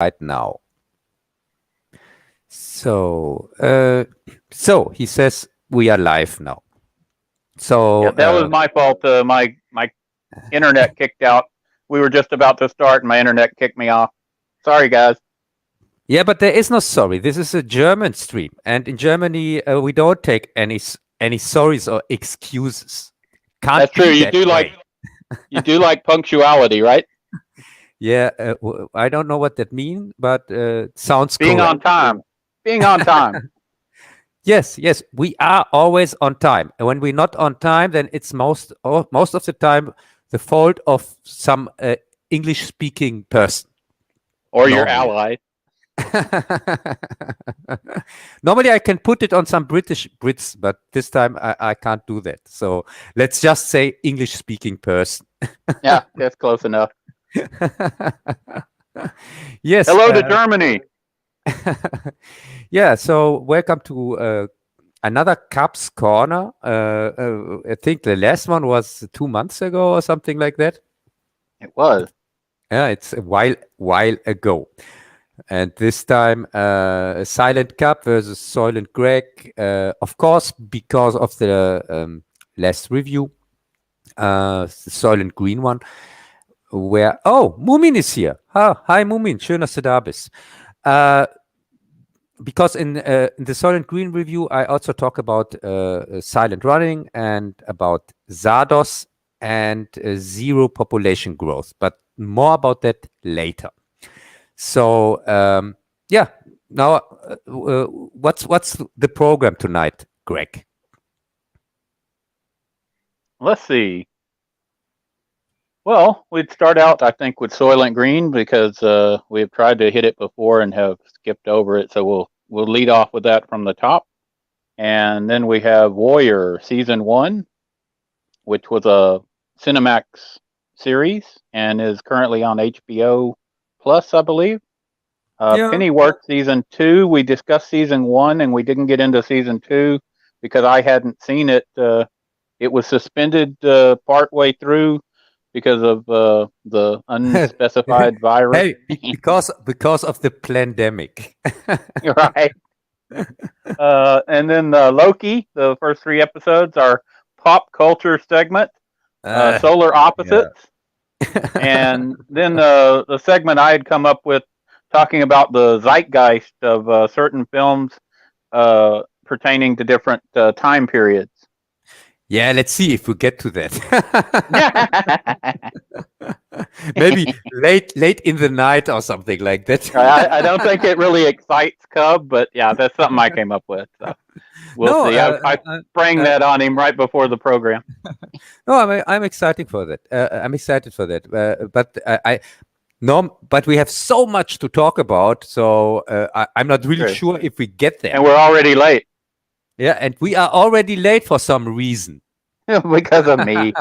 right now. So, he says we are live now. So Yeah, that was my fault. My internet kicked out. We were just about to start, and my internet kicked me off. Sorry, guys. yeah, but there is no sorry. This is a German stream, and in Germany we don't take any sorries or excuses. Can't That's true. be that way. You do like punctuality, right? Yeah, I don't know what that means, but sounds Being correct. on time. Being on time. Yes, yes, we are always on time. And when we're not on time, then it's most of the time the fault of some English-speaking person. Or your Normally. ally. Normally, I can put it on some Brits, but this time I can't do that. So let's just say English-speaking person. Yeah, that's close enough. Yes. Hello to Germany. Yeah, so welcome to another Cubs Corner. I think the last one was 2 months ago or something like that. It was. Yeah, it's a while ago. And this time, Silent Cub versus Soylent Greg. Of course, because of the last review, the Soylent Green one, where, Mumin is here. Hi, Mumin. Schön, dass du da bist. Because in the Soylent Green review, I also talk about silent running and about Zardos and zero population growth, but more about that later. So yeah, now what's the program tonight, Greg? Let's see. Well, we'd start out, I think, with Soylent Green because we have tried to hit it before and have skipped over it. So we'll lead off with that from the top, and then we have Warrior Season 1, which was a Cinemax series and is currently on HBO Plus, I believe. Yeah. Pennyworth Season 2. We discussed Season 1 and we didn't get into Season 2 because I hadn't seen it. It was suspended partway through because of the unspecified virus. Hey, because of the pandemic. Right. And then Loki, the first 3 episodes are pop culture segment, solar opposites. Yeah. And then the segment I had come up with talking about the zeitgeist of certain films pertaining to different time periods. Yeah, let's see if we get to that. Maybe late in the night or something like that. I don't think it really excites Cub, but yeah, that's something I came up with. So we'll see. I sprang that on him right before the program. No, I'm excited for that. I'm excited for that. But we have so much to talk about, so I'm not really sure if we get there. And we're already late. Yeah, and we are already late for some reason. Because of me.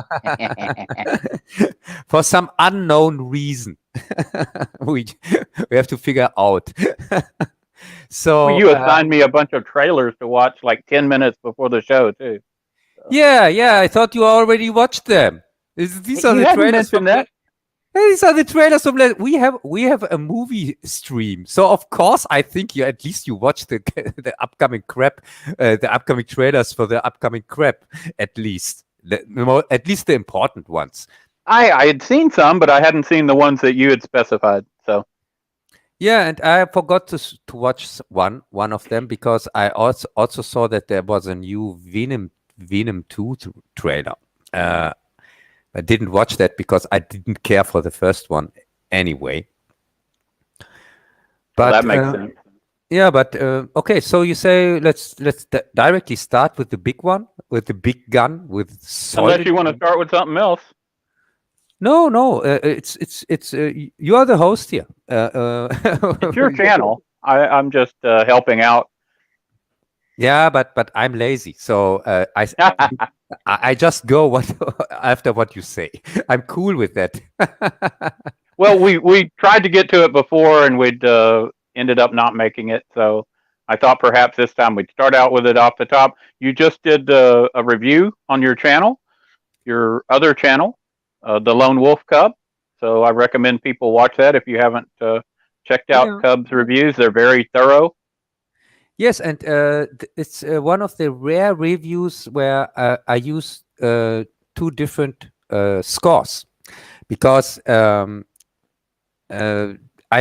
For some unknown reason. we have to figure out. So you assigned me a bunch of trailers to watch like 10 minutes before the show, too. So. Yeah, I thought you already watched them. These are the trailers from that. These are the trailers from that. We have a movie stream, so of course I think at least you watched the upcoming crap, the upcoming trailers for the upcoming crap, at least the important ones. I had seen some, but I hadn't seen the ones that you had specified. So yeah, and I forgot to watch one of them because I also saw that there was a new Venom 2 trailer. I didn't watch that because I didn't care for the first one anyway. But that makes sense. Yeah, but okay. So you say let's directly start with the big one, with the big gun, with Soylent. Unless you want to start with something else. No. It's you are the host here. It's your channel. I'm just helping out. Yeah, but I'm lazy, so I just go after what you say. I'm cool with that. Well, we tried to get to it before, and we'd ended up not making it. So I thought perhaps this time we'd start out with it off the top. You just did a review on your channel, your other channel, The Lone Wolf Cub. So I recommend people watch that if you haven't checked out Cub's reviews. They're very thorough. Yes, and it's one of the rare reviews where I use 2 different scores, because I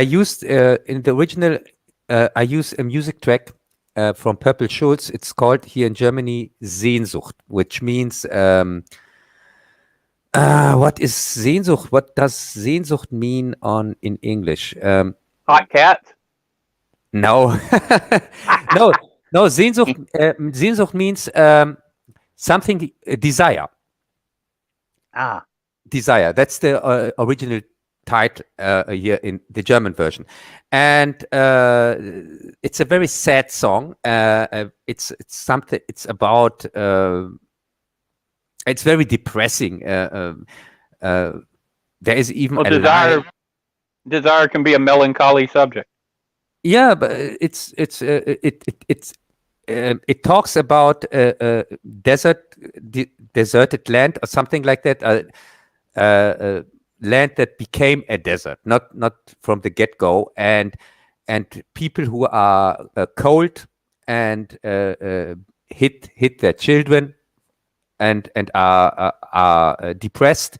used in the original, I used a music track from Purple Schulz. It's called here in Germany Sehnsucht, which means what is Sehnsucht? What does Sehnsucht mean in English? Hot cat? No, no. Sehnsucht means something, desire. Desire. That's the original title here in the German version, and it's a very sad song. It's something. It's about. It's very depressing. There is even a line. Desire can be a melancholy subject. Yeah, but it talks about deserted land or something like that. Land that became a desert, not from the get-go, and people who are cold and hit their children and are depressed.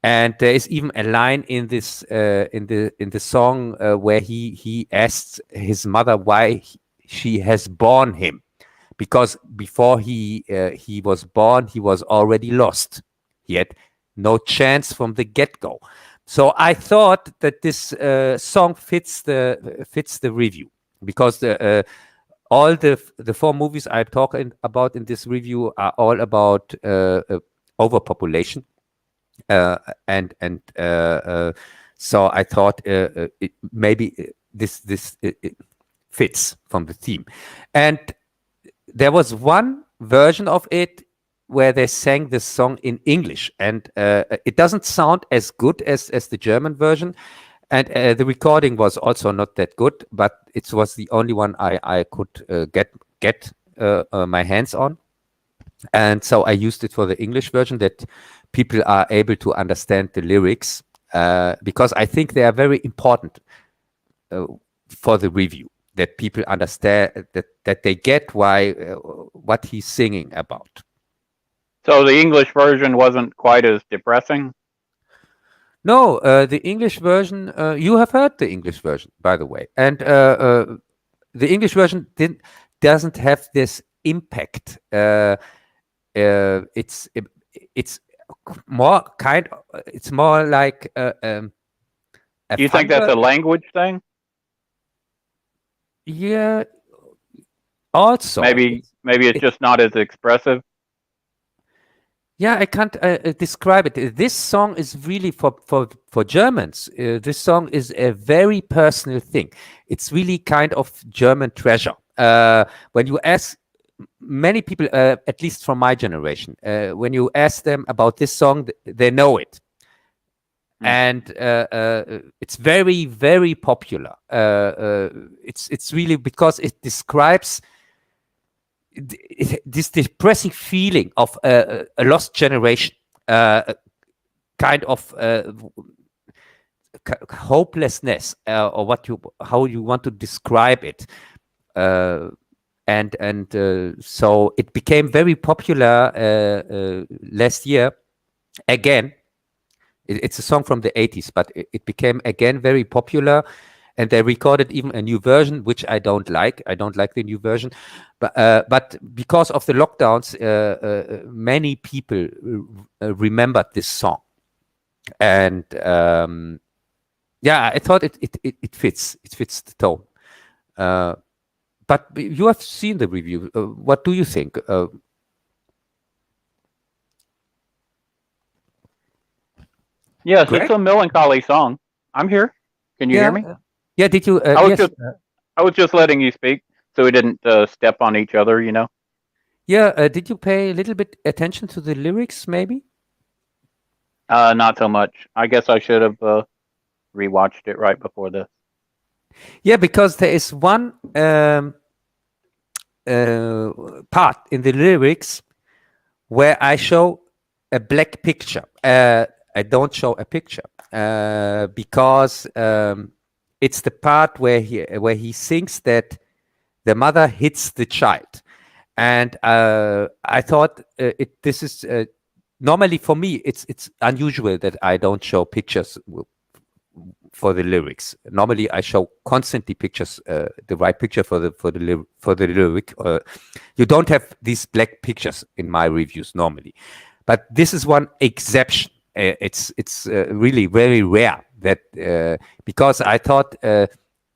And there is even a line in this in the song where he asks his mother why she has born him, because before he was born, he was already lost. He had no chance from the get-go. So I thought that this song fits the review, because all the 4 movies I'm talking about in this review are all about overpopulation. And so I thought maybe this it fits from the theme. And there was one version of it where they sang this song in English, and it doesn't sound as good as the German version, and the recording was also not that good, but it was the only one I could get my hands on. And so I used it for the English version, that people are able to understand the lyrics, because I think they are very important for the review, that people understand, that they get what he's singing about. So the English version wasn't quite as depressing? No, the English version, you have heard the English version, by the way. And the English version doesn't have this impact. It's more it's more like you think that's a language thing? Yeah. Also, maybe it's just not as expressive. Yeah, I can't describe it. This song is really for Germans. This song is a very personal thing. It's really kind of German treasure. When you ask many people, at least from my generation, when you ask them about this song, they know it. And it's very, very popular. It's really because it describes this depressing feeling of a lost generation, kind of hopelessness, or how you want to describe it, and so it became very popular last year. Again, it's a song from the 80s, but it became again very popular. And they recorded even a new version, which I don't like. I don't like the new version. But because of the lockdowns, many people remembered this song. And yeah, I thought it fits. It fits the tone. But you have seen the review. What do you think? Yes, Greg? It's a melancholy song. I'm here. Can you hear me? Yeah, did you? I was just letting you speak, so we didn't step on each other, you know. Yeah, did you pay a little bit attention to the lyrics, maybe? Not so much. I guess I should have rewatched it right before this. Yeah, because there is one part in the lyrics where I show a black picture. I don't show a picture because it's the part where he thinks that the mother hits the child, and I thought this is normally for me it's unusual that I don't show pictures for the lyrics. Normally, I show constantly pictures, the right picture for the lyric. You don't have these black pictures in my reviews normally, but this is one exception. It's really very rare that because I thought the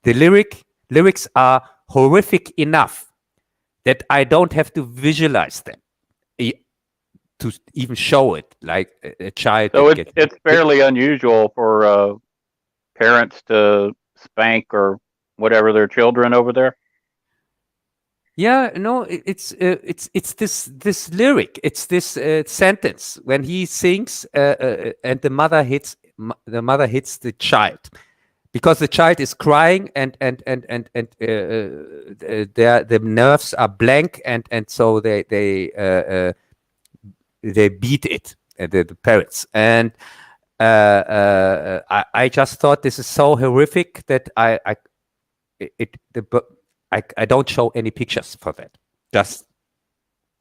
lyrics are horrific enough that I don't have to visualize them to even show it like a child. So it's fairly unusual for parents to spank or whatever their children over there. Yeah, no, it's this lyric, it's this sentence when he sings, and the mother hits the child, because the child is crying and the nerves are blank, and so they beat it, the parents, and I just thought this is so horrific that I don't show any pictures for that. Just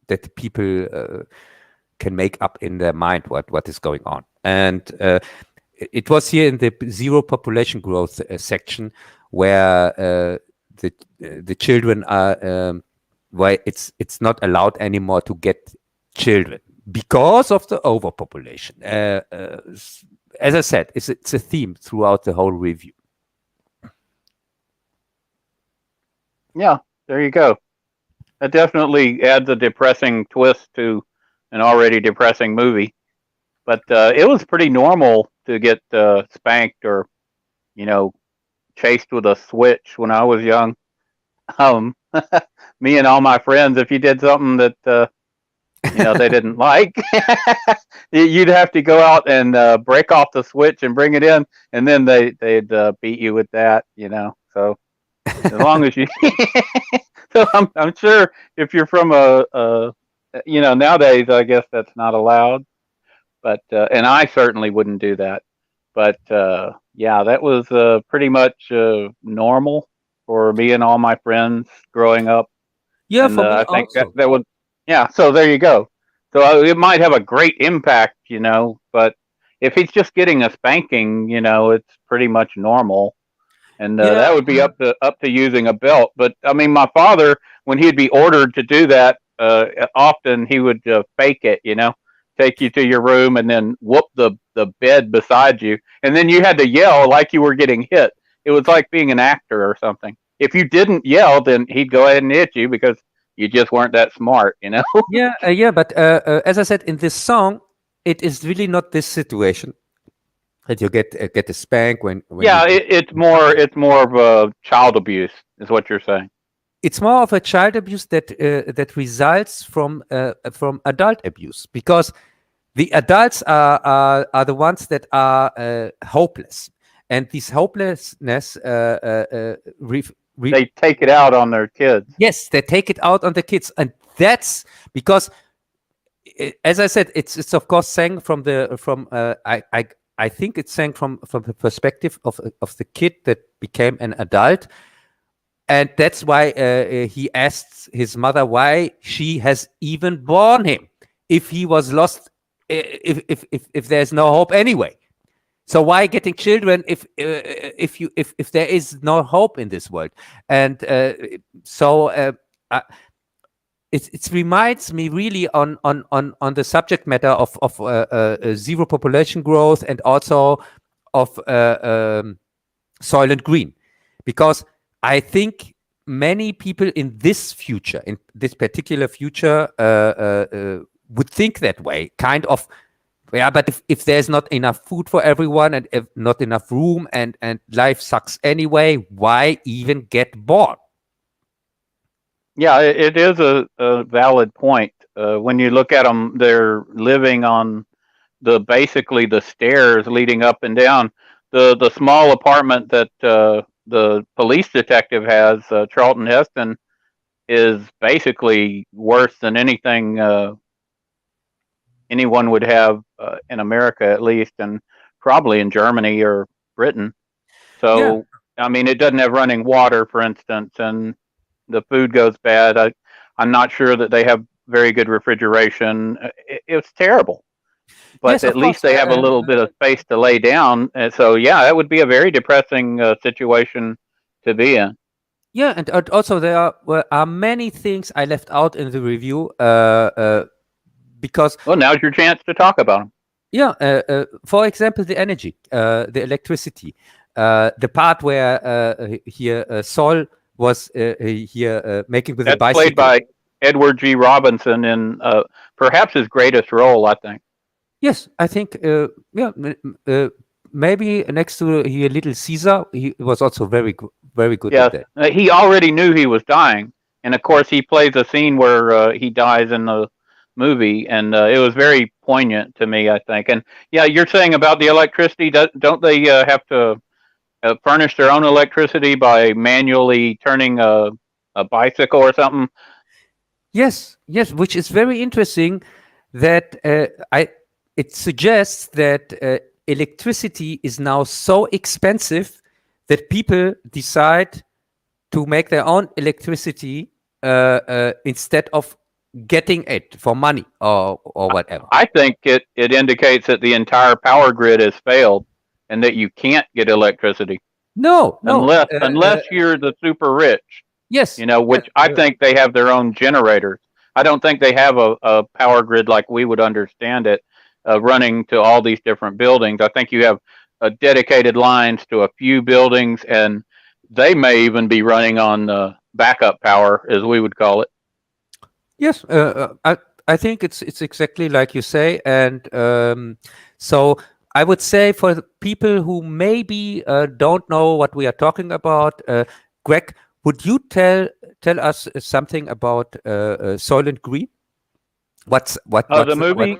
that people can make up in their mind what is going on. And it was here in the zero population growth section where the children are why it's not allowed anymore to get children because of the overpopulation. As I said, it's a theme throughout the whole review. Yeah, there you go. That definitely adds a depressing twist to an already depressing movie. But it was pretty normal to get spanked or, chased with a switch when I was young. Me and all my friends, if you did something that they didn't like, you'd have to go out and break off the switch and bring it in, and then they'd beat you with that. So. As long as you, so I'm sure if you're from nowadays, I guess that's not allowed, but and I certainly wouldn't do that. But yeah, that was pretty much normal for me and all my friends growing up. Yeah, and, for me I think also. that would, yeah. So there you go. So it might have a great impact, but if he's just getting a spanking, it's pretty much normal. And that would be up to using a belt. But I mean, my father, when he'd be ordered to do that, often he would fake it, take you to your room and then whoop the bed beside you, and then you had to yell like you were getting hit. It was like being an actor or something. If you didn't yell, then he'd go ahead and hit you because you just weren't that smart, Yeah. But as I said in this song, it is really not this situation. That you get a spank when yeah, it's more of a child abuse, is what you're saying. It's more of a child abuse that results from adult abuse, because the adults are the ones that are hopeless, and this hopelessness they take it out on their kids. Yes, they take it out on the kids, and that's because, as I said, it's of course sang from I think it's sang from the perspective of the kid that became an adult, and that's why he asks his mother why she has even born him if he was lost, if there's no hope anyway. So why getting children if there is no hope in this world? And it reminds me really on the subject matter of zero population growth, and also of Soylent Green, because I think many people in this particular future, would think that way, kind of. Yeah, but if there's not enough food for everyone, and if not enough room, and life sucks anyway, why even get born? Yeah, it is a valid point. When you look at them, they're living on basically the stairs leading up and down. The small apartment that the police detective has, Charlton Heston, is basically worse than anything anyone would have in America, at least, and probably in Germany or Britain. So, I mean, it doesn't have running water, for instance, and the food goes bad. I'm not sure that they have very good refrigeration. It's terrible. But Yes, at of least course. they have a little bit of space to lay down. And so, yeah, that would be a very depressing situation to be in. Yeah, and also there are many things I left out in the review because. Well, now's your chance to talk about them. Yeah, for example, the energy, the electricity, the part where here Sol was here making with That's the bicycle. Played by Edward G. Robinson in perhaps his greatest role, I think. Yes, I think, maybe next to here Little Caesar, he was also very good Yes, at that. he already knew he was dying. And of course, he plays a scene where he dies in the movie, and it was very poignant to me, I think. And yeah, you're saying about the electricity, don't they have to furnish their own electricity by manually turning a bicycle or something? Yes, which is very interesting that it suggests that electricity is now so expensive that people decide to make their own electricity instead of getting it for money or whatever. I think it indicates that the entire power grid has failed and that you can't get electricity. No, unless you're the super rich. Yes, which I think they have their own generators. I don't think they have a power grid like we would understand it, running to all these different buildings. I think you have dedicated lines to a few buildings, and they may even be running on backup power, as we would call it. Yes, I think it's exactly like you say, and so I would say for the people who maybe don't know what we are talking about, Greg, would you tell us something about Soylent Green? What's the movie?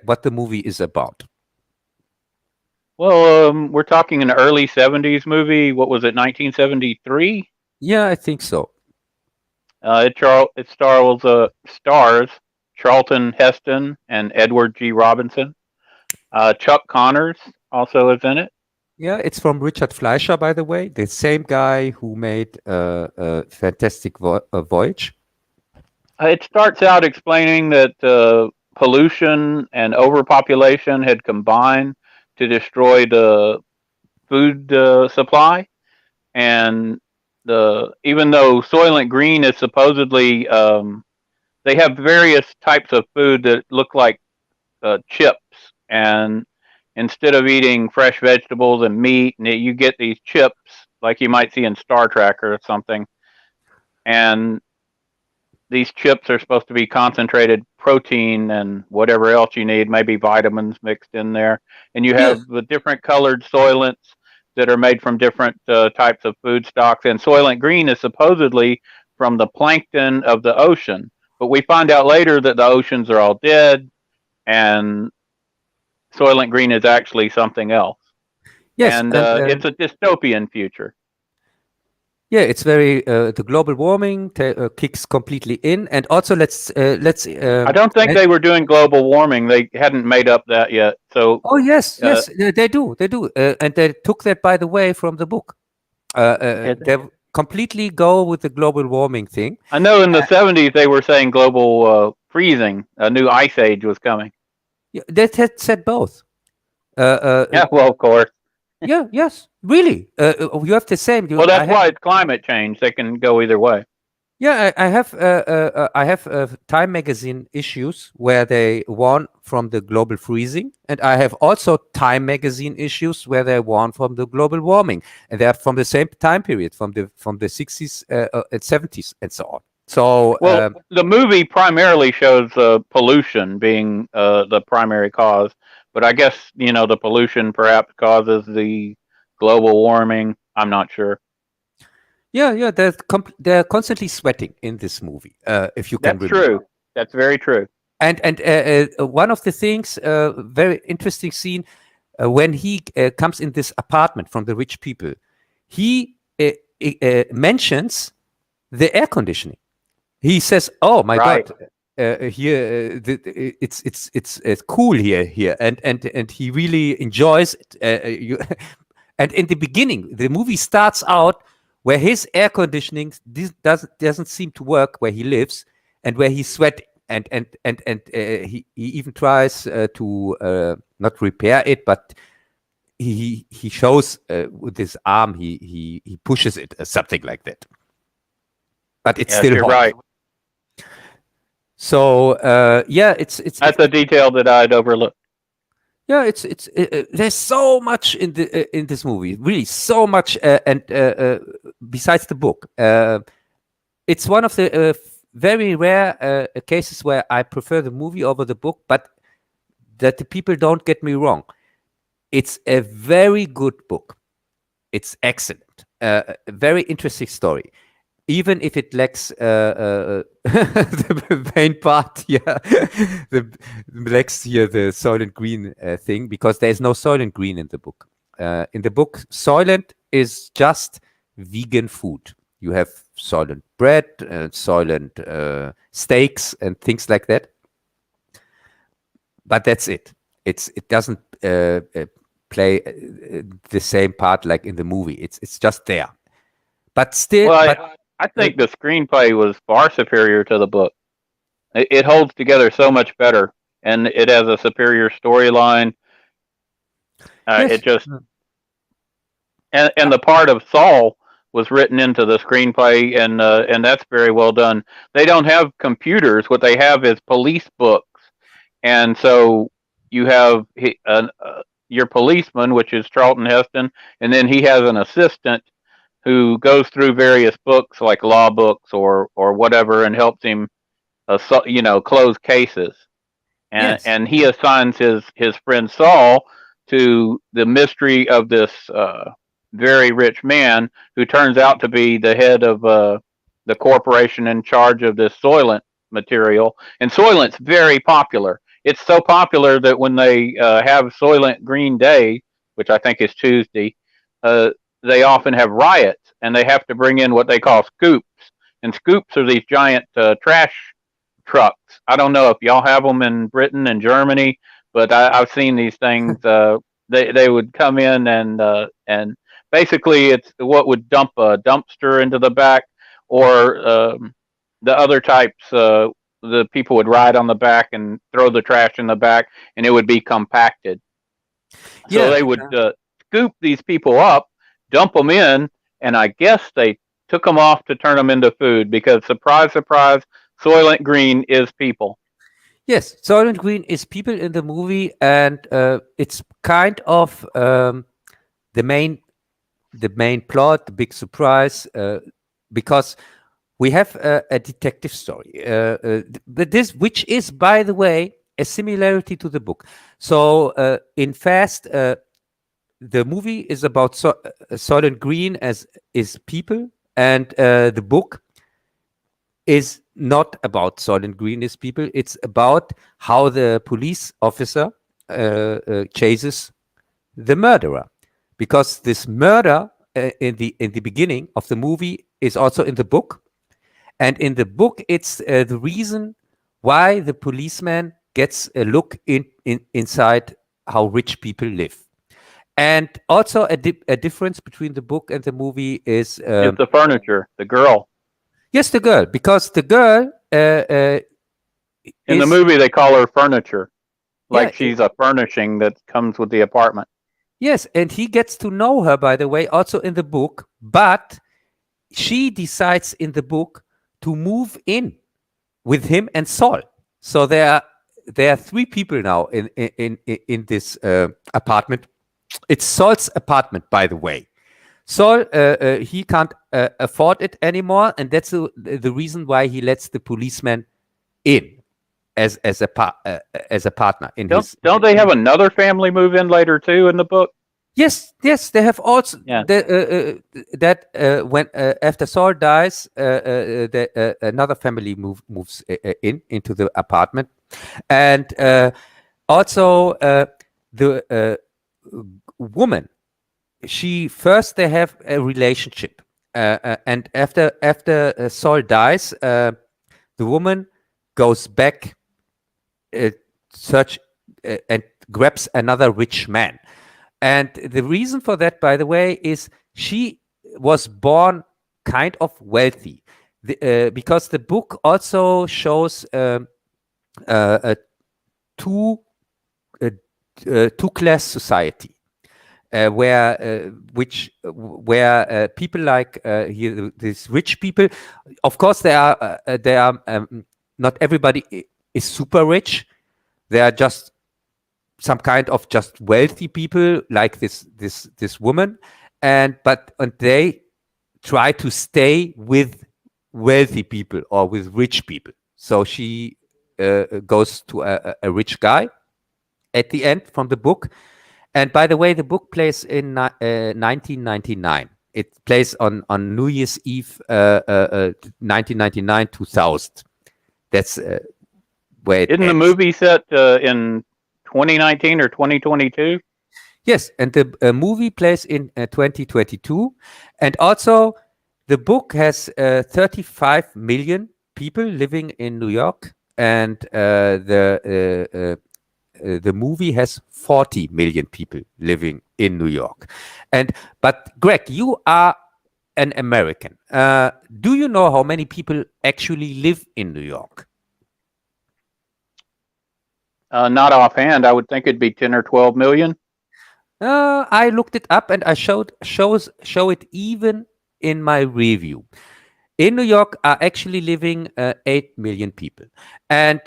What the movie is about. Well, we're talking an early '70s movie. What was it, 1973? Yeah, I think so. It stars Charlton Heston and Edward G. Robinson. Chuck Connors also is in it. Yeah, it's from Richard Fleischer, by the way, the same guy who made Fantastic Voyage. It starts out explaining that pollution and overpopulation had combined to destroy the food supply, and even though Soylent Green is supposedly they have various types of food that look like chips, and instead of eating fresh vegetables and meat, you get these chips like you might see in Star Trek or something. And these chips are supposed to be concentrated protein and whatever else you need, maybe vitamins mixed in there. And you have the different colored Soylents that are made from different types of food stocks. And Soylent Green is supposedly from the plankton of the ocean. But we find out later that the oceans are all dead, and Soylent Green is actually something else. Yes, and it's a dystopian future. Yeah, it's very the global warming kicks completely in, and also let's. I don't think they were doing global warming. They hadn't made up that yet. So. Oh yes, they do, and they took that, by the way, from the book. They completely go with the global warming thing. I know in the '70s they were saying global freezing, a new ice age was coming. Yeah, they said both. Yeah, well, of course. Yeah, yes, really. You have the same. Well, that's why it's climate change. They can go either way. Yeah, I have Time magazine issues where they warn from the global freezing, and I have also Time magazine issues where they warn from the global warming, and they are from the same time period, from the 60s and 70s, and so on. So, well, the movie primarily shows pollution being the primary cause, but I guess the pollution perhaps causes the global warming. I'm not sure. Yeah, they're constantly sweating in this movie. If you can. That's true. That's very true. And one of the things, very interesting scene, when he comes in this apartment from the rich people, he mentions the air conditioning. He says, "Oh my God, here it's cool here," and he really enjoys it. And in the beginning, the movie starts out where his air conditioning doesn't seem to work where he lives, and where he's sweating, and he even tries to not repair it, but he shows with his arm he pushes it, something like that. But it's still you're hot. right. So it's that's a detail that I'd overlooked. Yeah, it's there's so much in this movie, really so much, and besides the book, it's one of the very rare cases where I prefer the movie over the book, but that the people don't get me wrong. It's a very good book. It's excellent. A very interesting story. Even if it lacks the main part here, lacks here the Soylent Green thing, because there's no Soylent Green in the book. In the book, Soylent is just vegan food. You have Soylent bread, Soylent steaks, and things like that. But that's it. It doesn't play the same part like in the movie. It's just there. But still, well, I think the screenplay was far superior to the book. It holds together so much better, and it has a superior storyline. yes. It just and the part of Saul was written into the screenplay, and that's very well done. They don't have computers; what they have is police books, and so you have your policeman, which is Charlton Heston, and then he has an assistant who goes through various books like law books or whatever and helps him, close cases. And he assigns his friend Saul to the mystery of this very rich man who turns out to be the head of the corporation in charge of this Soylent material. And Soylent's very popular. It's so popular that when they have Soylent Green Day, which I think is Tuesday, they often have riots, and they have to bring in what they call scoops. And scoops are these giant trash trucks. I don't know if y'all have them in Britain and Germany, but I've seen these things. They would come in and basically it's what would dump a dumpster into the back, or the other types. The people would ride on the back and throw the trash in the back, and it would be compacted. So they would scoop these people up, dump them in, and I guess they took them off to turn them into food, because surprise, surprise, Soylent Green is people. Yes, Soylent Green is people in the movie, and it's kind of the main plot, the big surprise, because we have a detective story, which is, by the way, a similarity to the book. So in Fast, the movie is about Soylent Green as is people, and the book is not about Soylent Green as people. It's about how the police officer chases the murderer, because this murder in the beginning of the movie is also in the book, and in the book it's the reason why the policeman gets a look inside how rich people live. And also a difference between the book and the movie is it's the furniture, the girl. Yes, the girl, because the girl in the movie they call her furniture, like she's a furnishing that comes with the apartment. Yes, and he gets to know her, by the way, also in the book, but she decides in the book to move in with him and Saul. So there are three people now in this apartment. It's Saul's apartment, by the way. Saul, he can't afford it anymore, and that's the reason why he lets the policeman in as a partner. Don't they have another family move in later too in the book? Yes, they have also that when after Saul dies, another family moves into the apartment, and also the woman. They have a relationship, and after Saul dies, the woman goes back, and grabs another rich man. And the reason for that, by the way, is she was born kind of wealthy, because the book also shows a two-class society, where people like these rich people. Of course, there are not everybody is super rich. There are just some kind of just wealthy people like this woman, but they try to stay with wealthy people or with rich people. So she goes to a rich guy at the end from the book. And by the way, the book plays in 1999. It plays on New Year's Eve, 1999, 2000. That's where it Isn't the movie set in 2019 or 2022? Yes, and the movie plays in 2022. And also, the book has 35 million people living in New York, and the movie has 40 million people living in New York. But Greg, you are an American. Do you know how many people actually live in New York? Not offhand. I would think it'd be 10 or 12 million. I looked it up, and I show it even in my review. In New York are actually living 8 million people. And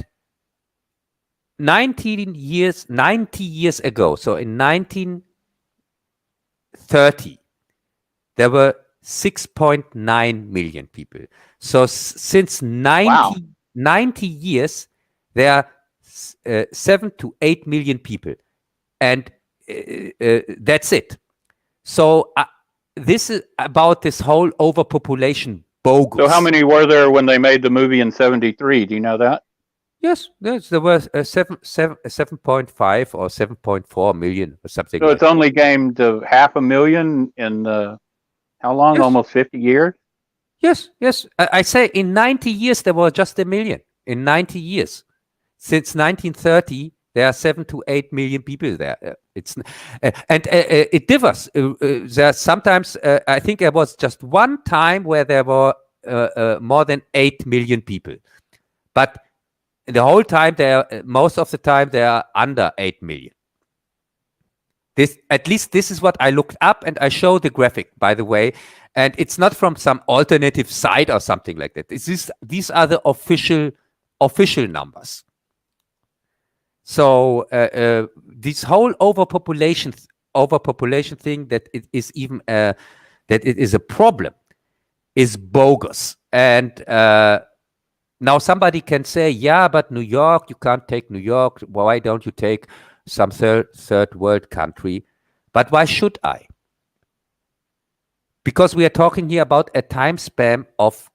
90 years ago, so in 1930, there were 6.9 million people. So since 90 years, there are 7 to 8 million people. And that's it. So this is about this whole overpopulation bogus. So how many were there when they made the movie in 73? Do you know that? Yes, there was 7.5 or 7.4 million or something. So it's only gained 500,000 in how long? Yes. Almost 50 years? Yes. I say in 90 years, there were just a million. In 90 years. Since 1930, there are 7 to 8 million people there. It differs. There are sometimes, I think there was just one time where there were more than 8 million people. But the whole time, most of the time, they are under 8 million. At least this is what I looked up, and I show the graphic, by the way. And it's not from some alternative site or something like that. These are the official numbers. So this whole overpopulation thing, that it is even that it is a problem, is bogus. And now somebody can say, yeah, but New York, you can't take New York. Why don't you take some third world country? But why should I? Because we are talking here about a time span of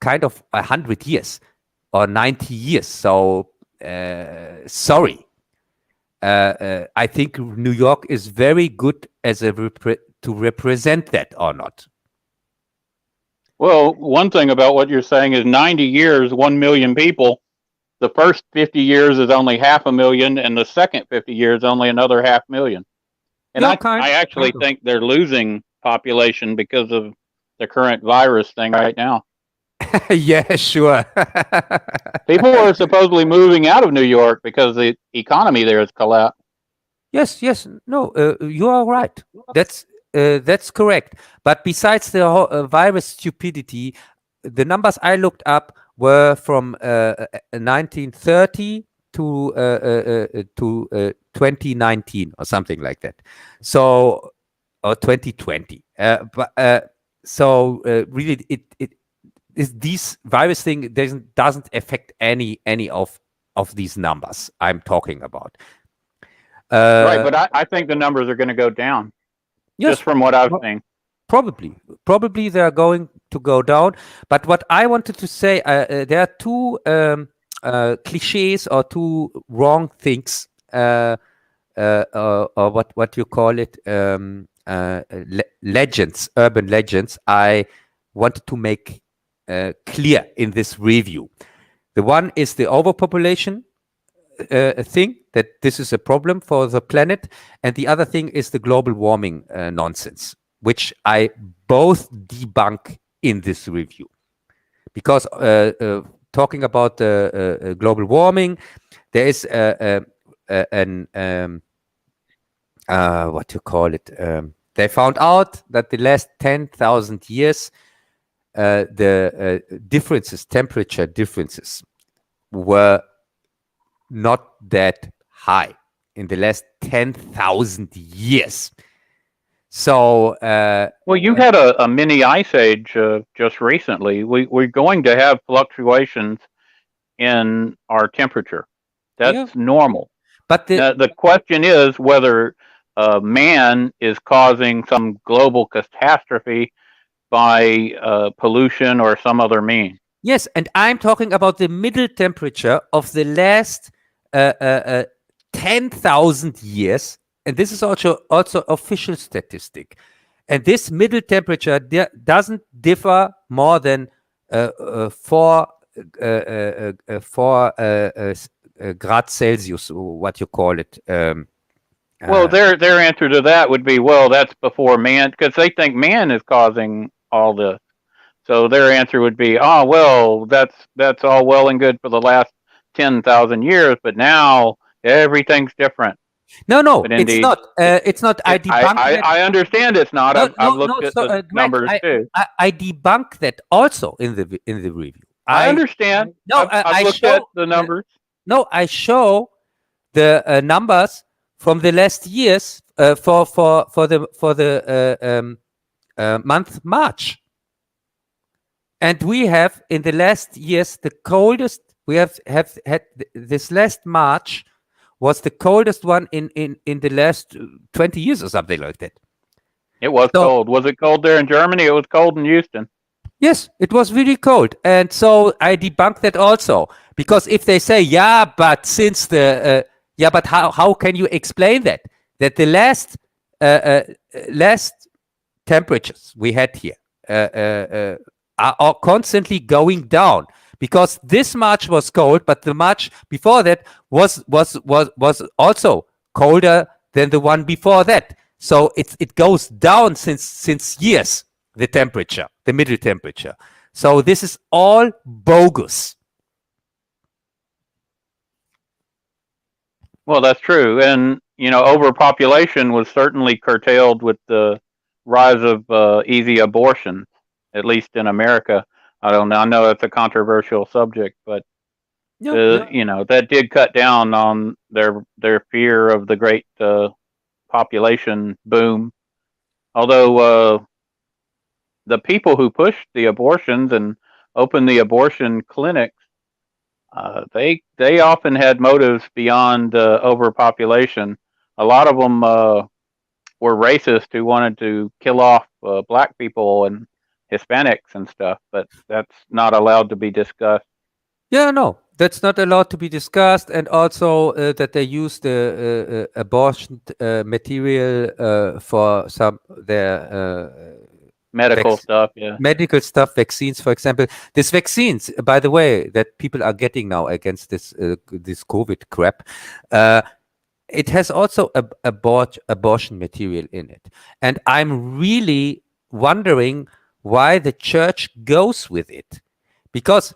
kind of 100 years or 90 years. So sorry. I think New York is very good as to represent that or not. Well, one thing about what you're saying is 90 years, 1 million people. The first 50 years is only 500,000, and the second 50 years only another 500,000. And Yeah, I actually think they're losing population because of the current virus thing right now. Yeah, sure. People are supposedly moving out of New York because the economy there has collapsed. Yes. No, you are right. That's correct. But besides the whole, virus stupidity, the numbers I looked up were from 1930 to 2019 or something like that. So, or 2020. Really, this virus thing doesn't affect any of these numbers I'm talking about. Right, but I think the numbers are going to go down. Yes, just from what I've seen. Probably they are going to go down. But what I wanted to say, there are two cliches or two wrong things, or what you call it, legends, urban legends. I wanted to make clear in this review. The one is the overpopulation thing, that this is a problem for the planet, and the other thing is the global warming nonsense, which I both debunk in this review. Because talking about global warming, there is what you call it? They found out that the last 10,000 years, the differences, temperature differences, were not that high in the last 10,000 years. So, well, you had a mini ice age just recently. We're going to have fluctuations in our temperature. That's normal. But the question is whether man is causing some global catastrophe by pollution or some other means. Yes, and I'm talking about the middle temperature of the last 10,000 years, and this is also official statistic. And this middle temperature doesn't differ more than 4 grad Celsius, what you call it. Well, their answer to that would be, well, that's before man, because they think man is causing all this. So their answer would be, oh, well, that's all well and good for the last 10,000 years, but now everything's different. No, it's not. It's not. I debunk that. I understand it's not. I've looked at the numbers too. I debunk that also in the review. I understand. No, I've looked at the numbers. No, I show the numbers from the last years for the month March. And we have in the last years the coldest. We have had this last March was the coldest one in the last 20 years or something like that. It was cold. Was it cold there in Germany? It was cold in Houston. Yes, it was really cold. And so I debunk that also. Because if they say, yeah, but since the but how can you explain that? That the last temperatures we had here are constantly going down, because this March was cold, but the March before that was also colder than the one before that. So it goes down since years, the temperature, the middle temperature. So this is all bogus. Well, that's true, and overpopulation was certainly curtailed with the rise of easy abortion, at least in America. I don't know. I know that's a controversial subject, but that did cut down on their fear of the great population boom. Although the people who pushed the abortions and opened the abortion clinics, they often had motives beyond overpopulation. A lot of them were racist who wanted to kill off black people and Hispanics and stuff, but that's not allowed to be discussed. Yeah, no, that's not allowed to be discussed, and also that they use the abortion material for some their medical stuff, yeah. Medical stuff, vaccines, for example. These vaccines, by the way, that people are getting now against this COVID crap, it has also abortion material in it. And I'm really wondering why the church goes with it. Because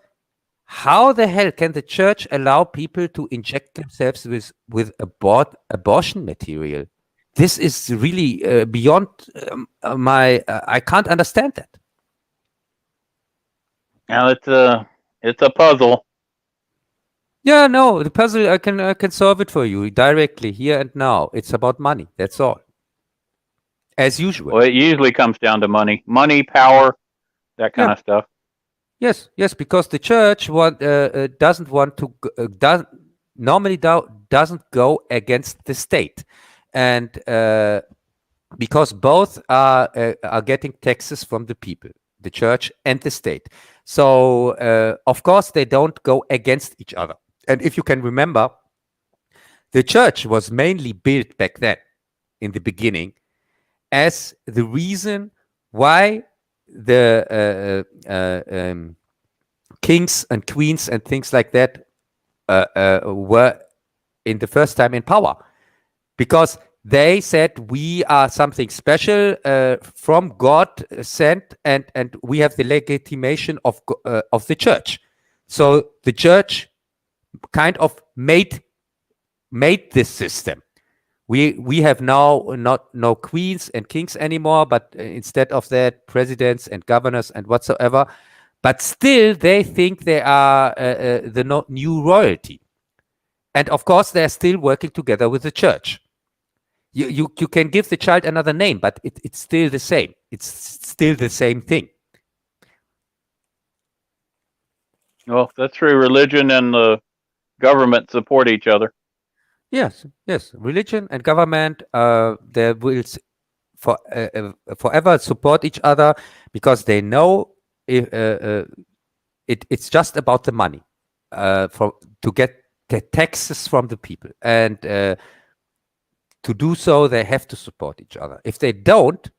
how the hell can the church allow people to inject themselves with abortion material? This is really beyond my. I can't understand that. Now it's a puzzle. Yeah, no, the puzzle I can solve it for you directly here and now. It's about money. That's all. As usual. Well, it usually comes down to money, power, that kind of stuff. Yes, because the church doesn't want to normally doesn't go against the state. And because both are getting taxes from the people, the church and the state. So, of course, they don't go against each other. And if you can remember, the church was mainly built back then, in the beginning, as the reason why the kings and queens and things like that were in the first time in power, because they said we are something special from God sent, and we have the legitimation of the church. So the church kind of made this system. We have now no queens and kings anymore, but instead of that, presidents and governors and whatsoever. But still, they think they are the new royalty. And of course, they're still working together with the church. You can give the child another name, but it's still the same. It's still the same thing. Well, that's true. Religion and the government support each other. Yes. Religion and government, they will forever support each other, because they know it's just about the money to get the taxes from the people, and to do so, they have to support each other. If they don't,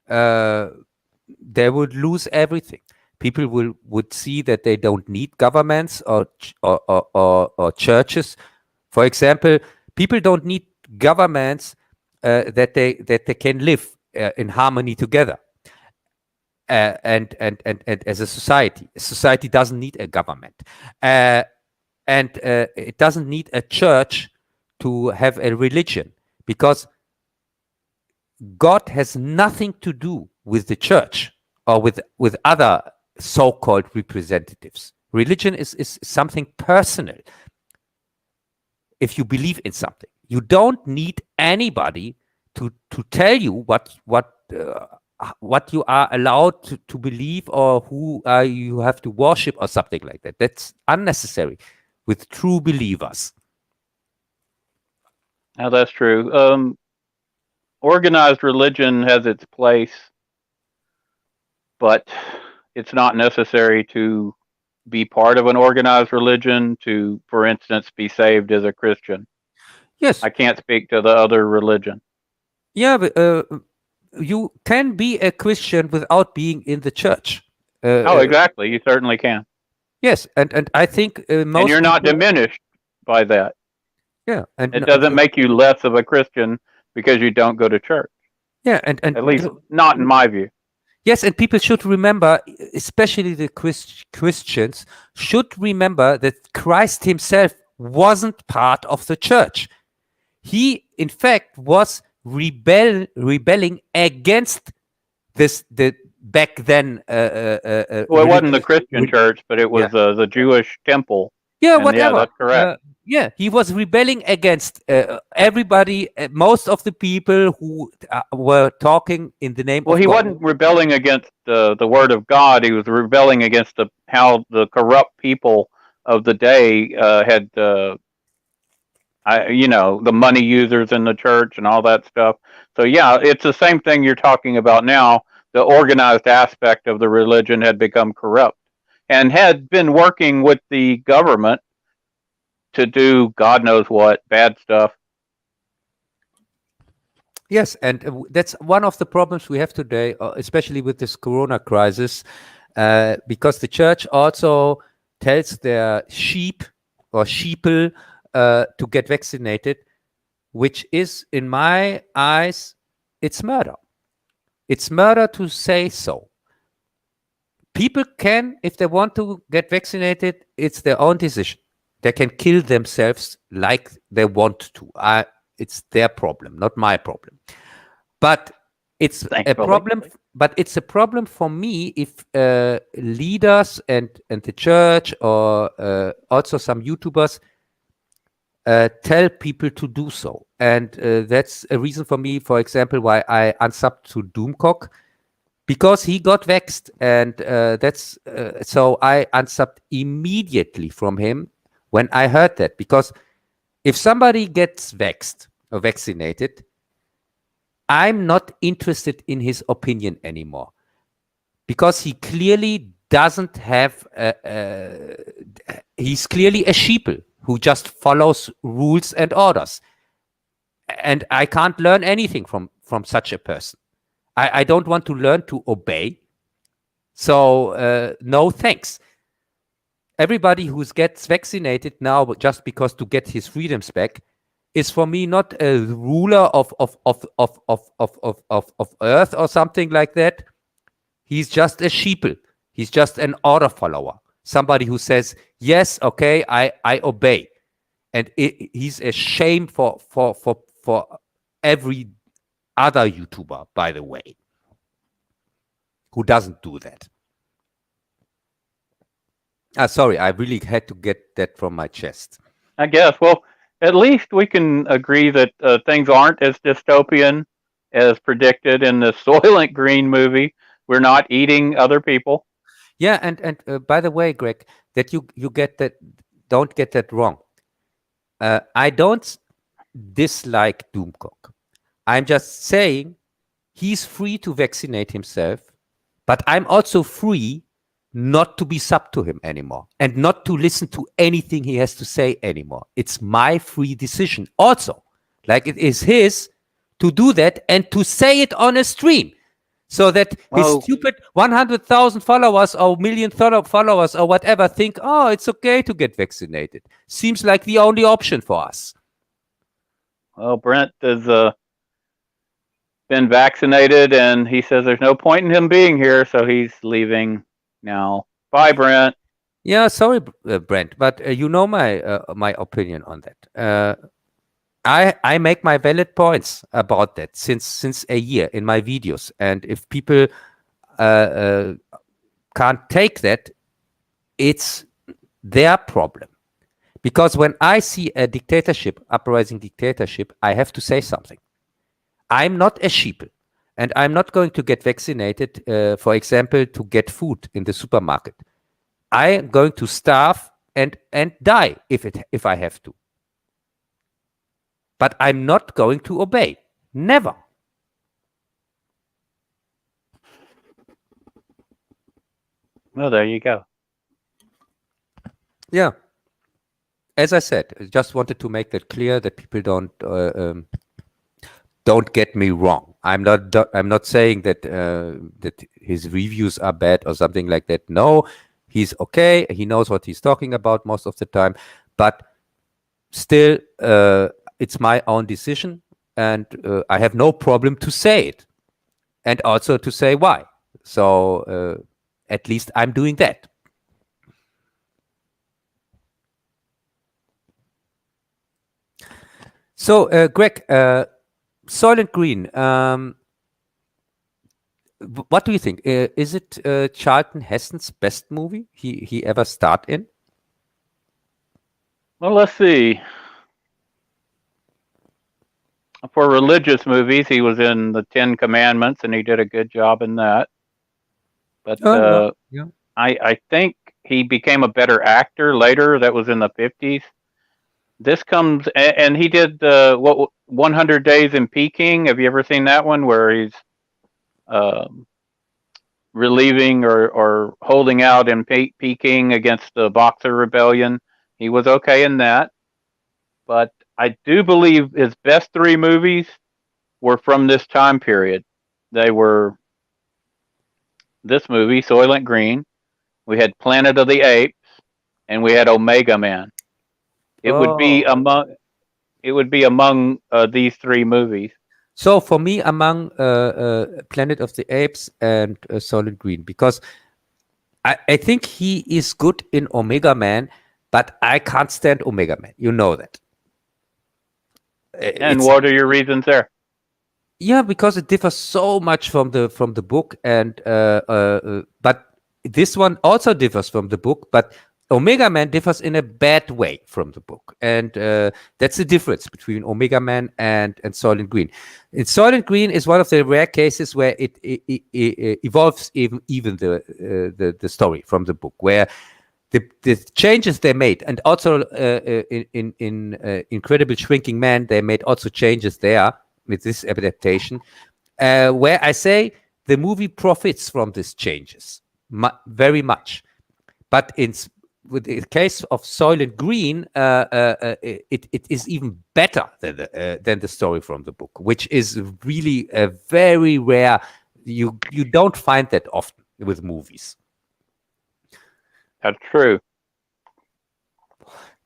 they would lose everything. People would see that they don't need governments or churches. For example, people don't need governments that they can live in harmony together. And as a society doesn't need a government, and it doesn't need a church to have a religion, because God has nothing to do with the church or with other so-called representatives. Religion is something personal. If you believe in something, you don't need anybody to tell you what you are allowed to believe, or who you have to worship, or something like that. That's unnecessary with true believers. Now, that's true. Organized religion has its place, but it's not necessary to be part of an organized religion to, for instance, be saved as a Christian. Yes. I can't speak to the other religion. Yeah, but you can be a Christian without being in the church. Exactly. You certainly can. Yes, and I think and you're not diminished by that. Yeah, and it doesn't make you less of a Christian because you don't go to church. Yeah, and at least not in my view. Yes, and people should remember, especially the Christians, should remember that Christ himself wasn't part of the church. He, in fact, was rebelling against the back then. Well, it wasn't the Christian church, but it was the Jewish temple. Yeah, whatever. Yeah, that's correct. He was rebelling against everybody, most of the people who were talking in the name of God. Well, he wasn't rebelling against the word of God. He was rebelling against how the corrupt people of the day had, the money users in the church and all that stuff. So, yeah, it's the same thing you're talking about now. The organized aspect of the religion had become corrupt and had been working with the government to do God knows what bad stuff. Yes, and that's one of the problems we have today, especially with this Corona crisis, because the church also tells their sheep or sheeple to get vaccinated, which is, in my eyes, it's murder. It's murder to say so. People can, if they want to get vaccinated, it's their own decision. They can kill themselves like they want to. It's their problem, not my problem. But it's a problem. But it's a problem for me if leaders and the church or also some YouTubers tell people to do so. And that's a reason for me, for example, why I unsubbed to Doomcock, because he got vexed, and so I unsubbed immediately from him when I heard that, because if somebody gets vexed or vaccinated, I'm not interested in his opinion anymore, because he clearly doesn't have, he's clearly a sheeple who just follows rules and orders. And I can't learn anything from such a person. I don't want to learn to obey. So no thanks. everybody who gets vaccinated now just because to get his freedoms back is for me not a ruler of Earth or something like that. He's just a sheeple. He's just an order follower. Somebody who says, yes, okay, I obey. And he's a shame for every other YouTuber, by the way, who doesn't do that. Sorry, I really had to get that from my chest. I guess. Well, at least we can agree that things aren't as dystopian as predicted in the Soylent Green movie. We're not eating other people. Yeah, and by the way, Greg, that you get that, don't get that wrong. I don't dislike Doomcock. I'm just saying he's free to vaccinate himself, but I'm also free not to be sub to him anymore and not to listen to anything he has to say anymore. It's my free decision also. Like it is his to do that and to say it on a stream so that his stupid 100,000 followers or million followers or whatever think, oh, it's okay to get vaccinated. Seems like the only option for us. Well, Brent has been vaccinated and he says there's no point in him being here, so he's leaving now. Bye, Brent. Yeah, sorry, Brent, but you know my opinion on that. I make my valid points about that since a year in my videos, and if people can't take that, it's their problem. Because when I see a dictatorship, uprising dictatorship, I have to say something. I'm not a sheeple. And I'm not going to get vaccinated, for example, to get food in the supermarket. I am going to starve and die if I have to. But I'm not going to obey. Never. Well, there you go. Yeah. As I said, I just wanted to make that clear that people don't get me wrong. I'm not saying that that his reviews are bad or something like that. No, he's okay. He knows what he's talking about most of the time. But still, it's my own decision, and I have no problem to say it, and also to say why. So at least I'm doing that. So, Greg, Soylent Green, what do you think? Is it Charlton Heston's best movie he ever starred in? Well, let's see. For religious movies, he was in the 10 Commandments, and he did a good job in that. But yeah. I think he became a better actor later. That was in the 50s. This comes, and he did 100 Days in Peking. Have you ever seen that one where he's relieving or holding out in Peking against the Boxer Rebellion? He was okay in that. But I do believe his best three movies were from this time period. They were this movie, Soylent Green. We had Planet of the Apes, and we had Omega Man. It would be among these three movies. So for me, among Planet of the Apes and Soylent Green, because I think he is good in Omega Man, but I can't stand Omega Man. You know that. And what are your reasons there? Yeah, because it differs so much from the book, and but this one also differs from the book, but Omega Man differs in a bad way from the book, and that's the difference between Omega Man and Soylent Green. And Soylent Green is one of the rare cases where it evolves even the story from the book, where the changes they made, and also in Incredible Shrinking Man, they made also changes there with this adaptation, where I say the movie profits from these changes very much. But with the case of Soylent Green, it is even better than the story from the book, which is really a very rare. You don't find that often with movies. That's true.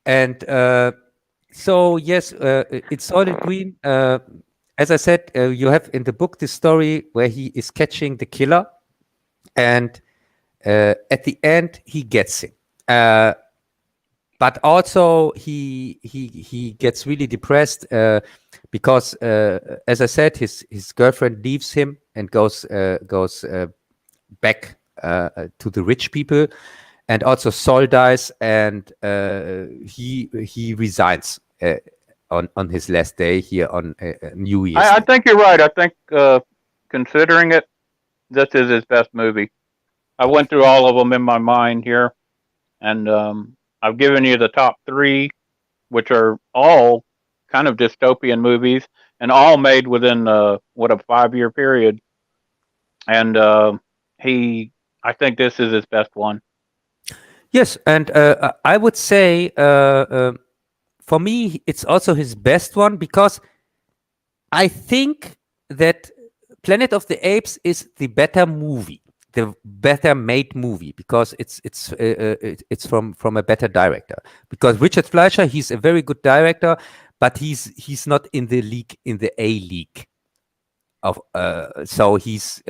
And so yes, it's Soylent Green. As I said, you have in the book this story where he is catching the killer, and at the end he gets him. But also he gets really depressed because, as I said, his girlfriend leaves him and goes back to the rich people, and also Sol dies, and he resigns on his last day here on New Year's. I think you're right. I think considering it, this is his best movie. I went through all of them in my mind here, and I've given you the top 3, which are all kind of dystopian movies, and all made within a 5-year period. And I think this is his best one. Yes, and I would say for me it's also his best one, because I think that Planet of the Apes is the better movie, the better made movie, because it's from a better director. Because Richard Fleischer, he's a very good director, but he's not in the league, in the A league of so he's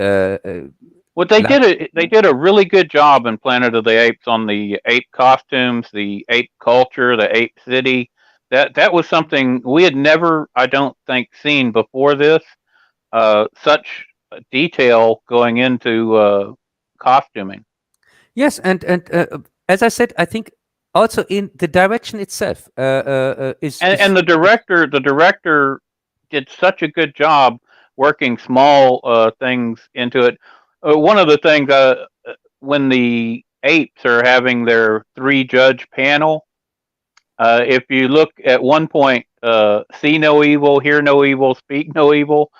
well, they did a really good job in Planet of the Apes on the ape costumes, the ape culture, the ape city. That was something we had never, I don't think, seen before this. Such detail going into costuming. Yes, and as I said, I think also in the direction itself and the director did such a good job working small things into it. One of the things when the apes are having their 3-judge panel, if you look at one point, see no evil, hear no evil, speak no evil,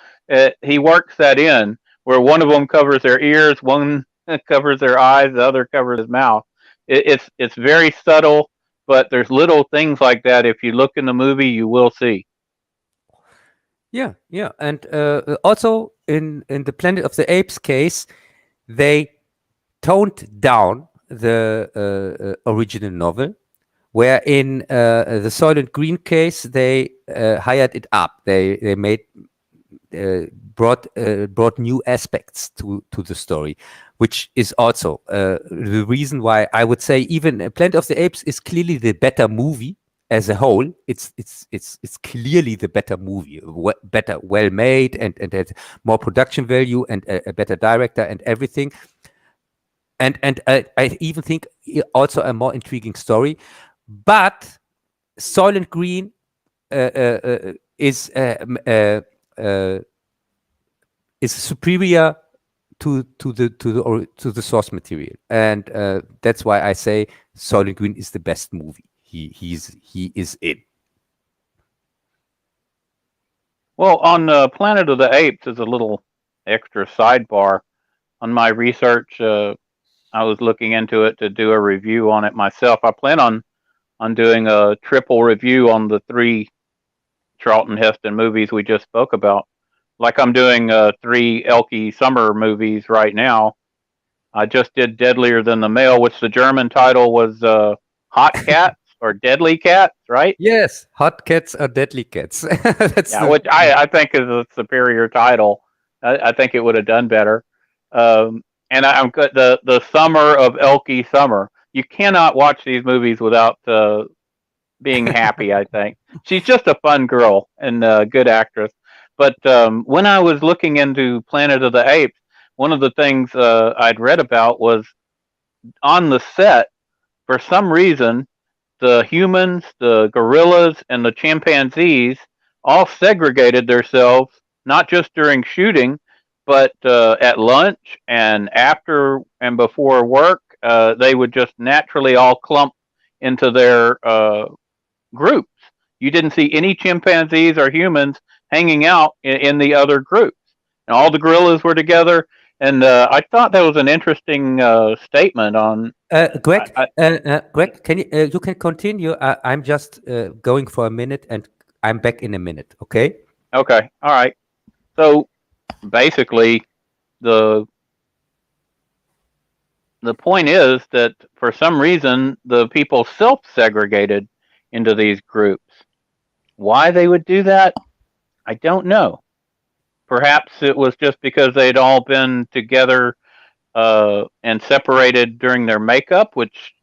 he works that in where one of them covers their ears, one covers their eyes, the other covers his mouth. It's very subtle, but there's little things like that. If you look in the movie, you will see. Yeah, and also in the Planet of the Apes case, they toned down the original novel, where in the Soylent Green case they hired it up. They made brought new aspects to the story, which is also the reason why I would say even Planet of the Apes is clearly the better movie as a whole. It's clearly the better movie, better, well made, and had more production value, and a better director and everything. And I even think also a more intriguing story. But Soylent Green is superior to the source material, and that's why I say Soylent Green is the best movie he is in. Well, on Planet of the Apes, is a little extra sidebar. On my research, I was looking into it to do a review on it myself. I plan on doing a triple review on the 3 Charlton Heston movies we just spoke about. Like I'm doing 3 Elke summer movies right now. I just did Deadlier Than the Male, which the German title was Hot Cats or Deadly Cats, right? Yes, Hot Cats or Deadly Cats. Which I think is a superior title. I think it would have done better. And I'm the Summer of Elke Summer. You cannot watch these movies without being happy. I think she's just a fun girl and a good actress. But when I was looking into Planet of the Apes, one of the things I'd read about was on the set, for some reason, the humans, the gorillas, and the chimpanzees all segregated themselves, not just during shooting, but at lunch and after and before work. They would just naturally all clump into their groups. You didn't see any chimpanzees or humans hanging out in the other groups. And all the gorillas were together. And I thought that was an interesting statement on. Greg, Greg, can you can continue? I'm just going for a minute, and I'm back in a minute. Okay. Okay. All right. So basically, the point is that for some reason the people self-segregated into these groups. Why they would do that, I don't know. Perhaps it was just because they'd all been together and separated during their makeup, which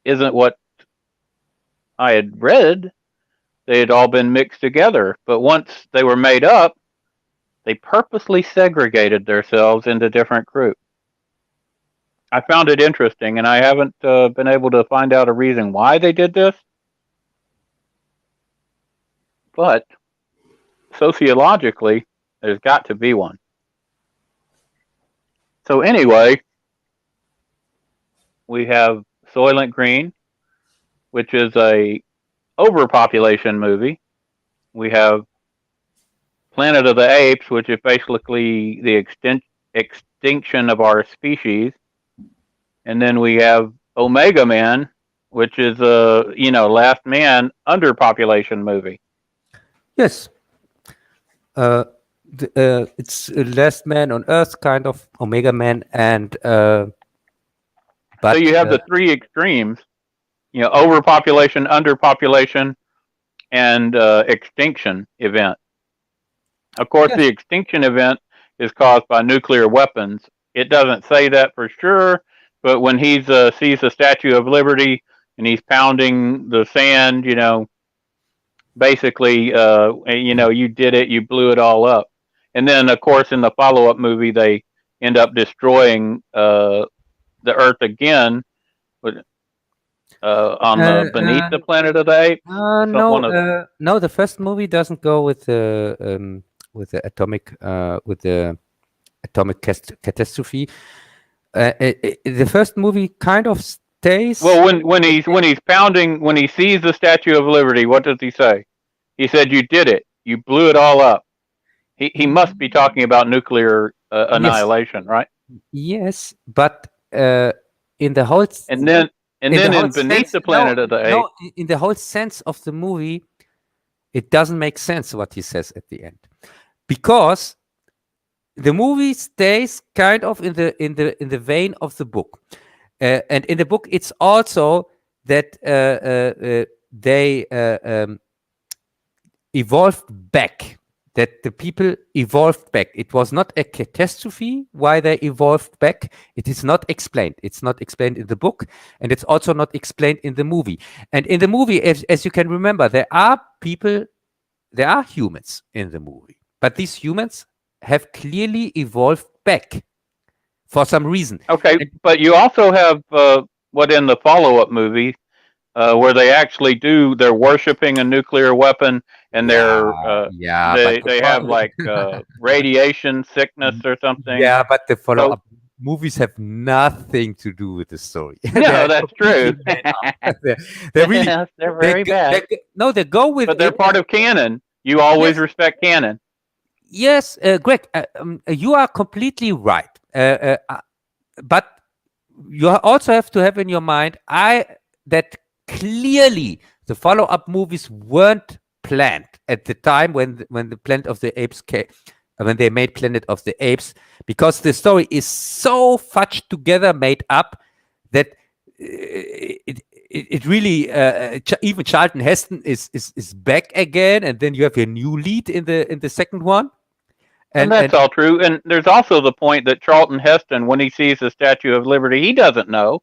isn't what I had read. They had all been mixed together. But once they were made up, they purposely segregated themselves into different groups. I found it interesting, and I haven't been able to find out a reason why they did this. But sociologically, there's got to be one. So anyway, we have Soylent Green, which is a overpopulation movie. We have Planet of the Apes, which is basically the extinction of our species. And then we have Omega Man, which is a Last Man underpopulation movie. Yes. It's Last Man on Earth, kind of Omega Man, and so you have the three extremes, overpopulation, underpopulation, and extinction event. Of course, yes. The extinction event is caused by nuclear weapons. It doesn't say that for sure, but when he sees the Statue of Liberty and he's pounding the sand, basically, you did it, you blew it all up. And then, of course, in the follow-up movie, they end up destroying the Earth again beneath the Planet of the Apes. No, the first movie doesn't go with the atomic catastrophe. The first movie kind of stays. Well, when he sees the Statue of Liberty, what does he say? He said, "You did it. You blew it all up." He must be talking about nuclear annihilation, yes. Right? Yes, but in the whole in Beneath the Planet of the Apes. No, in the whole sense of the movie, it doesn't make sense what he says at the end, because the movie stays kind of in the vein of the book, and in the book it's also that they evolved back. That the people evolved back. It was not a catastrophe why they evolved back. It is not explained. It's not explained in the book, and it's also not explained in the movie. And in the movie, as you can remember, there are humans in the movie, but these humans have clearly evolved back for some reason. Okay, but you also have what in the follow-up movie where they actually they're worshiping a nuclear weapon, and they have like radiation sickness or something. Yeah, but the follow-up movies have nothing to do with the story. No, that's true. they're really they're very bad. They go with. But they're part of canon. You always respect canon. Yes, Greg, you are completely right. But you also have to have in your mind that clearly the follow-up movies weren't planned at the time when the Planet of the Apes came, when they made Planet of the Apes, because the story is so fudged together, made up, that it really even Charlton Heston is back again, and then you have a new lead in the second one. And that's all true. And there's also the point that Charlton Heston, when he sees the Statue of Liberty, he doesn't know.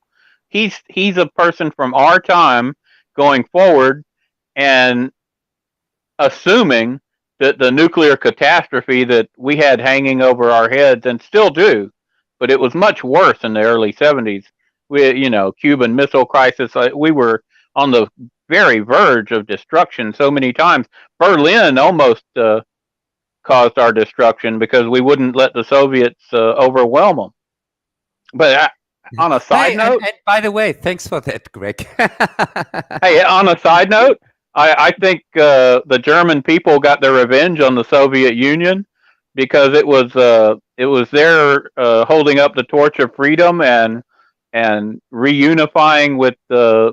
He's a person from our time going forward and assuming that the nuclear catastrophe that we had hanging over our heads, and still do, but it was much worse in the early 70s. Cuban Missile Crisis, we were on the very verge of destruction so many times. Berlin almost caused our destruction because we wouldn't let the Soviets overwhelm them. But on a side note... And by the way, thanks for that, Greg. Hey, on a side note, I think the German people got their revenge on the Soviet Union because it was their holding up the torch of freedom and reunifying with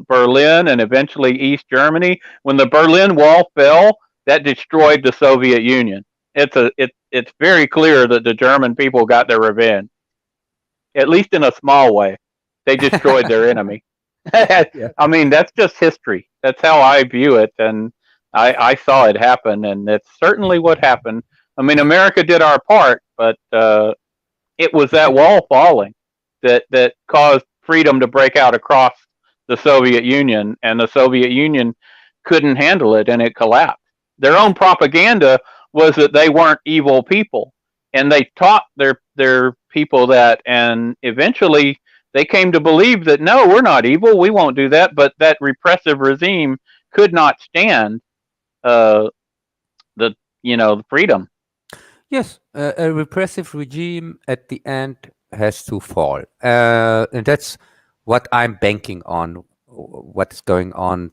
Berlin and eventually East Germany. When the Berlin Wall fell, that destroyed the Soviet Union. It's very clear that the German people got their revenge, at least in a small way. They destroyed their enemy. Yeah. I mean, that's just history. That's how I view it, and I saw it happen, and it's certainly what happened. I mean, America did our part, but it was that wall falling that caused freedom to break out across the Soviet Union, and the Soviet Union couldn't handle it, and it collapsed. Their own propaganda was that they weren't evil people, and they taught their people that, and eventually they came to believe that no, we're not evil, we won't do that. But that repressive regime could not stand the the freedom. Yes, a repressive regime at the end has to fall, and that's what I'm banking on. What's going on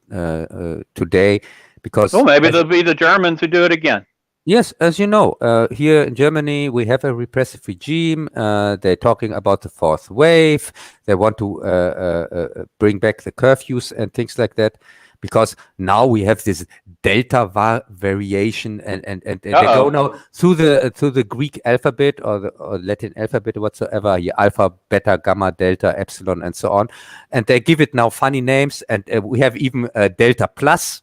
today? Because maybe they'll be the Germans who do it again. Yes, as you know, here in Germany we have a repressive regime. They're talking about the fourth wave. They want to bring back the curfews and things like that, because now we have this Delta variation, and they go now through the Greek alphabet or Latin alphabet whatsoever, here, alpha, beta, gamma, delta, epsilon, and so on, and they give it now funny names, and we have even Delta Plus.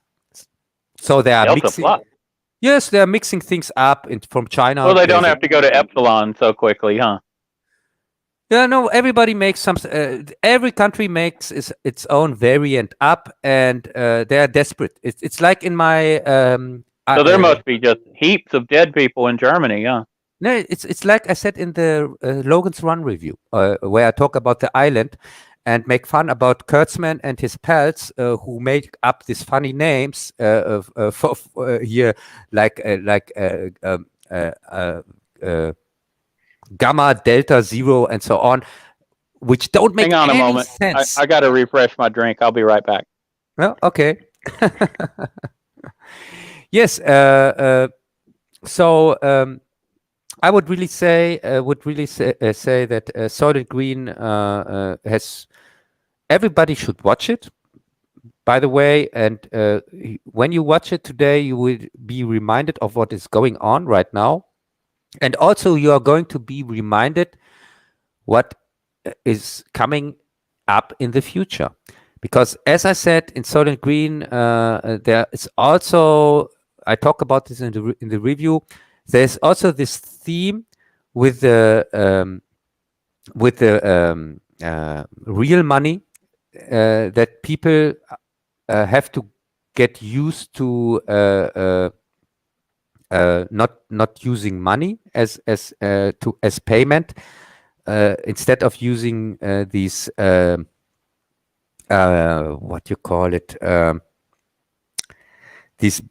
So they are Delta mixing. Plus. Yes, they're mixing things up from China. Well, they don't have to go to epsilon so quickly, huh? Yeah, no, everybody makes some, every country makes its own variant up, and they're desperate. It's like in my... so there must be just heaps of dead people in Germany, huh? No, it's like I said in the Logan's Run review, where I talk about the island and make fun about Kurtzman and his pals who make up these funny names for here, like Gamma, Delta, Zero, and so on, which don't make Hang on any a moment. sense. I got to refresh my drink. I'll be right back. Well, okay. Yes. So I would really say that Soylent Green has. Everybody should watch it, by the way, and when you watch it today, you will be reminded of what is going on right now, and also you are going to be reminded what is coming up in the future, because as I said in Soylent Green, there is also, I talk about this in the review. There's also this theme with the real money. That people have to get used to not using money as payment, instead of using these what you call it, these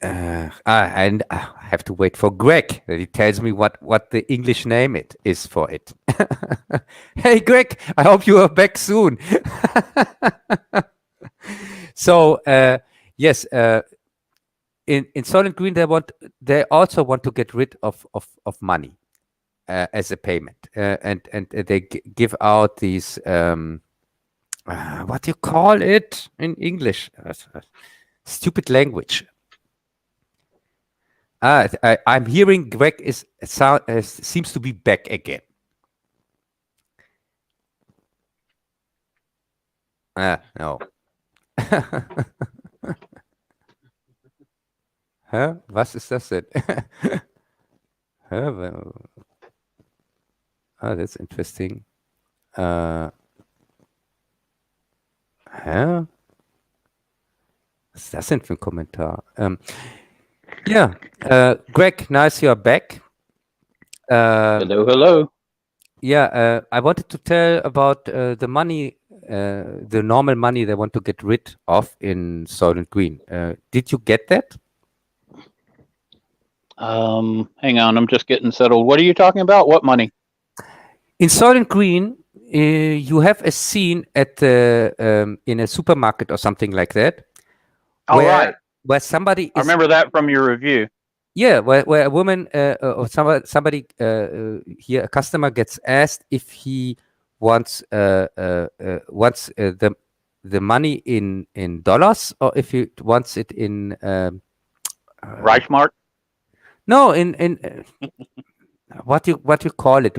and I have to wait for Greg. He tells me what the English name is for it. Hey, Greg, I hope you are back soon. So yes, in Soylent Green, they also want to get rid of money as a payment, and they give out these what do you call it in English? Stupid language. I'm hearing Greg seems to be back again. No. Hä? Was ist das denn? That's interesting. Hä? Was ist das denn für ein Kommentar? Yeah, Greg, nice you're back. Hello. Yeah, I wanted to tell about the money, the normal money they want to get rid of in Soylent Green. Did you get that? Hang on, I'm just getting settled. What are you talking about? What money? In Soylent Green, you have a scene at the in a supermarket or something like that. All right. Where somebody I remember that from your review. Yeah, where a woman or somebody here, a customer gets asked if he wants the money in dollars, or if he wants it in Reichmark? No, in what you call it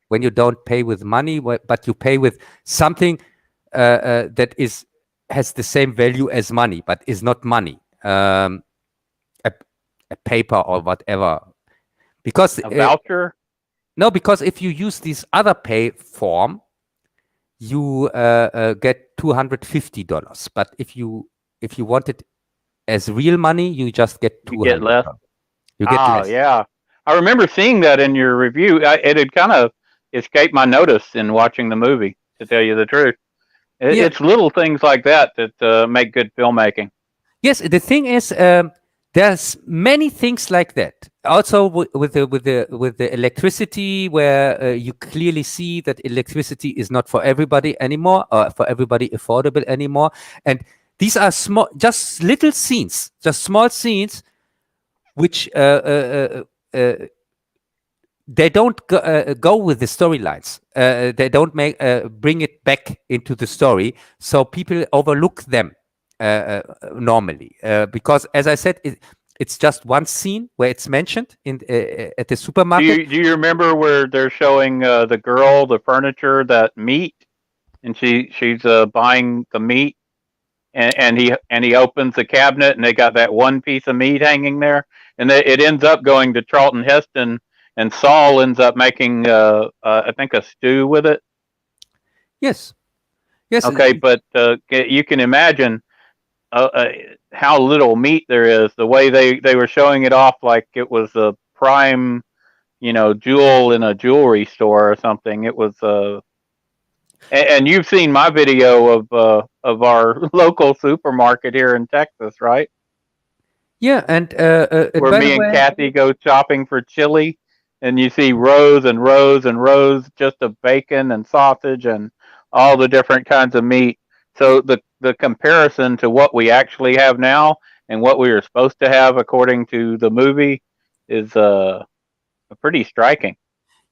when you don't pay with money, but you pay with something that is has the same value as money, but is not money. A paper or whatever. Because a voucher? No, because if you use this other pay form, you get $250. But if you want it as real money, you just get $200. You get less. You get less. Yeah. I remember seeing that in your review. It had kind of escaped my notice in watching the movie, to tell you the truth. It's little things like that make good filmmaking. Yes, the thing is, there's many things like that. Also, with the electricity, where you clearly see that electricity is not for everybody anymore, or for everybody affordable anymore. And these are just little scenes, just small scenes, which they don't go with the storylines. They don't bring it back into the story, so people overlook them normally. Because, as I said, it's just one scene where it's mentioned at the supermarket. Do you remember where they're showing the girl, the furniture, that meat, and she's buying the meat, and he opens the cabinet, and they got that one piece of meat hanging there, and it ends up going to Charlton Heston. And Saul ends up making, I think, a stew with it. Yes. Yes. Okay, but you can imagine how little meat there is. The way they were showing it off like it was a prime, jewel in a jewelry store or something. It was, and you've seen my video of our local supermarket here in Texas, right? Yeah, and where me and Kathy go shopping for chili. And you see rows and rows and rows just of bacon and sausage and all the different kinds of meat. So the comparison to what we actually have now and what we were supposed to have according to the movie is pretty striking.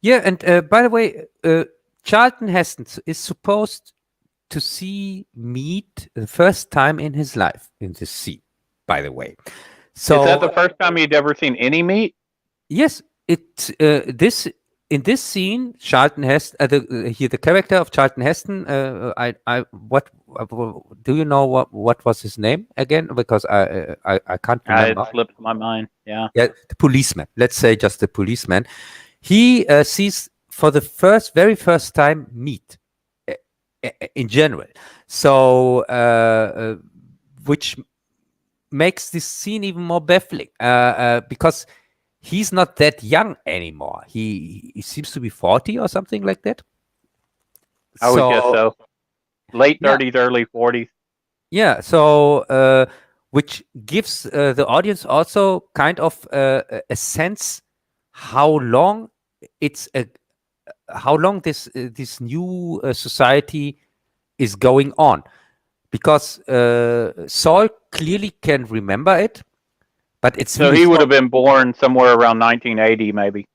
Yeah, and by the way, Charlton Heston is supposed to see meat the first time in his life in this scene, by the way. So, is that the first time he'd ever seen any meat? Yes. In this scene, Charlton Heston, the character of Charlton Heston. What do you know? What was his name again? Because I can't remember. It slipped my mind. Yeah. Yeah, the policeman. Let's say just the policeman. He sees for the very first time meat in general. So which makes this scene even more baffling because he's not that young anymore. He seems to be 40 or something like that. I would guess so. Late 30s, early 40s. Yeah, so which gives the audience also kind of a sense how long this new society is going on, because Saul clearly can remember it. But it's so he would have been born somewhere around 1980, maybe.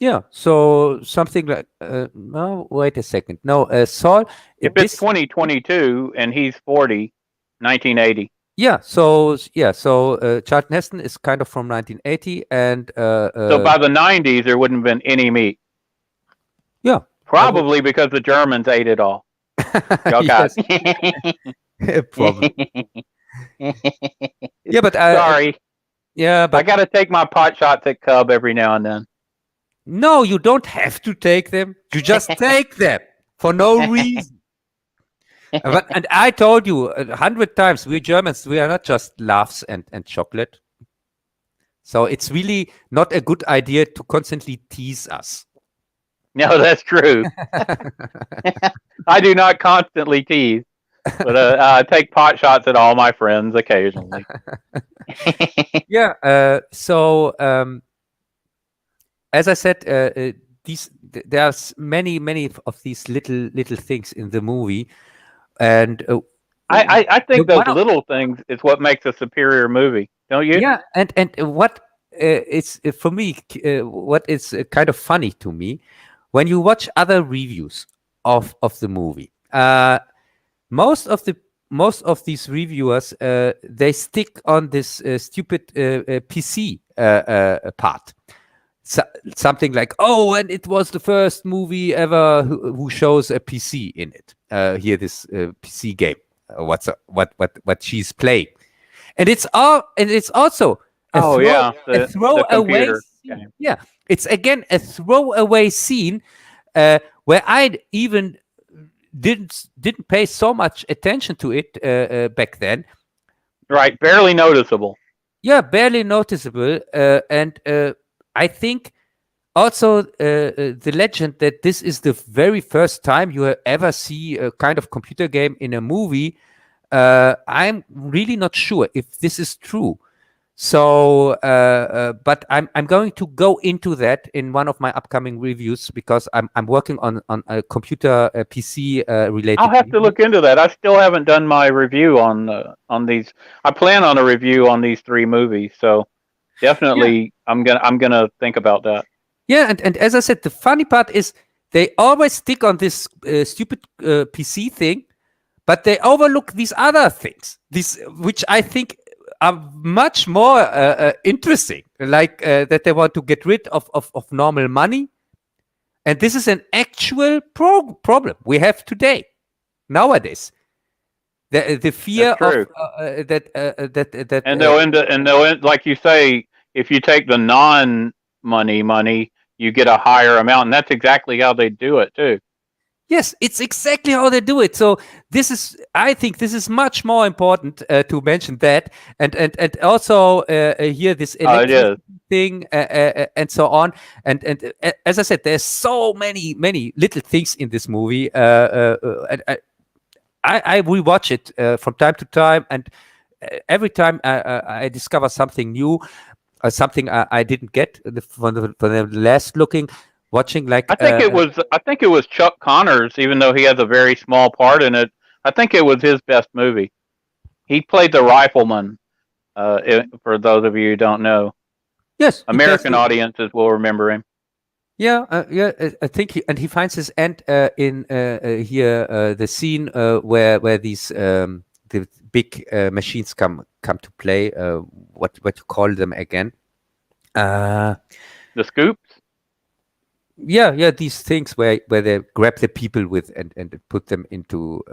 Yeah, so something like no. Wait a second. No, Saul. If it's 2022 and he's 40, 1980. Yeah. So Charlton Heston is kind of from 1980, and so by the 90s there wouldn't have been any meat. Yeah, probably because the Germans ate it all. Probably. Yeah, but sorry. Yeah, but I got to take my pot shots at Cub every now and then. No, you don't have to take them. You just take them for no reason. And I told you 100 times, we Germans, we are not just laughs and chocolate. So it's really not a good idea to constantly tease us. No, that's true. I do not constantly tease. But I take pot shots at all my friends occasionally. Yeah. So as I said, there's many of these little things in the movie, and I think those little things is what makes a superior movie, don't you? Yeah, and what it's for me, what is kind of funny to me, when you watch other reviews of the movie. Most of these reviewers they stick on this stupid PC part. Something like, oh, and it was the first movie ever who shows a PC in it. Here, this PC game. what she's playing, and it's also a throwaway scene. Yeah, it's again a throwaway scene where I even didn't pay so much attention to it back then. Right, barely noticeable. Yeah, barely noticeable, and I think also the legend that this is the very first time you ever see a kind of computer game in a movie. I'm really not sure if this is true. So, but I'm going to go into that in one of my upcoming reviews because I'm working on a computer PC related. I'll have to look into that. I still haven't done my review on these. I plan on a review on these 3 movies, so definitely I'm gonna think about that. Yeah, and as I said, the funny part is they always stick on this stupid PC thing, but they overlook these other things, which I think are much more interesting, like that they want to get rid of normal money. And this is an actual problem we have today, nowadays. The fear of that. And they'll end, like you say, if you take the non-money, you get a higher amount, and that's exactly how they do it too. Yes, it's exactly how they do it. So I think this is much more important to mention that, and also here this electric thing and so on. And as I said, there's so many little things in this movie. And I rewatch it from time to time, and every time I discover something new, something I didn't get from the last looking. Watching like I think it was Chuck Connors, even though he has a very small part in it. I think it was his best movie. He played the rifleman. For those of you who don't know, yes, American audiences will remember him. Yeah, I think he finds his end in here the scene where these the big machines come to play. What you call them again? The scoops. Yeah, these things where they grab the people with and put them into.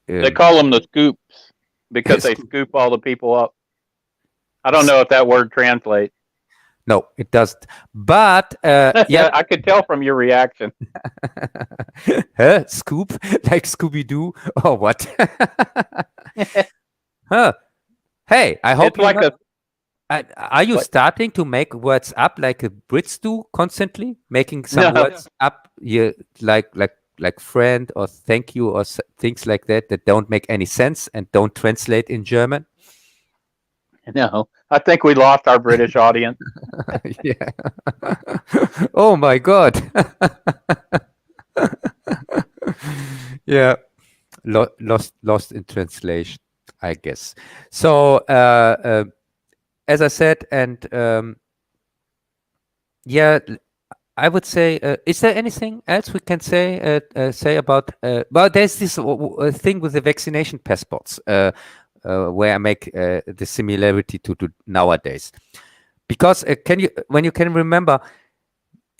They call them the scoops because they scoop all the people up. I don't know if that word translates. No, it doesn't. But yeah, I could tell from your reaction. Huh? Scoop like Scooby Doo or what? Huh? Hey, I hope it's are you starting to make words up like a Brits do constantly, making some words up here, like friend or thank you or things like that don't make any sense and don't translate in German? No, I think we lost our British audience. Yeah. Oh my God. Yeah. Lost in translation, I guess. So, as I said, and yeah, I would say, is there anything else we can say about? Well, there's this thing with the vaccination passports, where I make the similarity to nowadays, because when you can remember,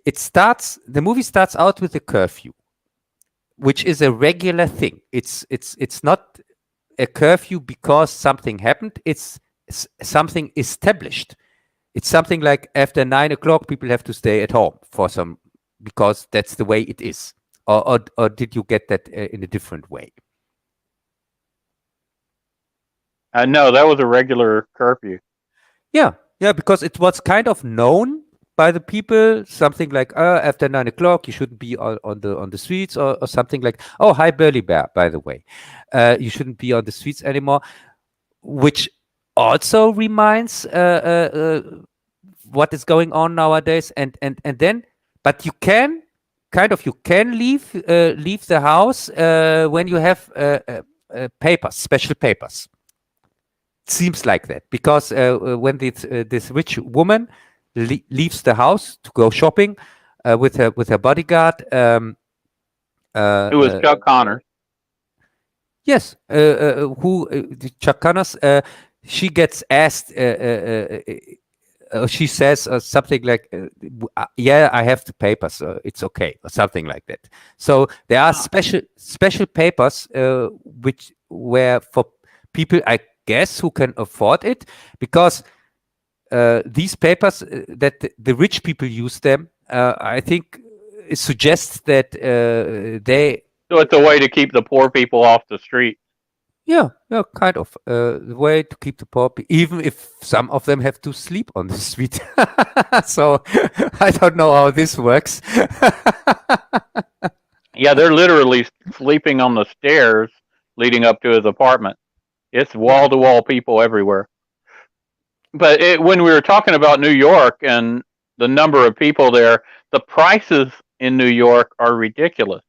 the movie starts out with a curfew, which is a regular thing. It's not a curfew because something happened. It's something established. It's something like after 9 o'clock, people have to stay at home because that's the way it is. Or did you get that in a different way? No, that was a regular curfew. Yeah, because it was kind of known by the people, something like after 9 o'clock you shouldn't be on the streets, or something like, oh, hi Burly Bear, by the way, you shouldn't be on the streets anymore, which also reminds what is going on nowadays, and then, but you can leave the house when you have special papers. It seems like that, because when this rich woman leaves the house to go shopping with her bodyguard, it was Chuck Connors. Yes, Chuck Connors. She gets asked she says something like, "Yeah, I have the papers, so it's okay," or something like that. So there are special papers which were for people, I guess, who can afford it, because these papers that the rich people use them. I think it suggests that they. So it's a way to keep the poor people off the street. Yeah, kind of. The way to keep the poor, even if some of them have to sleep on the street. So I don't know how this works. Yeah, they're literally sleeping on the stairs leading up to his apartment. It's wall-to-wall people everywhere. But when we were talking about New York and the number of people there, the prices in New York are ridiculous.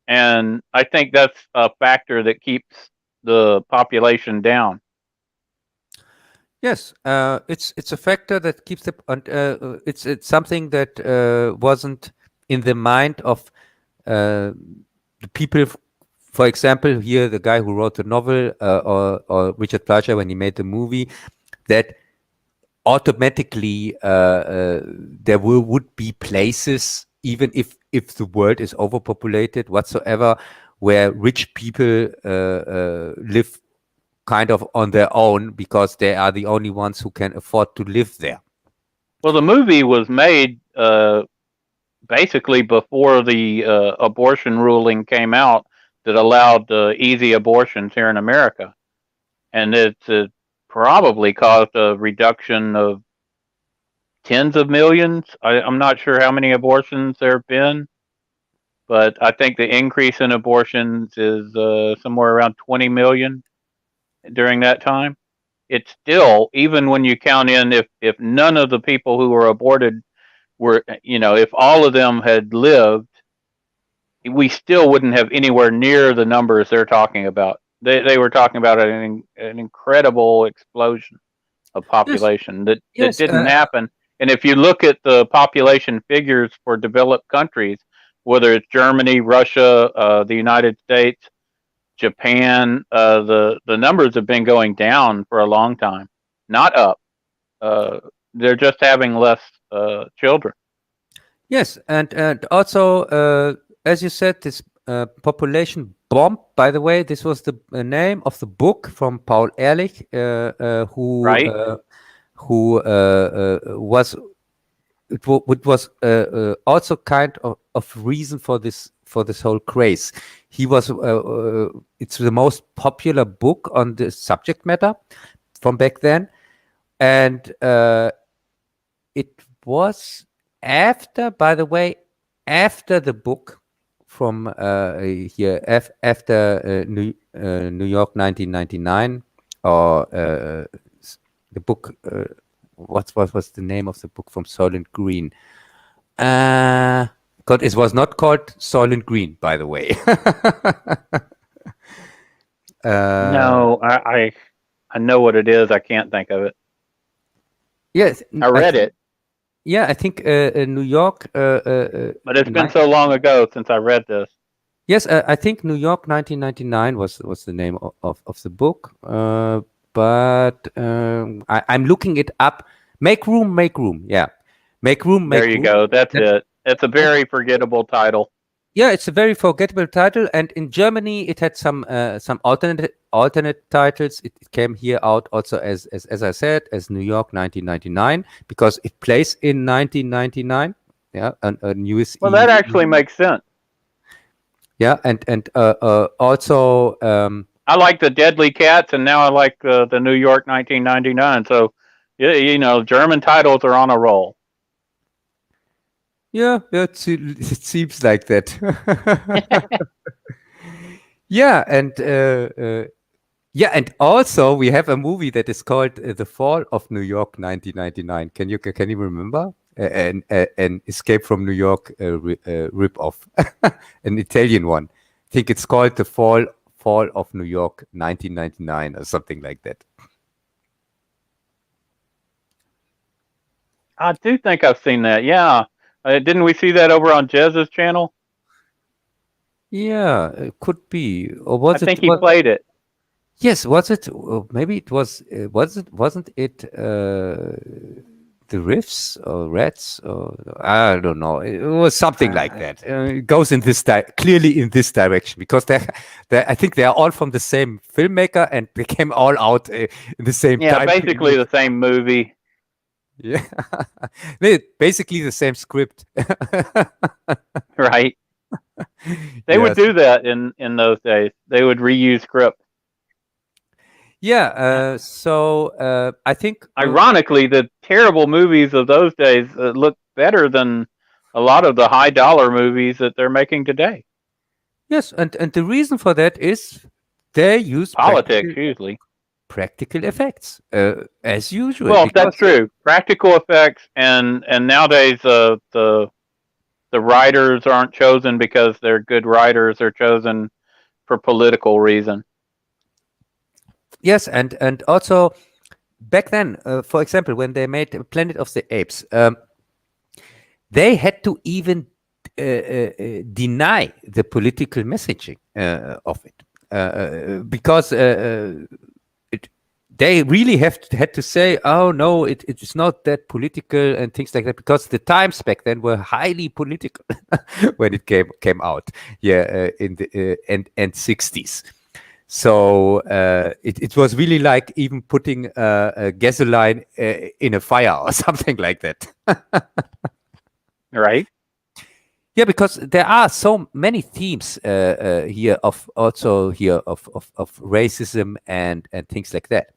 And I think that's a factor that keeps the population down. Yes, it's a factor that keeps the. It's something that wasn't in the mind of the people. For example, here the guy who wrote the novel, or Richard Fleischer when he made the movie, that automatically there would be places, even if the world is overpopulated whatsoever, where rich people live kind of on their own because they are the only ones who can afford to live there. Well, the movie was made basically before the abortion ruling came out that allowed easy abortions here in America. And it's probably caused a reduction of tens of millions. I'm not sure how many abortions there have been, but I think the increase in abortions is somewhere around 20 million during that time. It's still, even when you count in, if none of the people who were aborted were, if all of them had lived, we still wouldn't have anywhere near the numbers they're talking about. They were talking about an incredible explosion of population that didn't happen. And if you look at the population figures for developed countries, whether it's Germany, Russia, the United States, Japan, the numbers have been going down for a long time, not up. They're just having less children. Yes, and also, as you said, this population bomb. By the way, this was the name of the book from Paul Ehrlich, who was it was also kind of reason for this whole craze. He was it's the most popular book on the subject matter from back then, and it was after, by the way, after the book from here after New York 1999, or the book. What was the name of the book from Soylent Green? God, it was not called Soylent Green, by the way. No, I know what it is. I can't think of it. Yes, I read it. Yeah, I think New York. But it's been so long ago since I read this. Yes, I think New York 1999 was the name of the book. But I'm looking it up. Make room, make room. Yeah, make room, make room. There you go. That's it. It's a very forgettable title. Yeah, it's a very forgettable title, and in Germany it had some alternate titles. It came here out also as I said, as New York 1999, because it plays in 1999. Yeah, a US. Well, that actually makes sense. Yeah, and also. I like the Deadly Cats, and now I like the New York 1999. So, German titles are on a roll. Yeah, it seems like that. Yeah, and also we have a movie that is called The Fall of New York 1999. Can you remember? An Escape from New York rip-off, an Italian one. I think it's called The Fall of New York 1999 or something like that. I do think I've seen that. Yeah. Didn't we see that over on Jez's channel? Yeah, it could be. Or was I think he played it. Yes, was it? Maybe it was. Wasn't it riffs or rats, or I don't know. It was something like that. It goes in this clearly in this direction, because I think they are all from the same filmmaker, and they came all out in the same time. Yeah, basically the same movie. Yeah, basically the same script. Right. They would do that in those days. They would reuse script. Yeah. So I think, ironically, the terrible movies of those days look better than a lot of the high dollar movies that they're making today. Yes, and the reason for that is they use politics usually. Practical effects, as usual. Well, that's true. Practical effects, and nowadays the writers aren't chosen because they're good writers. They're chosen for political reason. Yes, and also back then, for example, when they made Planet of the Apes, they had to even deny the political messaging of it, because they really had to say, oh no, it's not that political and things like that, because the times back then were highly political when it came out, in the end 60s. So it was really like even putting a gasoline in a fire or something like that. Right. Yeah, because there are so many themes here of racism and things like that,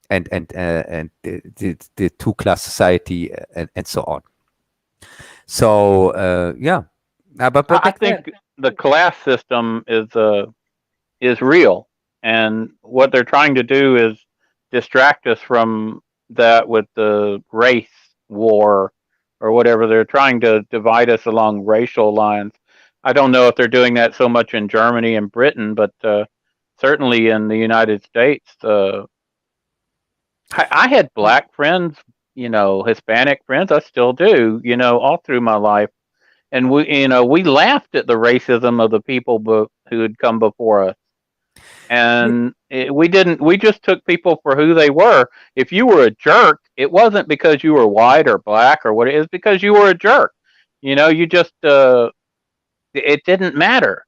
and the two-class society and so on. So yeah, but I think the class system is real, and what they're trying to do is distract us from that with the race war or whatever. They're trying to divide us along racial lines. I don't know if they're doing that so much in Germany and Britain, but certainly in the United States. I had black friends, Hispanic friends. I still do, all through my life. And we laughed at the racism of the people who had come before us. And we just took people for who they were. If you were a jerk, it wasn't because you were white or black or what, it is because you were a jerk. You just, it didn't matter,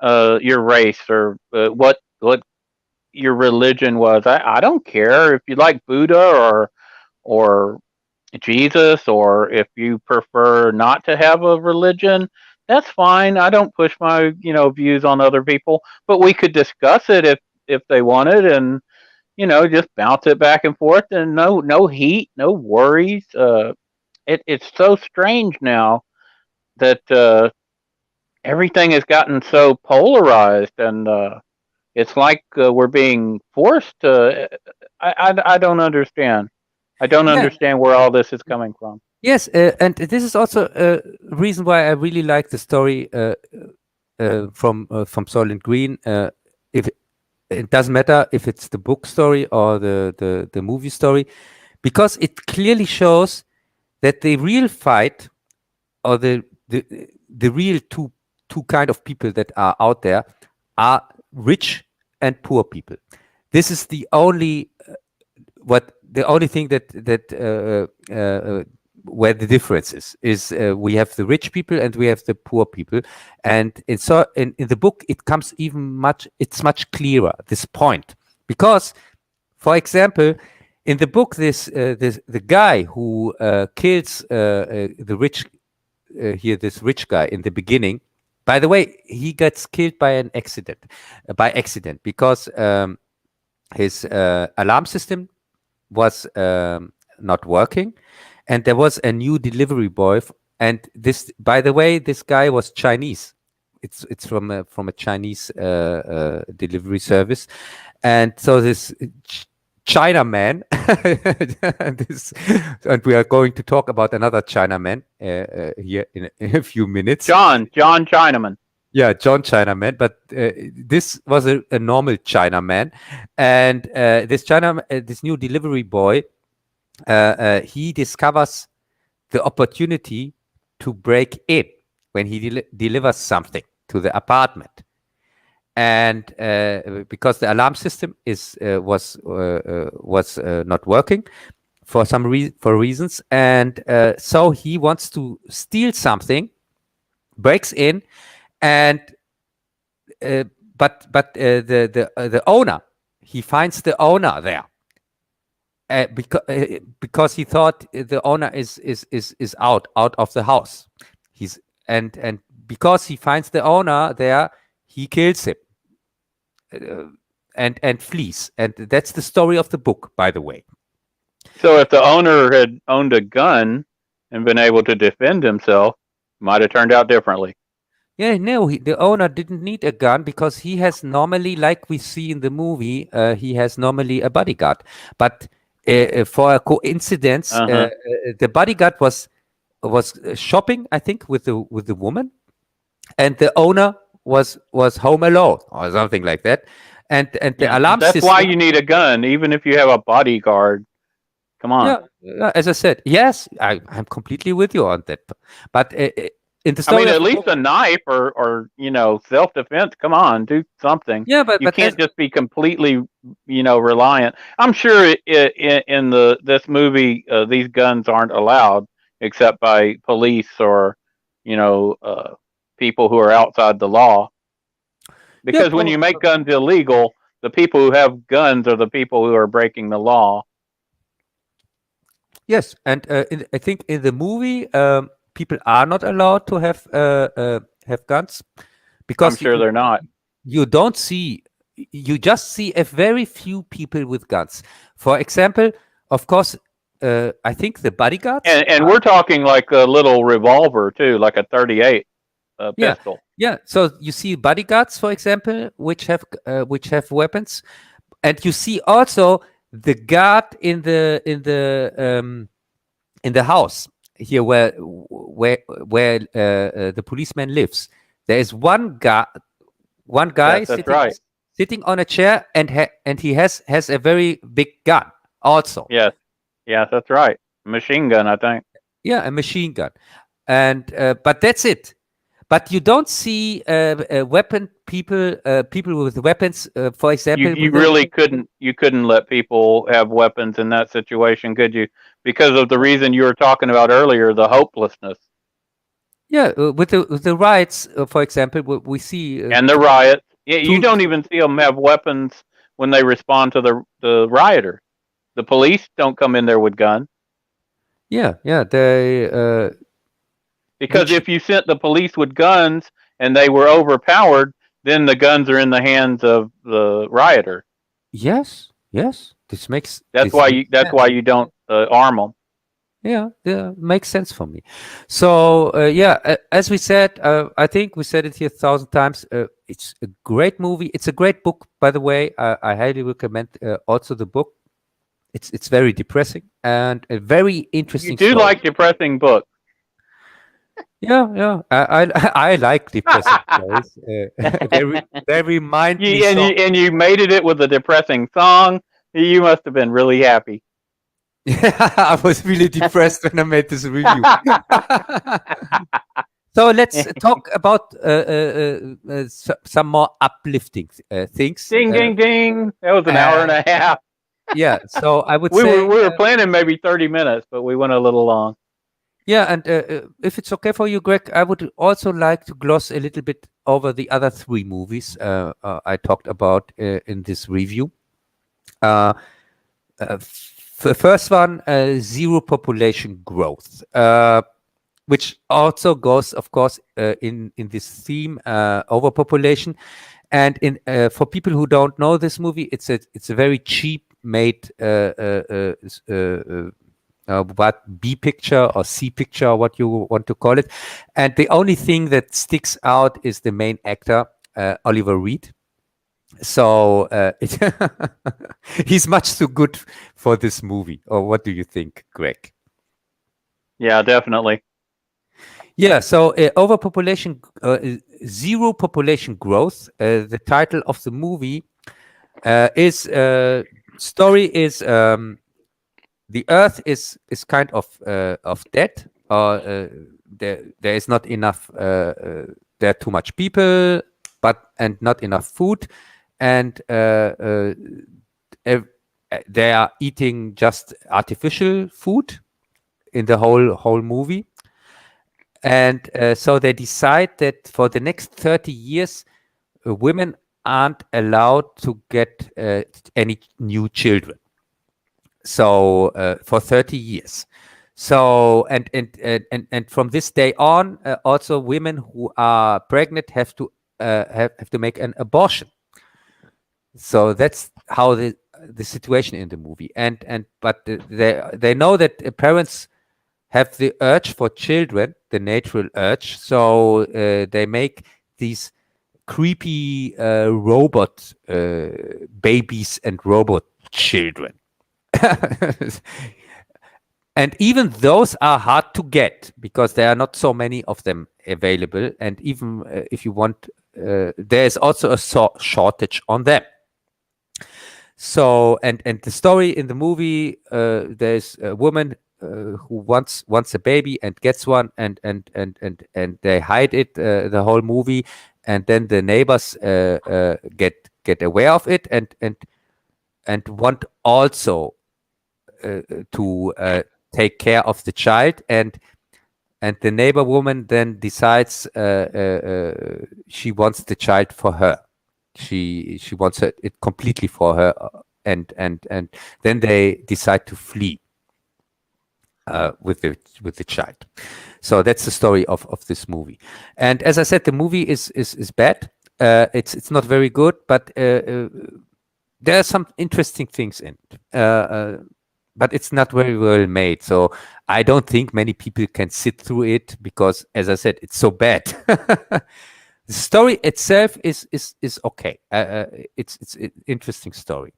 your race or what your religion was. I don't care if you like Buddha or Jesus, or if you prefer not to have a religion. That's fine. I don't push my views on other people, but we could discuss it if they wanted, and just bounce it back and forth, and no heat, no worries. It's so strange now that everything has gotten so polarized, and it's like we're being forced to. I don't understand. I don't understand where all this is coming from. Yes, and this is also a reason why I really like the story from Soylent Green. If it doesn't matter if it's the book story or the movie story, because it clearly shows that the real fight, or the real two kind of people that are out there, are rich and poor people. This is the only thing that where the difference is we have the rich people and we have the poor people, and in the book it comes it's much clearer, this point, because, for example, in the book the guy who kills the rich this rich guy in the beginning, by the way, he gets killed by accident because his alarm system was not working, and there was a new delivery boy, and this, by the way, this guy was Chinese. It's from a Chinese delivery service, and so this Chinaman, and we are going to talk about another Chinaman here in a few minutes. John Chinaman. Yeah, John Chinaman, but this was a normal Chinaman, and this new delivery boy, he discovers the opportunity to break in when he delivers something to the apartment, and because the alarm system was not working for reasons, and so he wants to steal something, breaks in, and but the owner, he finds the owner there, because he thought the owner is out of the house. He's and because he finds the owner there, he kills him, and flees. And that's the story of the book, by the way. So if the owner had owned a gun and been able to defend himself, might have turned out differently. Yeah, no, the owner didn't need a gun, because he has normally, like we see in the movie, he has normally a bodyguard. But for a coincidence, the bodyguard was shopping, I think, with the woman, and the owner was home alone or something like that. And the alarm that's system. Why you need a gun, even if you have a bodyguard. Come on. Yeah, as I said, yes, I'm completely with you on that. But in the story, at least a knife or self-defense. Come on, do something. Yeah, but you can't just be completely reliant. I'm sure in this movie these guns aren't allowed except by police or people who are outside the law. Because when you make guns illegal, the people who have guns are the people who are breaking the law. Yes, and I think in the movie, people are not allowed to have guns, because I'm sure they're not. You don't see. You just see a very few people with guns. For example, of course, I think the bodyguards. And we're talking like a little revolver too, like a 38 pistol. Yeah. So you see bodyguards, for example, which have weapons, and you see also the guard in the house here where the policeman lives. There is one guy sitting on a chair, and he has a very big gun also. Yes, that's right. Machine gun, I think. Yeah, a machine gun, and but that's it. But you don't see people with weapons. For example, you really couldn't let people have weapons in that situation, could you? Because of the reason you were talking about earlier, the hopelessness. Yeah, with the riots, for example, we see and the riots. You don't even see them have weapons when they respond to the rioters. The police don't come in there with guns. Yeah, they. Because if you sent the police with guns and they were overpowered, then the guns are in the hands of the rioter. Yes. This makes. That's why you don't arm them. Yeah, makes sense for me. So as we said, I think we said it here 1,000 times. It's a great movie. It's a great book, by the way. I highly recommend also the book. It's very depressing and a very interesting. You do like depressing books. Yeah. I like depressing stories. They remind me. And you mated it with a depressing song. You must have been really happy. I was really depressed when I made this review. So let's talk about some more uplifting things. Ding, ding, ding. That was an hour and a half. Yeah, so I would say... We were planning maybe 30 minutes, but we went a little long. Yeah, and if it's okay for you, Greg, I would also like to gloss a little bit over the other 3 movies I talked about in this review. The first one, Zero Population Growth, which also goes, of course, in this theme, overpopulation. And for people who don't know this movie, it's a very cheap made what B picture or C picture, or what you want to call it. And the only thing that sticks out is the main actor, Oliver Reed. So he's much too good for this movie. Or what do you think, Greg? Yeah, definitely. Yeah, so overpopulation, Zero Population Growth. The title of the movie story is the Earth is kind of dead, or there is not enough. There are too much people, and not enough food, and they are eating just artificial food in the whole movie. And so they decide that for the next 30 years, women aren't allowed to get any new children. So for 30 years. So and from this day on, also women who are pregnant have to make an abortion. So that's how the situation in the movie. But they know that parents have the urge for children, the natural urge. So they make these creepy robot babies and robot children. And even those are hard to get because there are not so many of them available. And even if you want, there is also a shortage on them. So, and the story in the movie, there's a woman who wants a baby and gets one, and they hide it the whole movie, and then the neighbors get aware of it and want also to take care of the child, and the neighbor woman then decides she wants the child for her. She wants it completely for her, and then they decide to flee with the child. So that's the story of this movie. And as I said, the movie is bad. It's not very good, but there are some interesting things in it. But it's not very well made. So I don't think many people can sit through it because, as I said, it's so bad. The story itself is okay. It's an interesting story.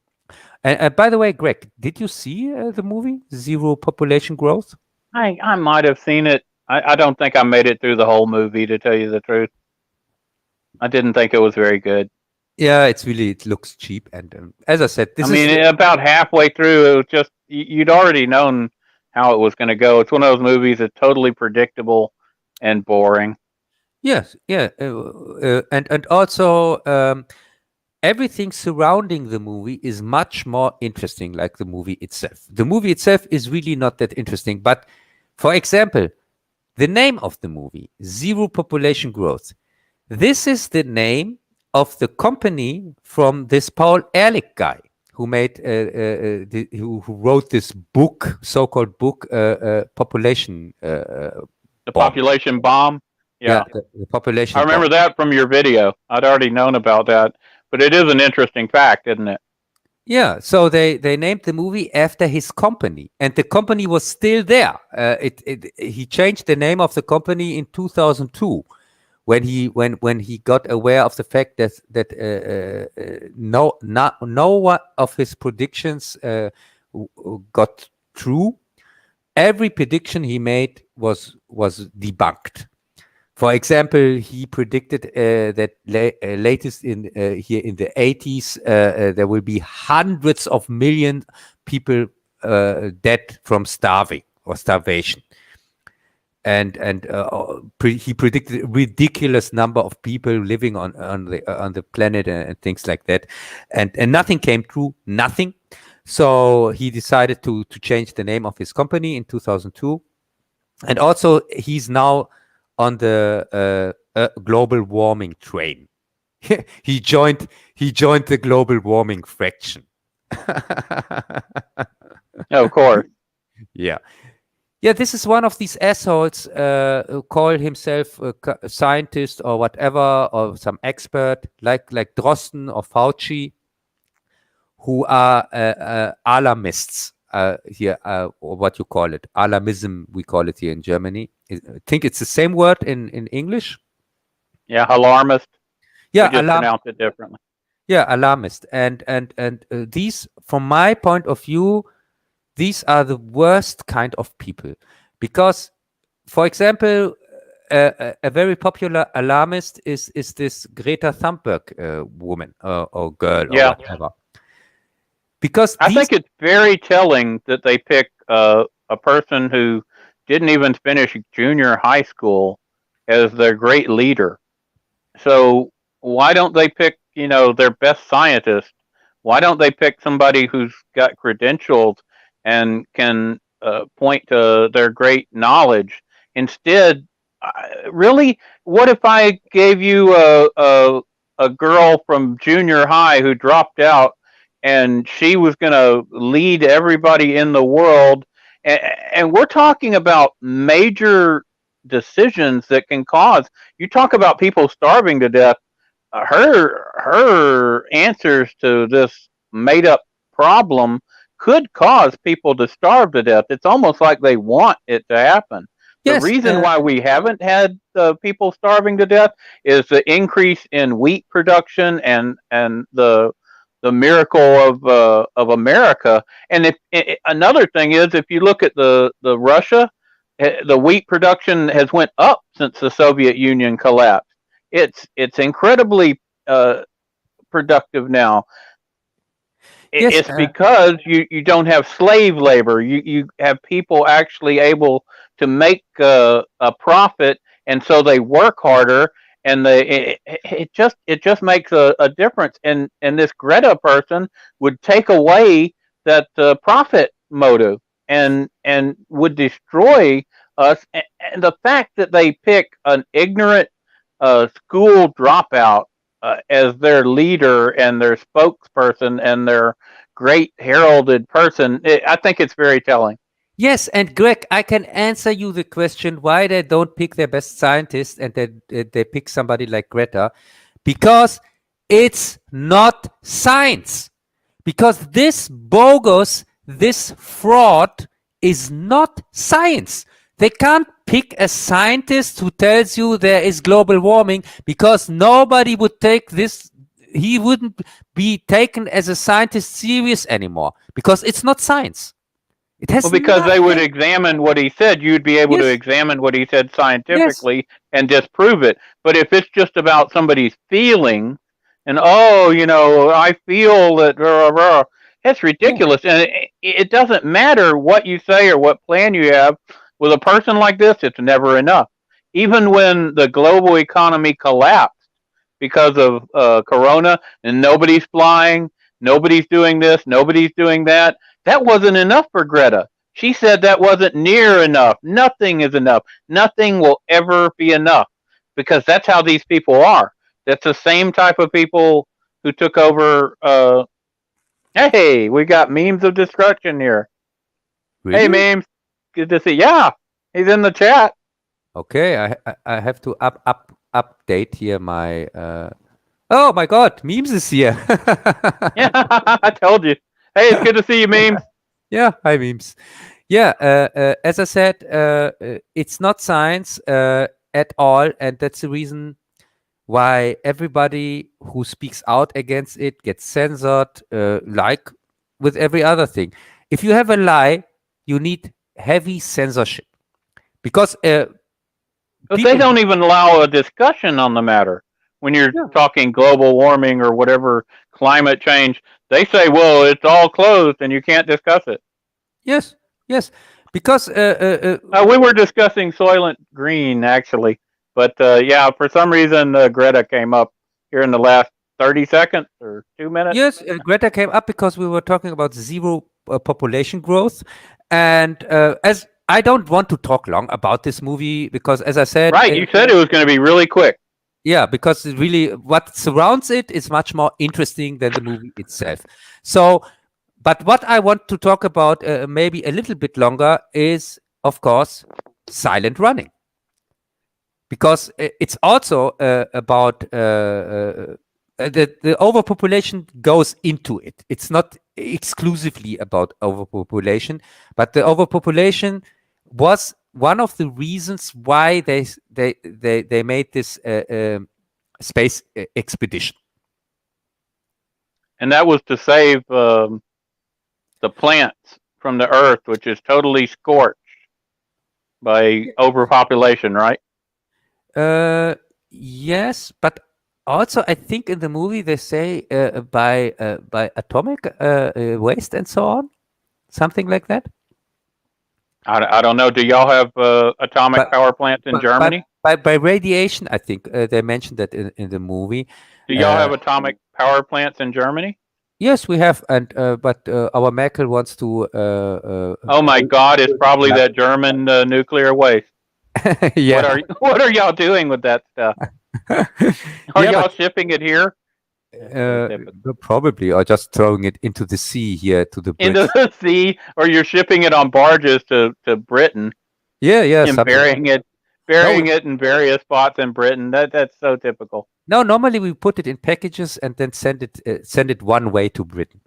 And by the way, Greg, did you see the movie Zero Population Growth? I might have seen it. I don't think I made it through the whole movie, to tell you the truth. I didn't think it was very good. Yeah, it looks cheap, and as I said, about halfway through, it was just you'd already known how it was going to go. It's one of those movies that's totally predictable and boring. Yes, yeah, and also everything surrounding the movie is much more interesting, like the movie itself. The movie itself is really not that interesting, but for example, the name of the movie, Zero Population Growth, this is the name of the company from this Paul Ehrlich guy who made who wrote this book, so-called book, Population. The Population Bomb. Yeah, the population. I remember that from your video. I'd already known about that, but it is an interesting fact, isn't it? Yeah, so they named the movie after his company, and the company was still there. He changed the name of the company in 2002 when he got aware of the fact that no one of his predictions got true. Every prediction he made was debunked. For example, he predicted that latest in here in the 80s, there will be hundreds of million people dead from starvation. And he predicted a ridiculous number of people living on the planet and things like that. And nothing came true, nothing. So he decided to change the name of his company in 2002. And also he's now on the global warming train. he joined the global warming fraction. Of course. Yeah, this is one of these assholes who call himself a scientist or whatever, or some expert like Drosten or Fauci, who are alarmists. Here, or what you call it, alarmism, we call it here in Germany. I think it's the same word in English. Yeah, alarmist. Yeah, we just pronounce it differently. Yeah, alarmist, and these, from my point of view, these are the worst kind of people, because, for example, a very popular alarmist is this Greta Thunberg woman or girl or whatever. Because I think it's very telling that they pick a person who didn't even finish junior high school as their great leader. So why don't they pick, their best scientist Why don't they pick somebody who's got credentials and can point to their great knowledge? Instead, really, what if I gave you a girl from junior high who dropped out, and she was going to lead everybody in the world? And we're talking about major decisions that can cause. You talk about people starving to death. Her answers to this made up problem could cause people to starve to death. It's almost like they want it to happen. Yes, the reason why we haven't had people starving to death is the increase in wheat production and the miracle of America. And if another thing is, if you look at the Russia, the wheat production has went up since the Soviet Union collapsed. It's incredibly productive now. Yes, it's because you don't have slave labor. You have people actually able to make a profit, and so they work harder, and it just makes a difference. And this Greta person would take away that profit motive and would destroy us. And the fact that they pick an ignorant school dropout as their leader and their spokesperson and their great heralded person, I think it's very telling. Yes, and Greg, I can answer you the question why they don't pick their best scientist and they pick somebody like Greta, because it's not science. Because this bogus, this fraud is not science. They can't pick a scientist who tells you there is global warming, because nobody would take this. He wouldn't be taken as a scientist serious anymore, because it's not science. It has because they would examine what he said. You'd be able to examine what he said scientifically and disprove it. But if it's just about somebody's feeling and, I feel that, that's ridiculous. And it doesn't matter what you say or what plan you have. With a person like this, it's never enough. Even when the global economy collapsed because of Corona and nobody's flying, nobody's doing this, nobody's doing that, that wasn't enough for Greta. She said that wasn't near enough. Nothing is enough. Nothing will ever be enough, because that's how these people are. That's the same type of people who took over. Hey, we got memes of destruction here. Really? Hey, memes. Good to see. Yeah, he's in the chat. Okay, I have to update here my. Oh my God, memes is here. Yeah, I told you. Hey, it's good to see you, memes. Yeah, hi, memes. Yeah, as I said, it's not science at all, and that's the reason why everybody who speaks out against it gets censored, like with every other thing. If you have a lie, you need heavy censorship, because but they don't even allow a discussion on the matter. When you're talking global warming or whatever, climate change, they say, well, it's all closed and you can't discuss it. Yes, because we were discussing Soylent Green, actually. But for some reason, Greta came up here in the last 30 seconds or 2 minutes. Yes, Greta came up because we were talking about zero population growth. And as I don't want to talk long about this movie, because as I said... Right, you said it was going to be really quick. Yeah, because really what surrounds it is much more interesting than the movie itself. So, but what I want to talk about maybe a little bit longer is, of course, silent running. Because it's also about the overpopulation goes into it. It's not exclusively about overpopulation, but the overpopulation was one of the reasons why they made this space expedition. And that was to save the plants from the earth, which is totally scorched by overpopulation, right? Yes, but also I think in the movie they say by atomic waste and so on, something like that. I don't know. Do y'all have atomic power plants in Germany? By radiation, I think they mentioned that in the movie. Do y'all have atomic power plants in Germany? Yes, we have, and but our Merkel wants to. Oh my God! It's probably that German nuclear waste. Yeah. What are y'all doing with that stuff? Are y'all shipping it here? Probably, or just throwing it into the sea here to the Brits. Into the sea, or you're shipping it on barges to Britain. Yeah, and burying it in various spots in Britain. That's so typical. No, normally we put it in packages and then send it one way to Britain.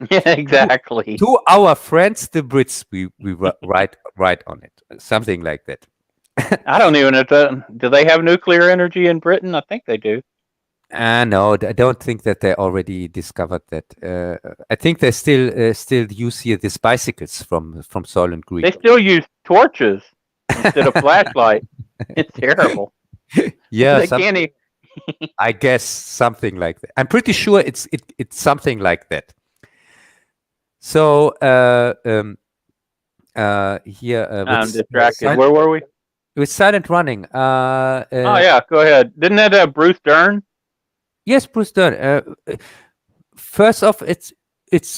Yeah, exactly. To our friends, the Brits, we write on it, something like that. I don't even know. Do they have nuclear energy in Britain? I think they do. No, I don't think that they already discovered that. I think they still use here these bicycles from Soylent Green. They still use torches instead of flashlight. It's terrible. Yeah, I guess something like that. I'm pretty sure it's something like that. So here I'm distracted. Where were we? With Silent Running. Oh yeah, go ahead. Didn't that have Bruce Dern? Yes, Bruce Dern. First off, it's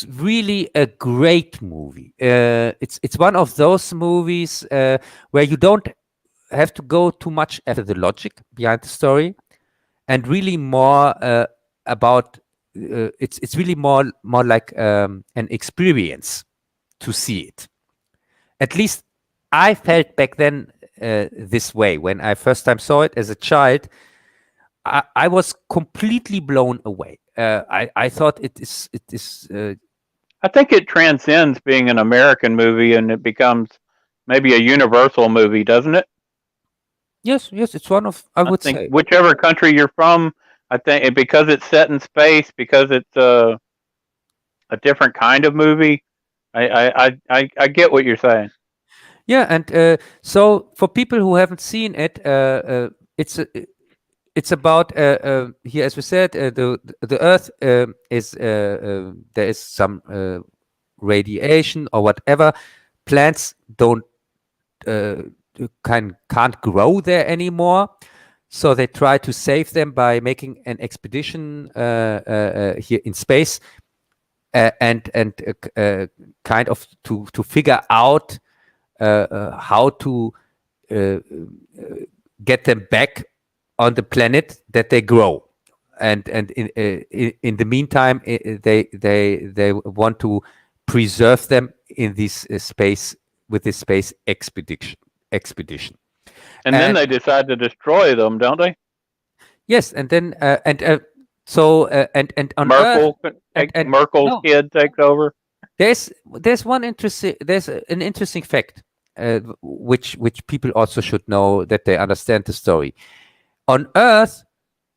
really a great movie. It's one of those movies where you don't have to go too much after the logic behind the story, and really more about. It's really more like an experience to see it. At least I felt back then this way when I first time saw it as a child. I was completely blown away. I thought it is. I think it transcends being an American movie and it becomes maybe a universal movie, doesn't it? Yes, it's one of. I would think say whichever country you're from. I think because it's set in space, because it's a different kind of movie. I get what you're saying. Yeah, and so for people who haven't seen it, it's about here, as we said, the Earth is there is some radiation or whatever. Plants can't grow there anymore, so they try to save them by making an expedition here in space, and kind of to figure out how to get them back on the planet that they grow, and in the meantime they want to preserve them in this space with this space expedition. And then they decide to destroy them, don't they? Yes, and then so on Merkel, Earth, Merkel's kid takes over. There's an interesting fact which people also should know, that they understand the story. On Earth,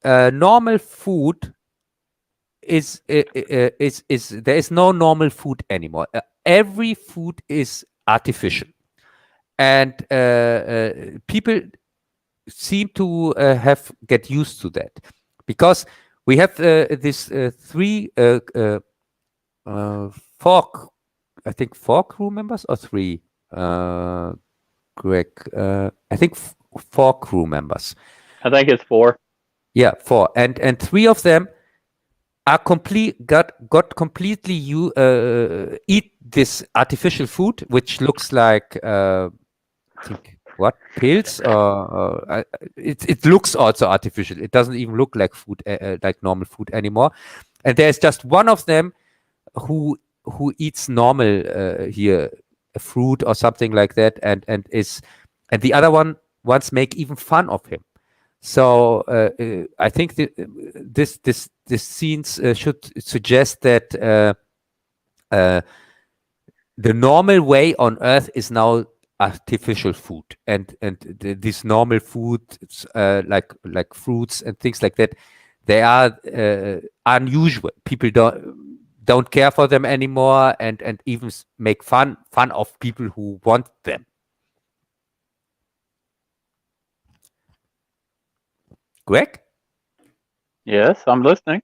normal food is there is no normal food anymore. Every food is artificial, and people seem to get used to that, because we have this three four crew members, or three, Greg. I think four crew members. I think it's 4. Yeah, 4, and 3 of them are got completely eat this artificial food, which looks like I think pills, or it looks also artificial. It doesn't even look like food, like normal food anymore. And there's just one of them who eats normal here fruit or something like that, and the other ones make even fun of him. So I think this scenes should suggest that the normal way on Earth is now artificial food, and this normal food, like fruits and things like that, they are unusual. People don't care for them anymore, and even make fun of people who want them. Greg? Yes, I'm listening.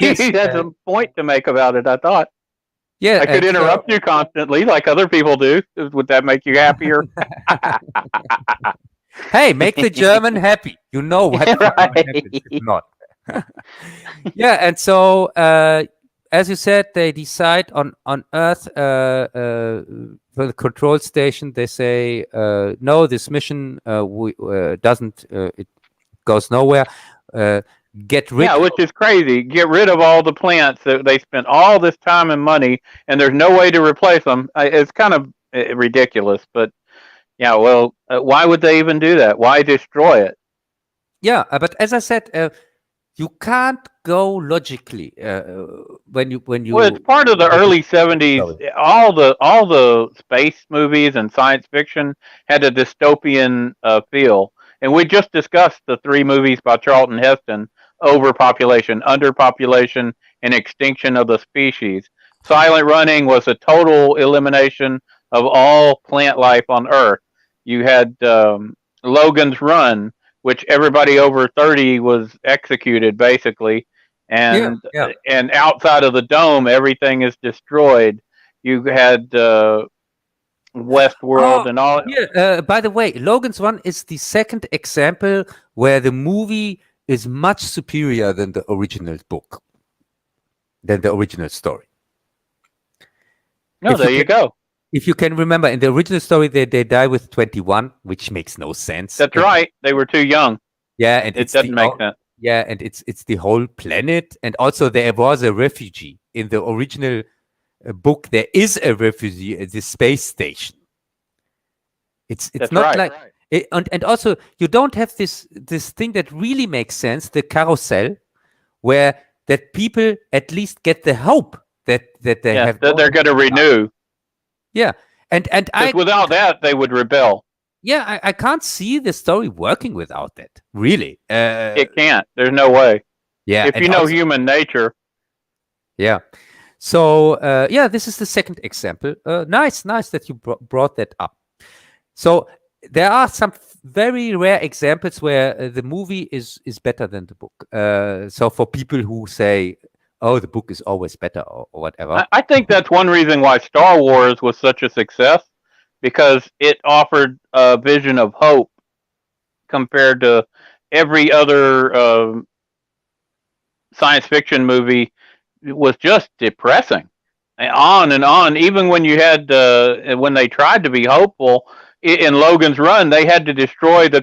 Yes, he has a point to make about it, I thought. Yeah, I could interrupt you constantly like other people do. Would that make you happier? Hey, make the German happy. You know what happens if not. Yeah, and so as you said, they decide on Earth for the control station. They say no, this mission doesn't. It goes nowhere. Get rid. Yeah, which is crazy. Get rid of all the plants that they spent all this time and money, and there's no way to replace them. It's kind of ridiculous, but yeah. Well, why would they even do that? Why destroy it? Yeah, but as I said, you can't go logically when you. Well, it's part of the early '70s. All the space movies and science fiction had a dystopian feel, and we just discussed the 3 movies by Charlton Heston: overpopulation, underpopulation, and extinction of the species. Silent Running was a total elimination of all plant life on Earth. You had Logan's Run, which everybody over 30 was executed basically, and and outside of the dome everything is destroyed. You had Westworld and all. Yeah. By the way, Logan's Run is the second example where the movie is much superior than the original book, than the original story. No, there you go. If you can remember, in the original story, they die with 21, which makes no sense. That's right. They were too young. Yeah, and it doesn't make sense. Yeah, and it's the whole planet, and also there was a refugee in the original book. There is a refugee at the space station. It's That's not right. like and also you don't have this thing that really makes sense, the carousel, where that people at least get the hope that they have that they're going to renew. Yeah, and without that they would rebel. Yeah, I can't see the story working without that. Really, it can't. There's no way. Yeah, if you know human nature. Yeah. So yeah, this is the second example. Nice that you brought that up. So there are some very rare examples where the movie is better than the book. So for people who say, "Oh, the book is always better," or whatever, I think that's one reason why Star Wars was such a success, because it offered a vision of hope compared to every other science fiction movie. It was just depressing, and on. Even when you had when they tried to be hopeful in Logan's Run, they had to destroy the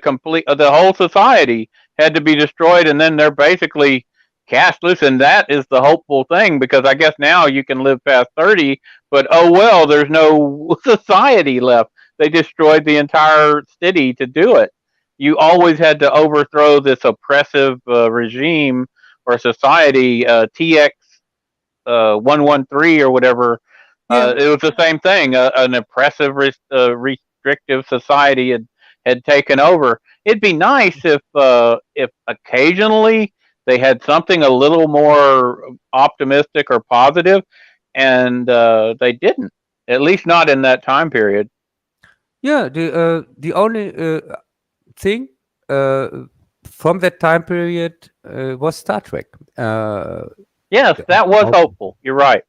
whole society had to be destroyed, and then they're basically cast loose. And that is the hopeful thing, because I guess now you can live past 30, but oh well, there's no society left. They destroyed the entire city to do it. You always had to overthrow this oppressive regime or society. TX 113 or whatever. It was the same thing. An oppressive, restrictive society had taken over. It'd be nice if occasionally they had something a little more optimistic or positive, and they didn't. At least not in that time period. Yeah, the only thing from that time period was Star Trek. Yes, that was hopeful. You're right.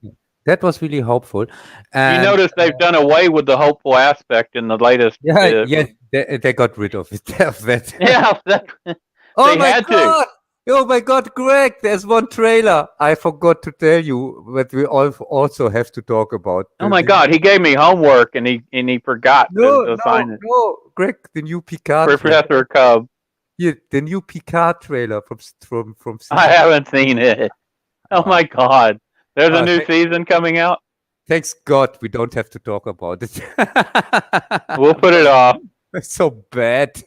That was really hopeful. And, you notice they've done away with the hopeful aspect in the latest. Yeah, they got rid of it. That. Yeah. Oh my God! Oh my God, Greg! There's one trailer I forgot to tell you, but we also have to talk about. Oh my God! He gave me homework and he forgot to sign it. No, Greg, the new Picard. Professor Cub. Yeah, the new Picard trailer from. I haven't seen it. Oh my God! There's a new season coming out. Thanks God we don't have to talk about it. We'll put it off. It's so bad.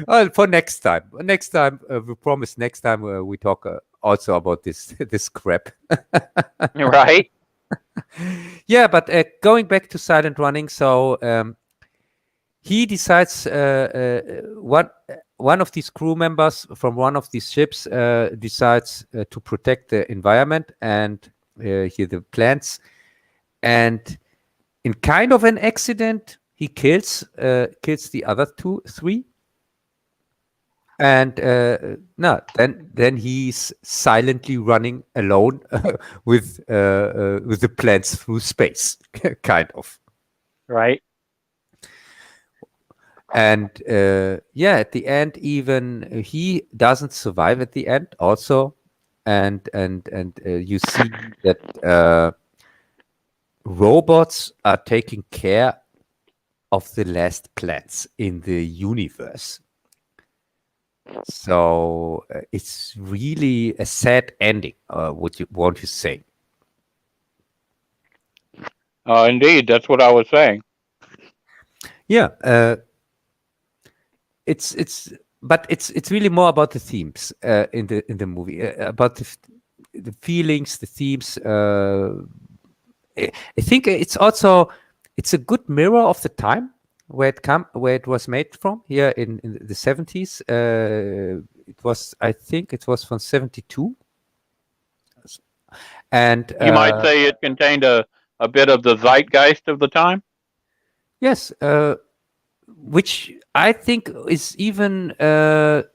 Well, for next time. Next time, we promise. Next time we talk also about this crap. Right. Yeah, but going back to Silent Running, so he decides one of these crew members from one of these ships decides to protect the environment and the plants, and in kind of an accident he kills the other 3, and then he's silently running alone with the plants through space, kind of. Right. And at the end, even he doesn't survive at the end also. And you see that robots are taking care of the last plants in the universe. So it's really a sad ending, would you want to say? Indeed, that's what I was saying. Yeah, but it's really more about the themes in the movie, about the feelings, the themes. I think it's a good mirror of the time where it was made from here in the 70s. I think it was from 72. And you might say it contained a bit of the zeitgeist of the time. Yes, which I think is even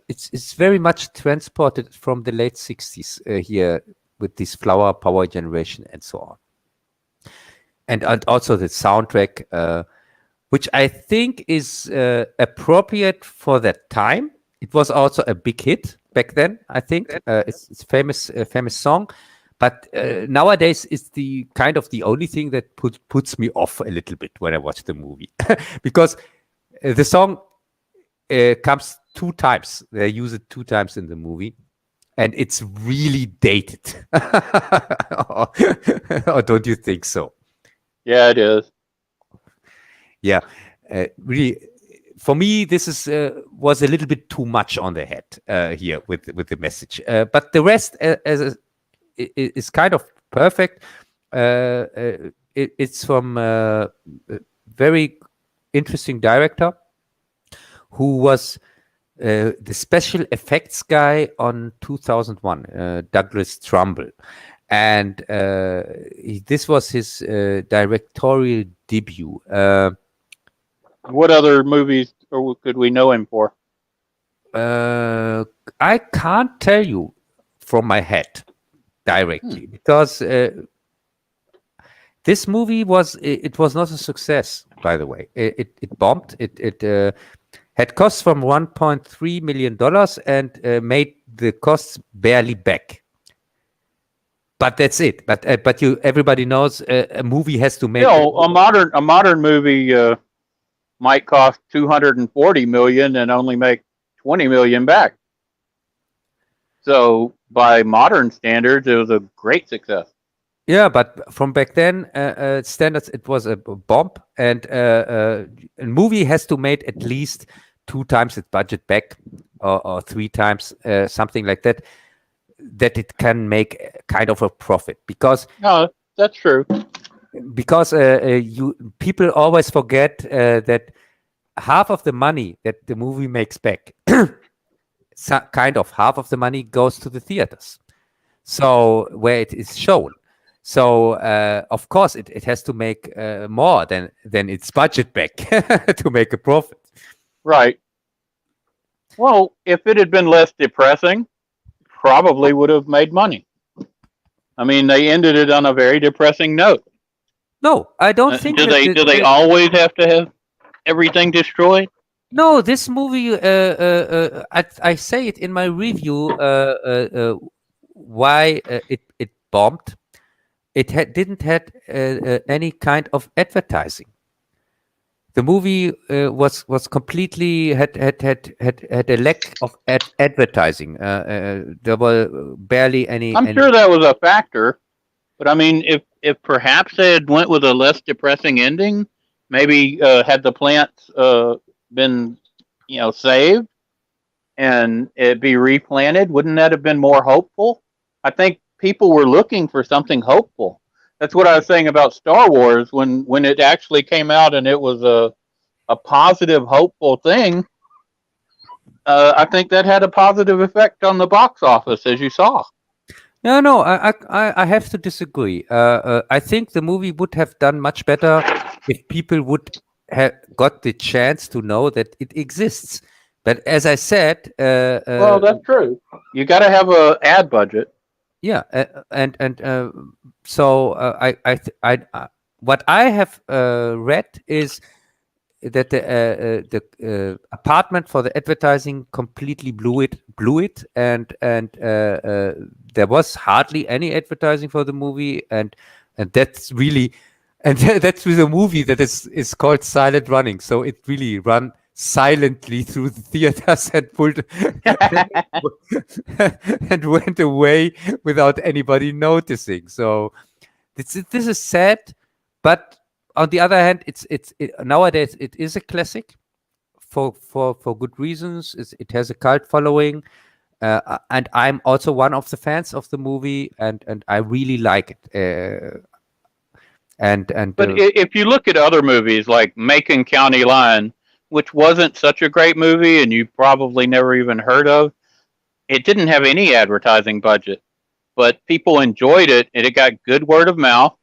it's very much transported from the late 60s here with this flower power generation and so on. And also the soundtrack, which I think is appropriate for that time. It was also a big hit back then, I think. It's a famous song. But nowadays, it's the kind of the only thing that puts me off a little bit when I watch the movie. Because the song comes 2 times. They use it 2 times in the movie. And it's really dated. Or don't you think so? Yeah, it is. Yeah, really, for me, this was a little bit too much on the head here with the message. But the rest is kind of perfect. It's from a very interesting director who was the special effects guy on 2001, Douglas Trumbull. And this was his directorial debut. What other movies could we know him for? I can't tell you from my head directly because this movie was not a success. By the way, it bombed. It had costs from $1.3 million and made the costs barely back. But that's it. But everybody knows a movie has to make. A modern movie might cost $240 million and only make $20 million back. So by modern standards, it was a great success. Yeah, but from back then standards, it was a bomb, and a movie has to make at least 2 times its budget back, or 3 times, something like that. That it can make kind of a profit, because no, that's true. Because people always forget that half of the money that the movie makes back, kind of half of the money goes to the theaters, so where it is shown. So of course it has to make more than its budget back to make a profit. Right. Well, if it had been less depressing, probably would have made money. I mean, they ended it on a very depressing note. No, I don't think. Do they always have to have everything destroyed? No, this movie. I say it in my review. Why it bombed? It didn't have any kind of advertising. The movie was completely had a lack of advertising. There were barely any. I'm sure that was a factor, but I mean, if perhaps they had went with a less depressing ending, maybe had the plants been saved and it be replanted, wouldn't that have been more hopeful? I think people were looking for something hopeful. That's what I was saying about Star Wars when it actually came out and it was a positive, hopeful thing. I think that had a positive effect on the box office, as you saw. No, I have to disagree. I think the movie would have done much better if people would have got the chance to know that it exists. But as I said, well, that's true. You got to have an ad budget. Yeah, so what I have read is the apartment for the advertising completely blew it, and there was hardly any advertising for the movie, and that's really, and that's with a movie that is called Silent Running, so it really run silently through the theaters and pulled and went away without anybody noticing. So this is sad, but on the other hand, nowadays it is a classic for good reasons. It has a cult following, and I'm also one of the fans of the movie, and I really like it. But if you look at other movies like Macon County Line, which wasn't such a great movie and you probably never even heard of, it didn't have any advertising budget, but people enjoyed it and it got good word of mouth,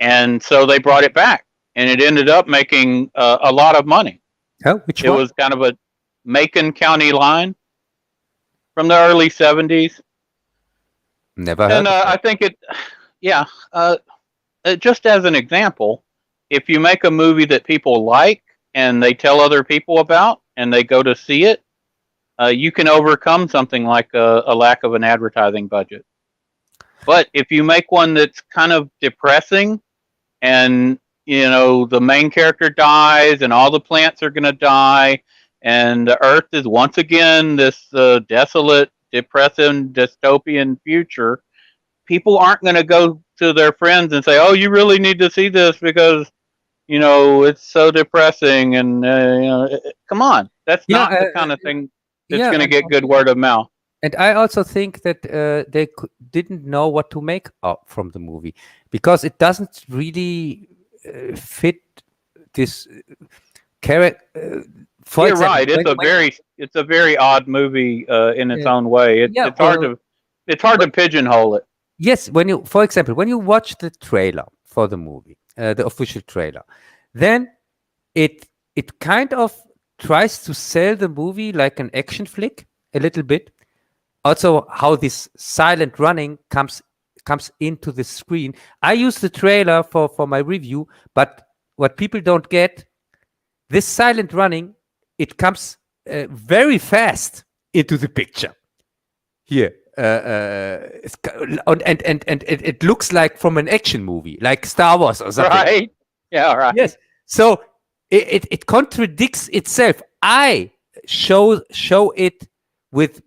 and so they brought it back, and it ended up making a lot of money. Oh, which one? It was kind of a Macon County Line from the early 70s. Never heard. And I think just as an example, if you make a movie that people like and they tell other people about and they go to see it, you can overcome something like a lack of an advertising budget. But if you make one that's kind of depressing and, the main character dies and all the plants are going to die and the earth is once again this desolate, depressing, dystopian future, people aren't going to go to their friends and say, "Oh, you really need to see this because, it's so depressing." And come on, that's not the kind of thing that's going to get good word of mouth. And I also think that they didn't know what to make from the movie, because it doesn't really fit this character. You're right. It's a very odd movie in its own way. It's hard to pigeonhole it. Yes, for example, when you watch the trailer for the movie, the official trailer, then it kind of tries to sell the movie like an action flick a little bit. Also, how this silent running comes into the screen. I use the trailer for my review, but what people don't get, this silent running, it comes very fast into the picture here. And it looks like from an action movie, like Star Wars or something. Right. Yeah. Right. Yes. So it contradicts itself. I show it with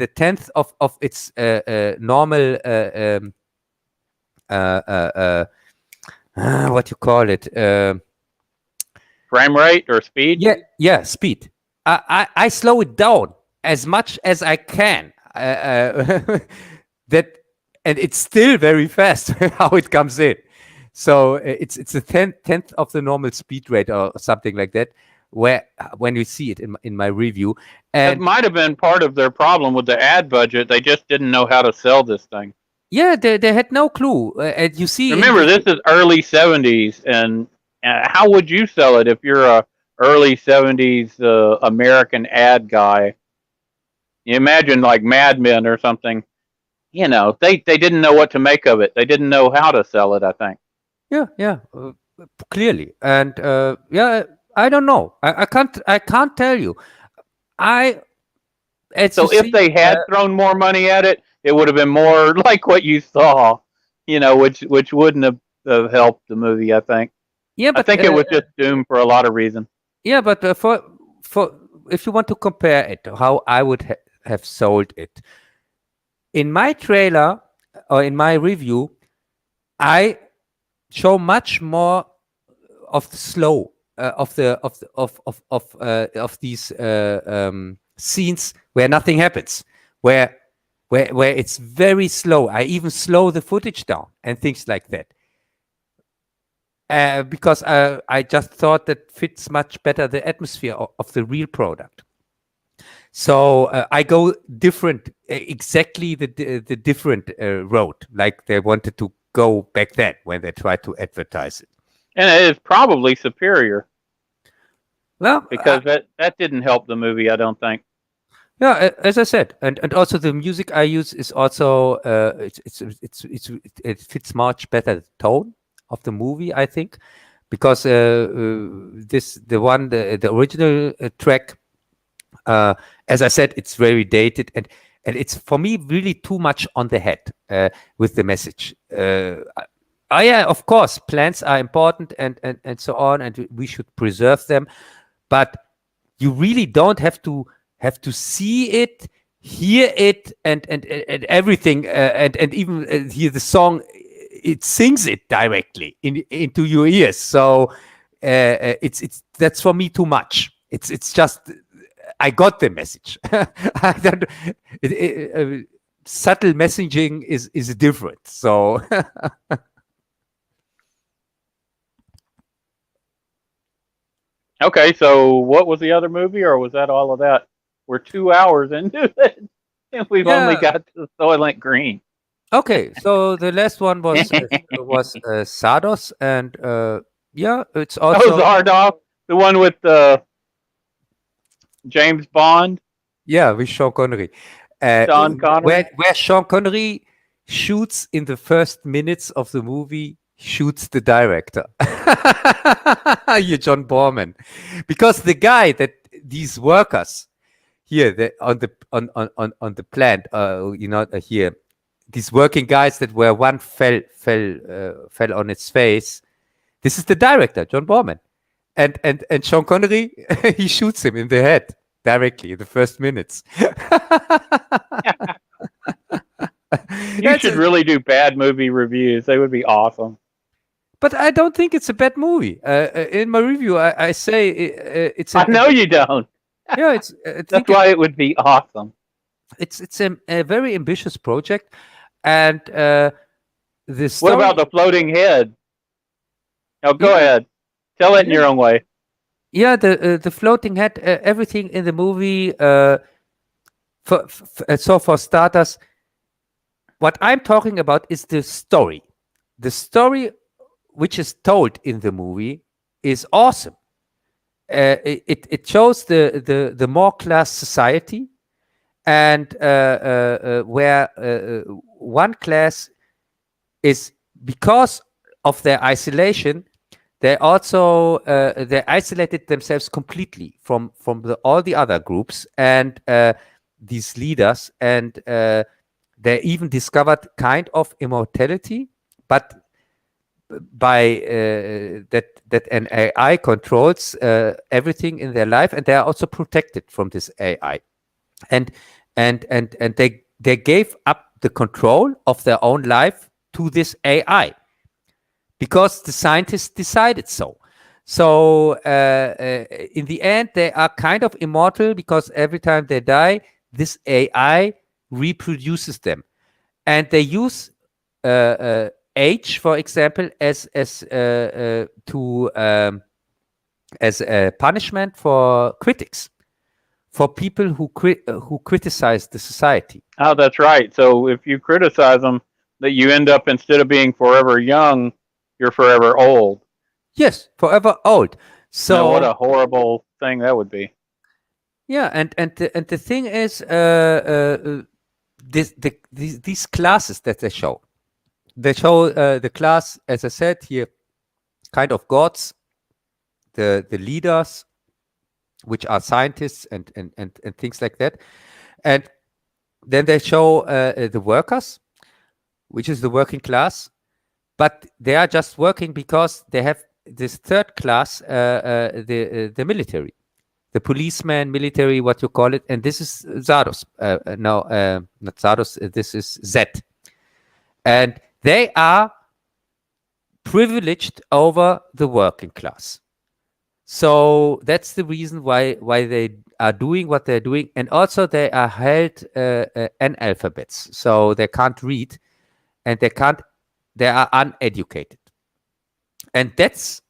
a tenth of its normal what you call it, frame rate or speed. Yeah, speed. I slow it down as much as I can. And it's still very fast how it comes in. So it's a tenth of the normal speed rate or something like that, when you see it in my review. And it might have been part of their problem with the ad budget. They just didn't know how to sell this thing. Yeah, they had no clue. And you see, remember, this is early 70s, and how would you sell it if you're a early 70s American ad guy? You imagine like Mad Men or something. They didn't know what to make of it. They didn't know how to sell it, I think. Yeah, clearly. And I don't know. I can't tell you. If they had thrown more money at it, it would have been more like what you saw, which wouldn't have helped the movie, I think. Yeah, but I think it was just doomed for a lot of reasons. Yeah, but for if you want to compare it, how I would have sold it, in my trailer or in my review, I show much more of the slow of these scenes where nothing happens, where it's very slow. I even slow the footage down and things like that. Because I just thought that fits much better the atmosphere of the real product. So I go different, exactly the different road, like they wanted to go back then when they tried to advertise it. And it is probably superior. Well, because that didn't help the movie, I don't think. Yeah, as I said, and also the music I use is also it fits much better the tone of the movie, I think. because the original track, as I said, it's very dated, and it's for me really too much on the head with the message. Yeah, of course, plants are important and so on, and we should preserve them, but you really don't have to see it, hear it, and everything, and even hear the song. It sings it directly into your ears. So it's that's for me too much. It's just I got the message. I don't, subtle messaging is different. So. Okay, so what was the other movie, or was that all of that? We're 2 hours into it, and we've only got to Soylent Green. Okay, so the last one was Sardos, and yeah, it's also Zardoz, the one with James Bond. Yeah, with Sean Connery. Sean Connery, where Sean Connery shoots in the first minutes of the movie, shoots the director. You John Borman, because the guy that these workers here on the plant, here, these working guys that where one fell on its face. This is the director, John Borman, and Sean Connery, he shoots him in the head directly in the first minutes. You should really do bad movie reviews. They would be awesome. But I don't think it's a bad movie. In my review, I say it's. I know you don't. Yeah, that's why it would be awesome. It's a very ambitious project, and the story. What about the floating head? Oh, go ahead. Tell it in your own way. Yeah, the floating head, everything in the movie. For starters, what I'm talking about is the story. The story which is told in the movie is awesome. It shows the more class society, and where one class is, because of their isolation, they also they isolated themselves completely from all the other groups and these leaders, and they even discovered kind of immortality, but by that an AI controls everything in their life, and they are also protected from this AI, and they gave up the control of their own life to this AI because the scientists decided so. So in the end, they are kind of immortal because every time they die, this AI reproduces them, and they use age, for example, as a punishment for critics, for people who criticize the society. Oh, that's right. So if you criticize them, that you end up, instead of being forever young, you're forever old. Yes, forever old. So now, what a horrible thing that would be. Yeah, and the thing is, these classes that they show the class, as I said here, kind of gods, the leaders, which are scientists and things like that, and then they show the workers, which is the working class, but they are just working because they have this third class, the military, the policeman, military, what you call it, and this is Zardoz. No, not Zardoz. This is Zed, and they are privileged over the working class. So that's the reason why they are doing what they're doing, and also they are held analphabets, so they can't read, and they are uneducated, and that's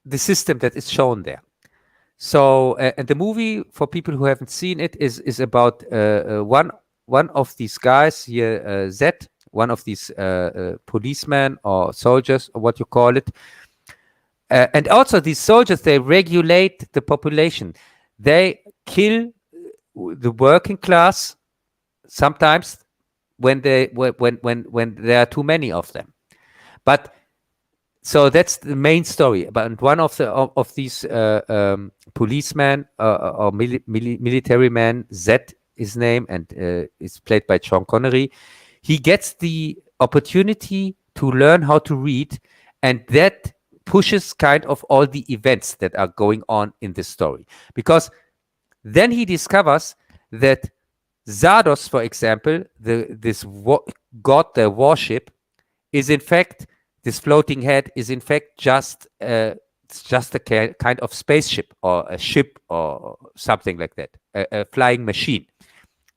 the system that is shown there. So and the movie, for people who haven't seen it, is about one of these guys here, Zed, one of these policemen or soldiers, or what you call it. And also these soldiers, they regulate the population. They kill the working class sometimes when there are too many of them. But So that's the main story. But one of these policemen or military man, Zed, his name, and is played by Sean Connery. He gets the opportunity to learn how to read, and that pushes kind of all the events that are going on in this story. Because then he discovers that Zardos, for example, this god, the warship, is in fact, this floating head is in fact just a kind of spaceship or a ship or something like that, a flying machine.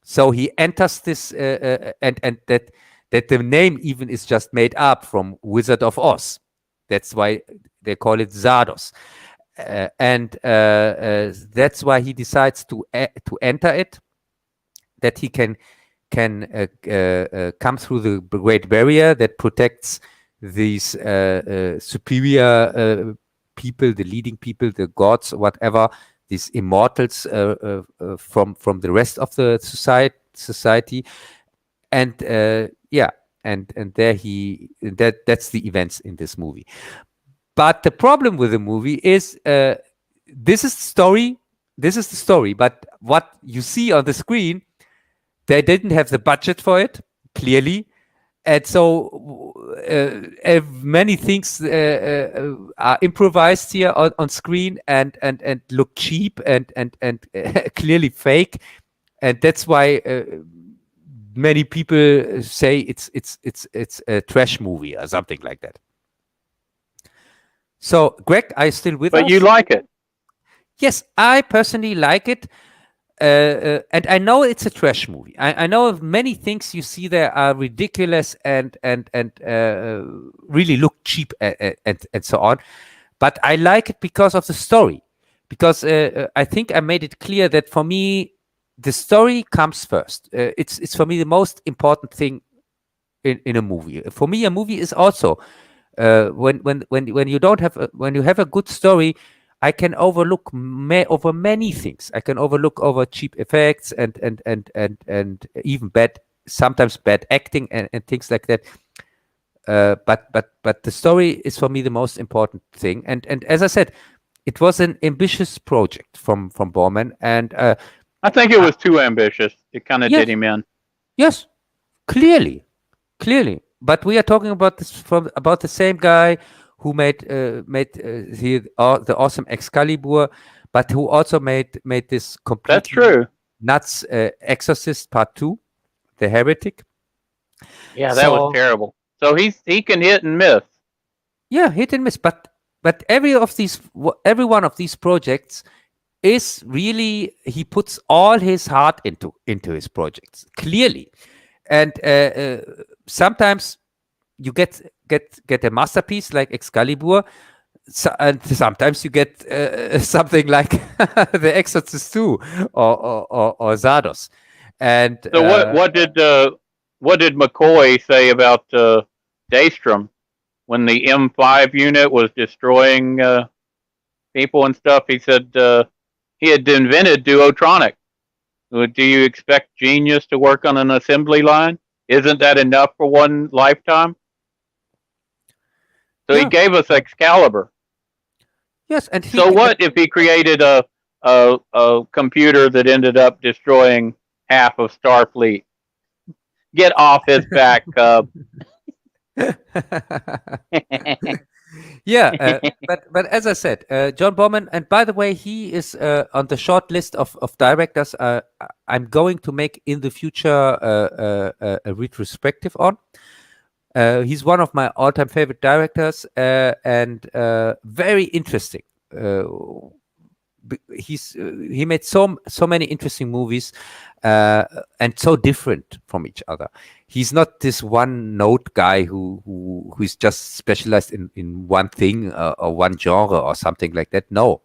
So he enters this, and that the name even is just made up from Wizard of Oz. That's why they call it Zardos, and that's why he decides to enter it. That he can come through the Great Barrier that protects these superior people, the leading people, the gods, whatever, these immortals from the rest of the society, and and there that's the events in this movie. But the problem with the movie is this is the story, but what you see on the screen, they didn't have the budget for it, clearly. And so many things are improvised here on screen and look cheap and clearly fake. And that's why many people say it's a trash movie or something like that. So, Greg, are you still with us? But you like it? Yes, I personally like it. And I know it's a trash movie. I know many things you see there are ridiculous and really look cheap and so on. But I like it because of the story. Because I think I made it clear that for me, the story comes first. It's for me the most important thing in a movie. For me, a movie is also when you don't have when you have a good story. I can overlook over many things. I can overlook over cheap effects and even sometimes bad acting and things like that. But the story is for me the most important thing. And as I said, it was an ambitious project from Borman, and I think it was too ambitious. It kind of did him in. Yes, clearly. But we are talking about about the same guy who made the awesome Excalibur, but who also made this completely nuts Exorcist Part 2, The Heretic. Yeah, that was terrible. So he can hit and miss. Yeah, hit and miss. But every one of these projects is really, he puts all his heart into his projects, clearly. And sometimes you get a masterpiece like Excalibur, and sometimes you get something like The Exorcist 2 or Zardos. And so what did McCoy say about Daystrom when the M5 unit was destroying people and stuff? He said he had invented Duotronic. Do you expect genius to work on an assembly line? Isn't that enough for one lifetime? So he gave us Excalibur. Yes, and so what if he created a computer that ended up destroying half of Starfleet? Get off his back, Cub. Yeah, but as I said, John Borman, and by the way, he is on the short list of directors I'm going to make in the future a retrospective on. He's one of my all-time favorite directors, and very interesting. He made so many interesting movies, and so different from each other. He's not this one-note guy who is just specialized in one thing or one genre or something like that. No.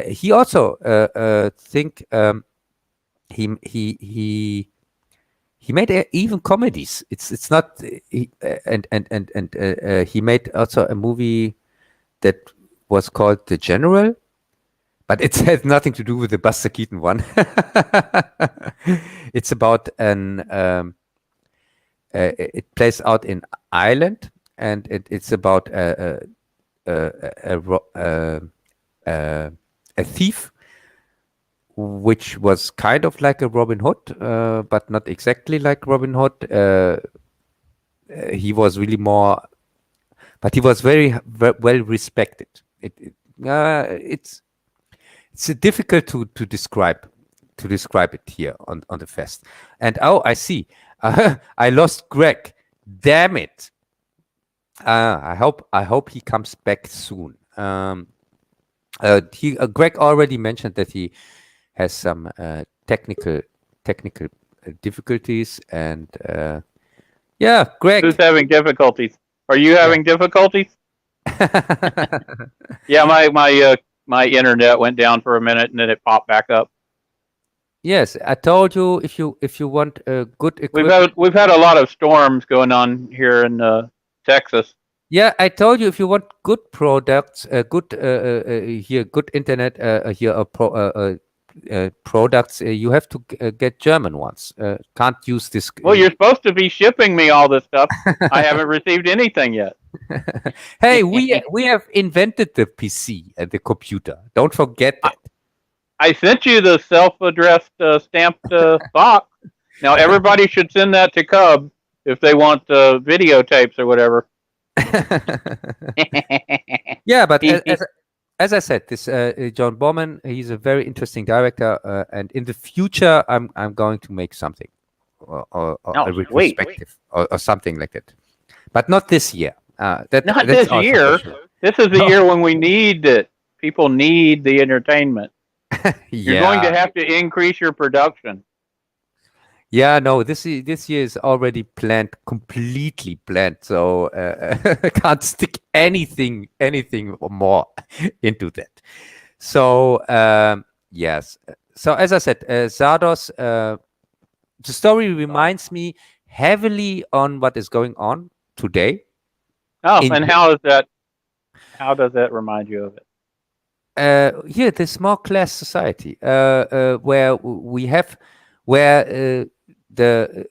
He also think he made even comedies. It's not he made also a movie that was called The General, but it has nothing to do with the Buster Keaton one. It's about it plays out in Ireland, and it's about a thief, which was kind of like a Robin Hood, but not exactly like Robin Hood. He was really more, but he was very well respected. It's difficult to describe it here on the fest. And I see, I lost Greg. Damn it! I hope he comes back soon. Greg already mentioned that he has some technical difficulties, and yeah, Greg. Who's having difficulties? Are you having difficulties? Yeah, my internet went down for a minute and then it popped back up. Yes, I told you if you want a good equipment. We've had a lot of storms going on here in Texas. Yeah, I told you if you want good products, good internet products, you have to get German ones. Can't use this. Well, you're supposed to be shipping me all this stuff. I haven't received anything yet. Hey, we have invented the PC and the computer. Don't forget that. I sent you the self-addressed stamped box. Now everybody should send that to Cub if they want videotapes or whatever. Yeah, but as I said, this John Bowman, he's a very interesting director, and in the future, I'm going to make something or a retrospective or something like that, but not this year. Not this year. Sure. This is the year when we need it. People need the entertainment. You're going to have to increase your production. Yeah, no, this year is already completely planned. So I can't stick anything more into that. So yes. So as I said, Zardos, the story reminds me heavily on what is going on today. Oh, and how does that remind you of it? Here, the small class society, where the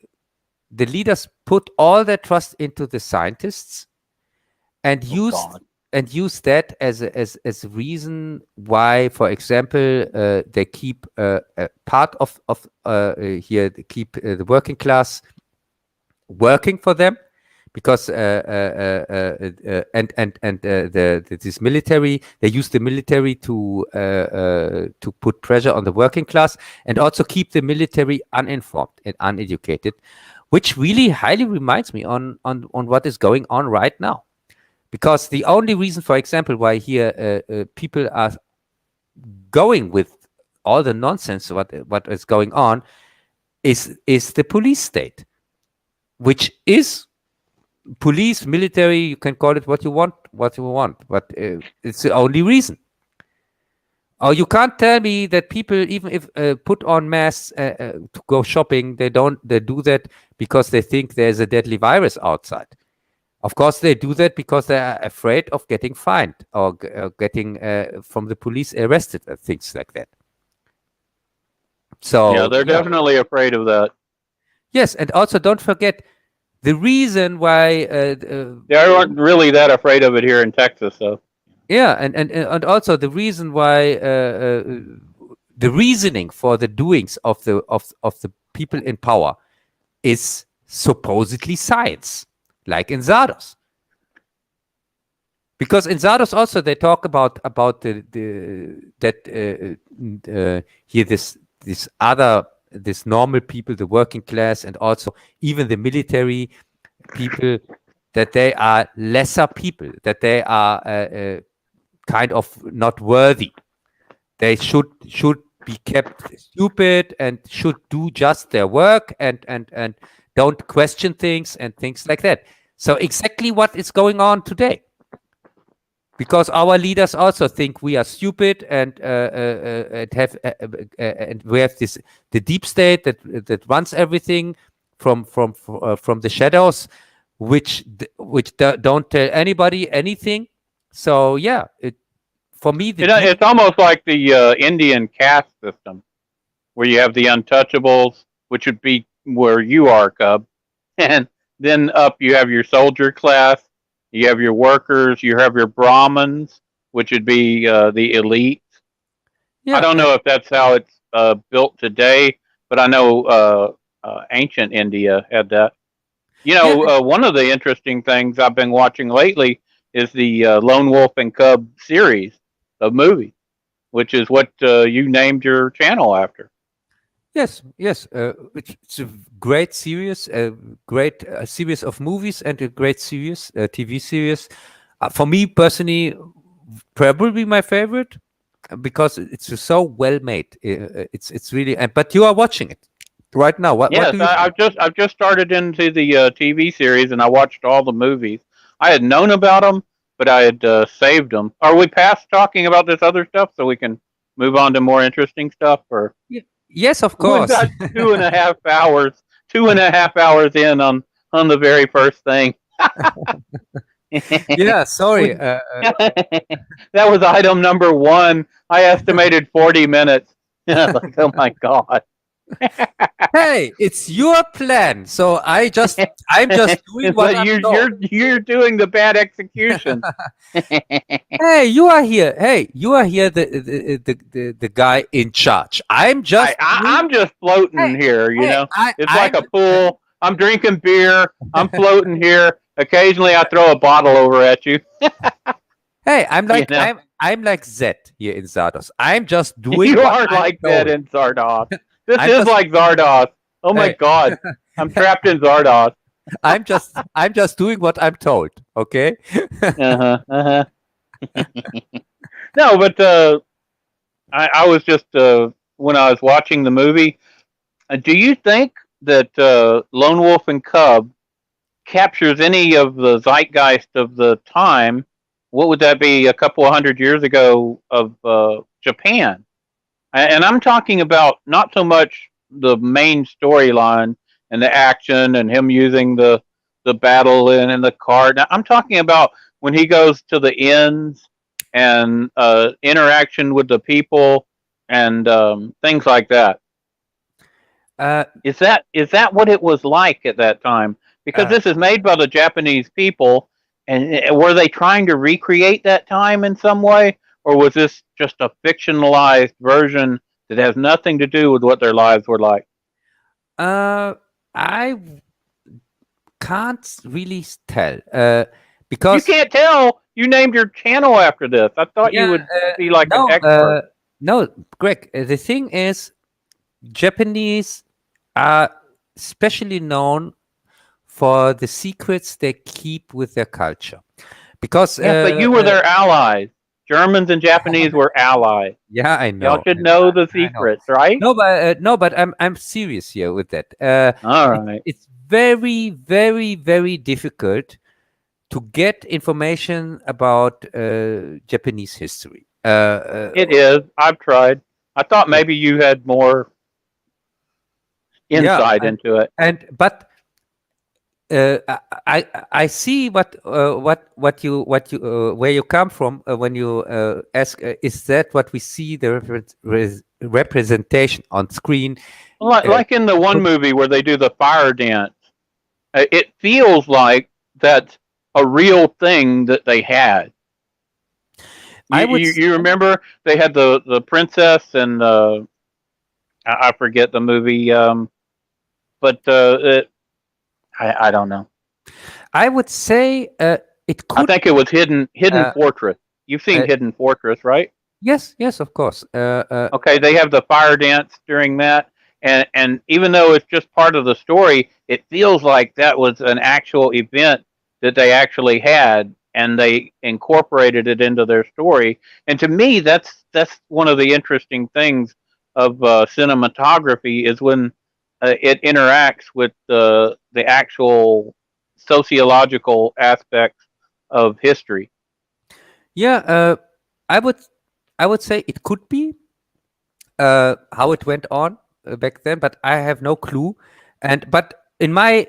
leaders put all their trust into the scientists and use that as a reason why, for example, they keep part of here they keep the working class working for them, because this military, they use the military to put pressure on the working class, and also keep the military uninformed and uneducated, which really highly reminds me on what is going on right now. Because the only reason, for example, why here people are going with all the nonsense what is going on is the police state, which is police, military, you can call it what you want, but it's the only reason. Or you can't tell me that people, even if put on masks to go shopping, they do that because they think there's a deadly virus outside. Of course, they do that because they are afraid of getting fined or getting from the police arrested and things like that. So yeah, they're definitely afraid of that. Yes, and also don't forget, the reason why they aren't really that afraid of it here in Texas, though. Yeah, and also the reason why the reasoning for the doings of the people in power is supposedly science, like in Zardos. Because in Zardos also they talk about here this normal people, the working class, and also even the military people, that they are lesser people, that they are kind of not worthy. They should be kept stupid and should do just their work and don't question things and things like that. So exactly what is going on today. Because our leaders also think we are stupid and we have the deep state that runs everything from the shadows, which don't tell anybody anything. So yeah, for me, it's almost like the Indian caste system, where you have the untouchables, which would be where you are, Cub, and then up you have your soldier class, You have your workers. You have your Brahmins, which would be the elite. Yeah, I don't know if that's how it's built today, but I know ancient India had that. You know, yeah, one of the interesting things I've been watching lately is the Lone Wolf and Cub series of movies, which is what you named your channel after. yes, yes. It's a great series, a great series of movies, and a great series, TV series. For me personally, probably my favorite because it's just so well made. It's really. But you are watching it right now. What Yes, do you think? I've just started into the TV series and I watched all the movies. I had known about them, but I had saved them. Are we past talking about this other stuff so we can move on to more interesting stuff? Or Yes, of we've course. got 2.5 hours, 2.5 hours in on the very first thing. Yeah, sorry. We- that was item number one. I estimated 40 minutes. Like, oh my god. Hey, it's your plan. So I'm just doing It's what like I'm told. you're doing the bad execution. Hey, you are here. Hey, you are here, the guy in charge. I'm just I'm just floating hey, here, you hey, know. It's I'm like a pool. I'm drinking beer. I'm floating here. Occasionally, I throw a bottle over at you. hey, I'm You like know, I'm like Zed here in Zardos. I'm just doing you what are I'm like that told. in Zardoz. This I'm is just like Zardoz. Oh my hey, god, I'm trapped in Zardoz. I'm just doing what I'm told. Okay. Uh huh. Uh huh. No, but I was just when I was watching the movie. Do you think that Lone Wolf and Cub captures any of the zeitgeist of the time? What would that be? A couple of 100 years ago of Japan, and I'm talking about not so much the main storyline and the action and him using the battle in the card. Now, I'm talking about when he goes to the inns and interaction with the people and things like that. Uh, Is that what it was like at that time? Because uh, this is made by the Japanese people, and were they trying to recreate that time in some way, or was this just a fictionalized version that has nothing to do with what their lives were like? I can't really tell. You Because can't tell. You named your channel after this. I thought you yeah, would be like an no, expert. no, Greg. The thing is, Japanese are especially known for the secrets they keep with their culture. Because Yes, but you were their allies. Germans and Japanese were allies. yeah, I Y'all know, should know the I know. secrets, right? No, but I'm serious here with that. All right. It's very, very, very difficult to get information about Japanese history. It is. I've tried. I thought Yeah, maybe you had more yeah, insight into it. but I see what you where you come from when you ask is that what we see the representation on screen? Uh, Like in the one could, movie where they do the fire dance, it feels like that's a real thing that they had. I would You remember they had the princess and I forget the movie, but I don't know. I would say it I could think it was Hidden uh, Fortress. You've seen uh, Hidden Fortress, right? yes, of course. Okay, they have the fire dance during that, and even though it's just part of the story, it feels like that was an actual event that they actually had, and they incorporated it into their story. And to me, that's one of the interesting things of cinematography is when it interacts with the actual sociological aspects of history. Yeah, I would I would say it could be how it went on back then, but I have no clue. And but in my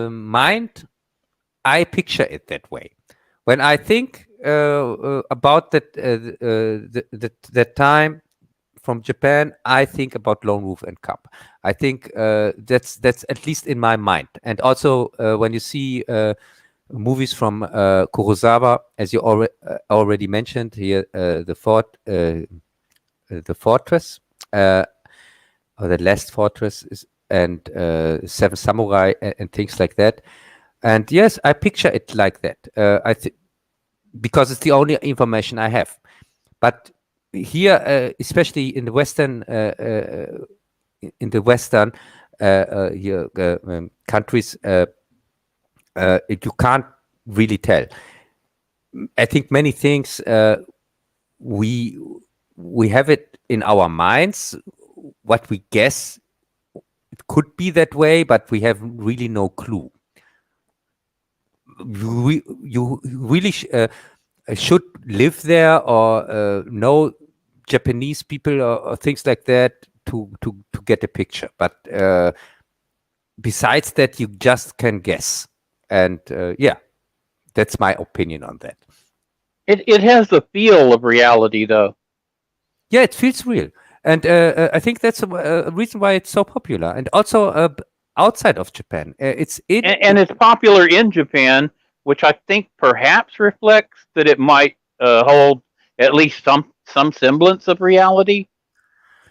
mind, I picture it that way. When I think about that time from Japan, I think about Lone Wolf and Cub. I think that's at least in my mind. And also when you see movies from Kurosawa, as you already mentioned here, the Fortress, or the Last Fortress, and Seven Samurai, and things like that. And yes, I picture it like that. I think because it's the only information I have. But here, especially in the Western, countries, you can't really tell. I think many things we have it in our minds, what we guess it could be that way, but we have really no clue. You really should live there or know Japanese people or things like that to get a picture. But besides that, you just can guess. And yeah, that's my opinion on that. It has the feel of reality, though. Yeah, it feels real. And I think that's a reason why it's so popular. And also outside of Japan. And it's popular in Japan, which I think perhaps reflects that it might hold at least some semblance of reality.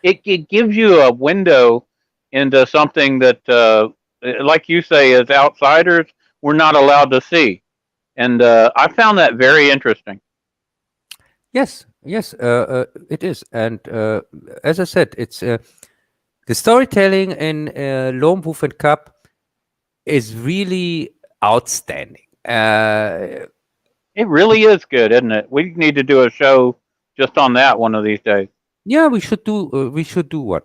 It gives you a window into something that, like you say, as outsiders, we're not allowed to see. And I found that very interesting. Yes, it is. And as I said, it's the storytelling in Lone Wolf and Cub is really outstanding. It really is good, isn't it? We need to do a show just on that one of these days. Yeah, we should do one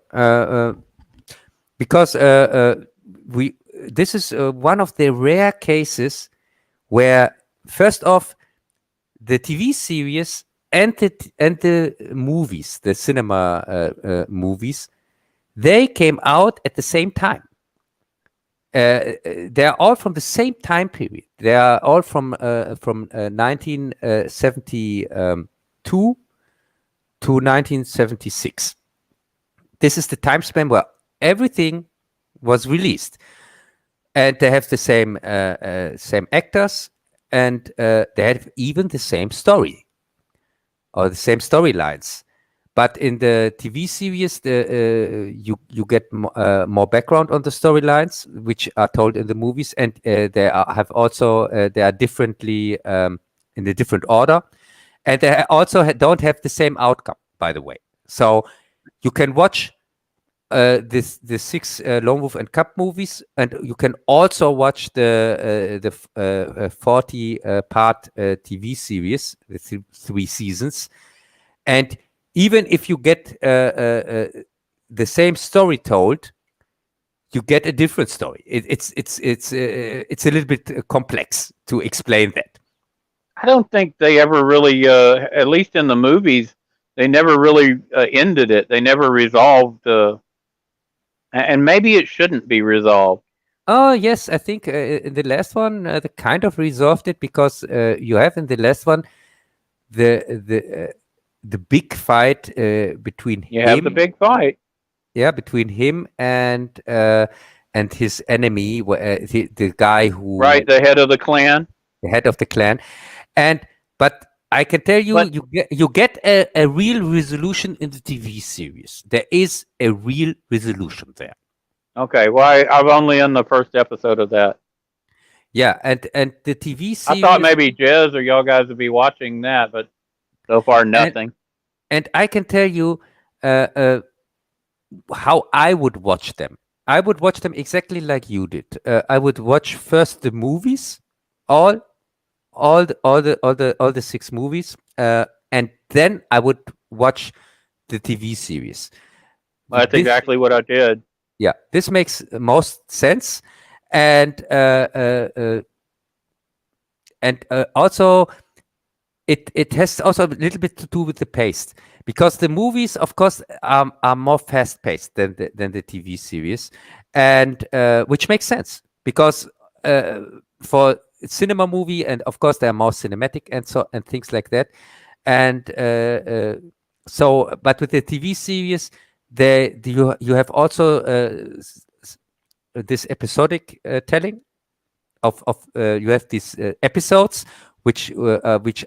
because this is one of the rare cases where, first off, the TV series and the movies, the cinema movies, they came out at the same time. They are all from the same time period. They are all from 1972 to 1976. This is the time span where everything was released, and they have the same actors, and they have even the same story or the same storylines. But in the TV series, you get more background on the storylines, which are told in the movies, and they are differently in a different order, and they also don't have the same outcome, by the way. So you can watch the 6 Lone Wolf and Cub movies, and you can also watch the 40 part TV series, the 3 seasons, and even if you get the same story told, you get a different story. It's a little bit complex to explain that. I don't think they ever really, at least in the movies, they never really ended it. They never resolved, and maybe it shouldn't be resolved. Oh yes, I think in the last one they kind of resolved it, because you have in the last one the big fight between him. You have the big fight. Yeah, between him and his enemy, the guy who, right, the head of the clan. The head of the clan, but I can tell you, you get a real resolution in the TV series. There is a real resolution there. Okay, well, I'm only in the first episode of that. Yeah, and the TV series. I thought maybe Jez or y'all guys would be watching that, but so far nothing. And I can tell you how I would watch them. I would watch them exactly like you did. I would watch first the movies, all the 6 movies, and then I would watch the TV series. Well, that's exactly what I did. Yeah, this makes most sense, and also it has also a little bit to do with the pace, because the movies, of course, are more fast paced than the TV series, and which makes sense, because for cinema movie, and of course they are more cinematic and things like that, and so, but with the TV series, you have also this episodic telling, you have these episodes which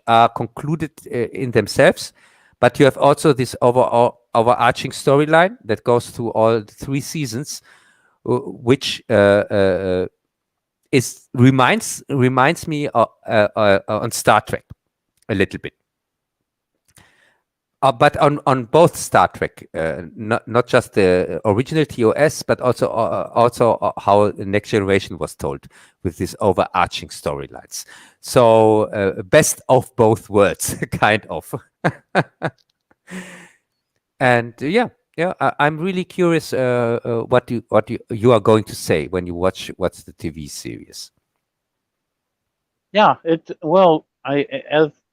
are concluded in themselves, but you have also this overarching storyline that goes through all the 3 seasons, which reminds me on Star Trek a little bit. But on both Star Trek, not just the original TOS, but also how the Next Generation was told with these overarching storylines. So best of both worlds, kind of. And I'm really curious what you are going to say when you watch the TV series. Yeah, it's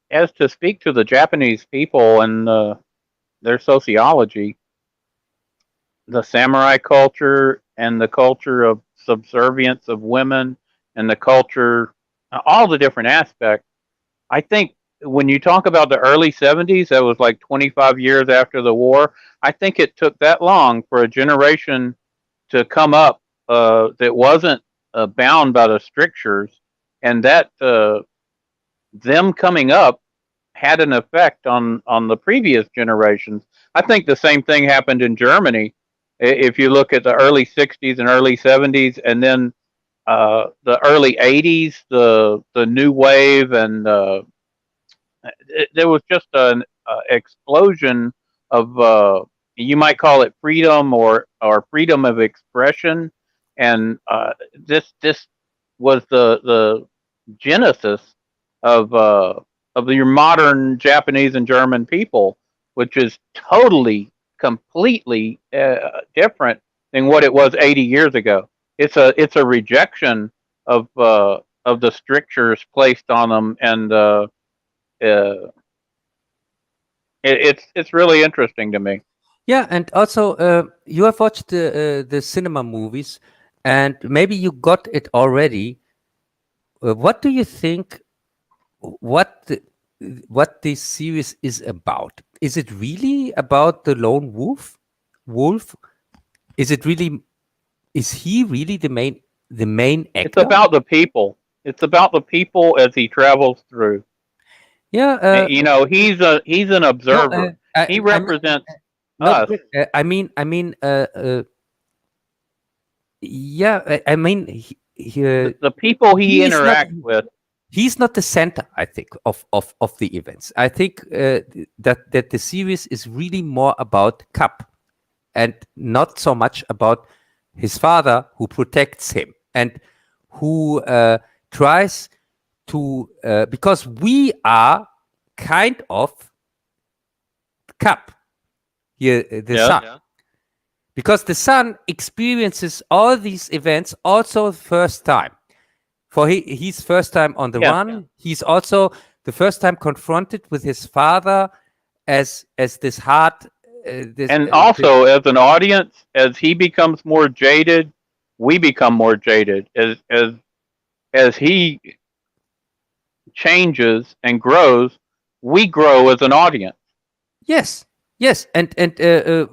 as to speak to the Japanese people and their sociology, the samurai culture and the culture of subservience of women and the culture, all the different aspects. I think when you talk about the early 70s, that was like 25 years after the war. I think it took that long for a generation to come up that wasn't bound by the strictures, and that them coming up had an effect on the previous generations. I think the same thing happened in Germany. If you look at the early 60s and early 70s, and then the early 80s, the new wave, and there was just an explosion of you might call it freedom or freedom of expression, and this was the genesis of your modern Japanese and German people, which is totally, completely different than what it was 80 years ago. It's a rejection of the strictures placed on them, and it's really interesting to me. Yeah, and also you have watched the cinema movies, and maybe you got it already. What do you think? What this series is about? Is it really about the lone wolf? Is it really? Is he really the main actor? It's about the people. It's about the people as he travels through. Yeah, he's an observer. He represents us. I mean, yeah, I mean, the people he interacts with. He's not the center, I think, of the events. I think that the series is really more about Cub, and not so much about his father, who protects him and who tries to, because we are kind of Cub here, the son. Yeah. Because the son experiences all these events also the first time. For his first time on the run, he's also the first time confronted with his father as this hard. And also, as an audience, as he becomes more jaded, we become more jaded. As he changes and grows, we grow as an audience. Yes, and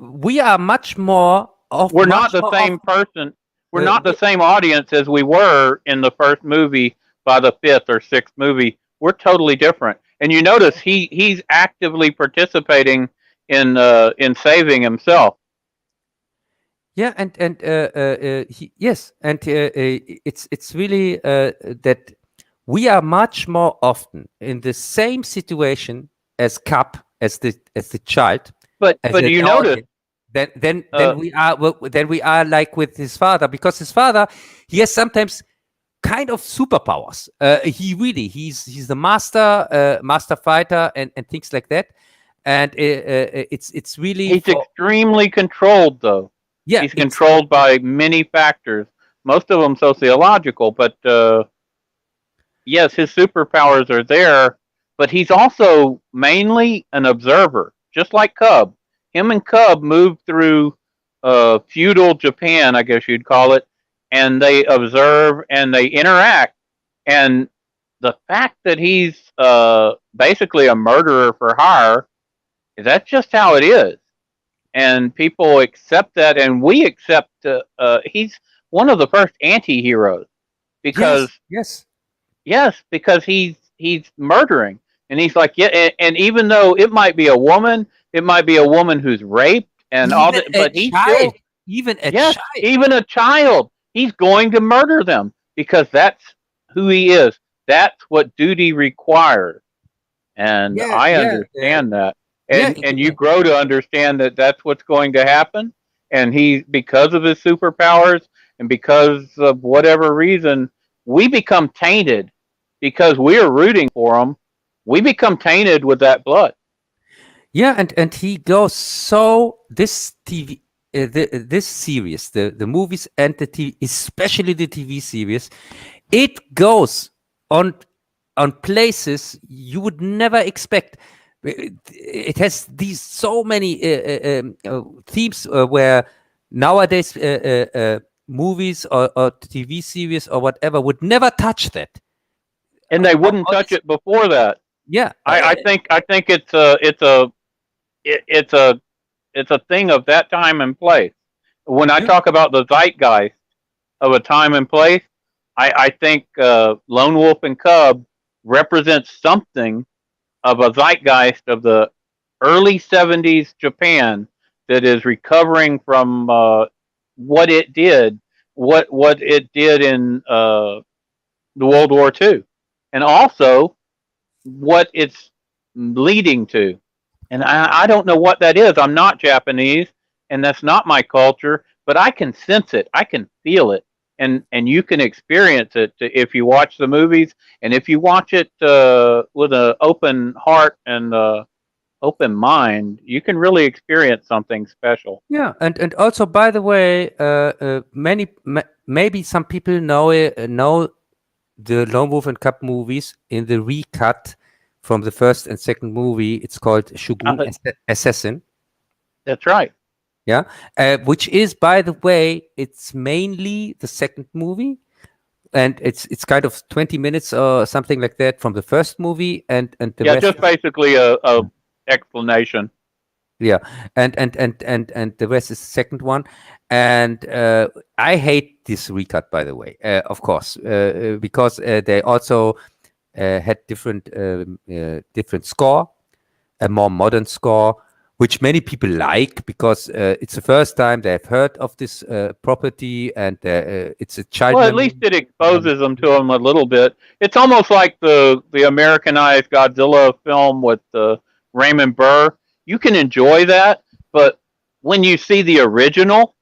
we are much more. We're not the same person. We're not the same audience as we were in the first movie by the 5th or 6th movie. We're totally different. And you notice he's actively participating in saving himself. Yeah, and it's really that we are much more often in the same situation as Cub, as the child. But you notice. Then we are like with his father, because his father, he has sometimes kind of superpowers. He's the master fighter and things like that. And it's really he's extremely controlled, though. Yeah, he's controlled by many factors, most of them sociological. But yes, his superpowers are there. But he's also mainly an observer, just like Cub. Him and Cub moved through feudal Japan, I guess you'd call it, and they observe and they interact. And the fact that he's basically a murderer for hire, that's just how it is. And people accept that, and we accept he's one of the first anti-heroes. because because he's murdering, and he's like, and even though it might be a woman who's raped and all that, but he's still even a child. He's going to murder them because that's who he is. That's what duty requires, and I understand that. And you grow to understand that that's what's going to happen. And because of his superpowers and because of whatever reason, we become tainted because we're rooting for him. We become tainted with that blood. Yeah, and he goes this TV, this series, the movies and the TV, especially the TV series, it goes on places you would never expect. It has these so many themes where nowadays movies or TV series or whatever would never touch that, and they wouldn't touch it before that. Yeah, I think it's a thing of that time and place. When I talk about the zeitgeist of a time and place, I think Lone Wolf and Cub represents something of a zeitgeist of the early 70s Japan that is recovering from what it did in the World War II, and also what it's leading to. And I don't know what that is. I'm not Japanese, and that's not my culture, but I can sense it. I can feel it. And you can experience it if you watch the movies, and if you watch it with an open heart and open mind, you can really experience something special. Yeah, and also, by the way, maybe some people know the Lone Wolf and Cub movies in the recut from the first and second movie. It's called Shogun Assassin. That's right. Yeah, which is, by the way, it's mainly the second movie, and it's kind of 20 minutes or something like that from the first movie, and the rest just basically a explanation. Yeah, and the rest is the second one, and I hate this recut, by the way, of course, because they also had different score, a more modern score, which many people like because it's the first time they've heard of this property, and it's a child. Well, at least it exposes them to them a little bit. It's almost like the Americanized Godzilla film with Raymond Burr. You can enjoy that, but when you see the original,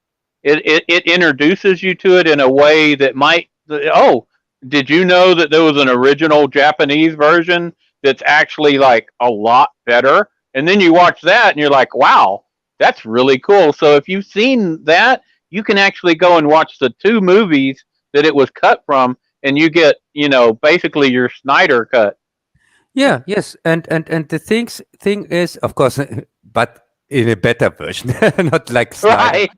it introduces you to it in a way that might. Oh, did you know that there was an original Japanese version that's actually like a lot better? And then you watch that and you're like, wow, that's really cool. So if you've seen that, you can actually go and watch the two movies that it was cut from, and you get, basically your Snyder cut. Yeah, yes. And the thing is, of course, but in a better version, not like Snyder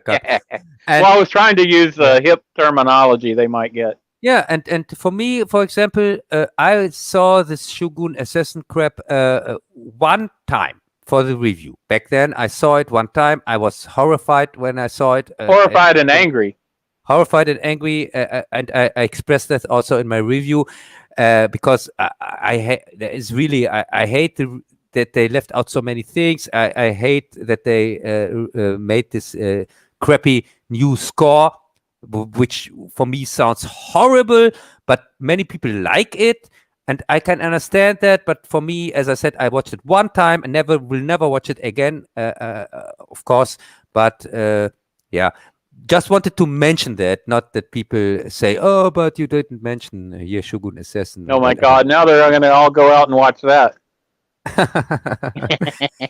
cut. Yeah. Well, I was trying to use hip terminology they might get. Yeah, and for me, for example, I saw this Shogun Assassin crap one time for the review. Back then, I saw it one time. I was horrified when I saw it. Horrified and angry. Horrified and angry, and I expressed that also in my review because I hate that they left out so many things. I hate that they made this crappy new score, which for me sounds horrible, but many people like it, and I can understand that. But for me, as I said, I watched it one time and will never watch it again, of course. But yeah, just wanted to mention that, not that people say, "Oh, but you didn't mention here Shogun Assassin." Oh my God! Now they're going to all go out and watch that.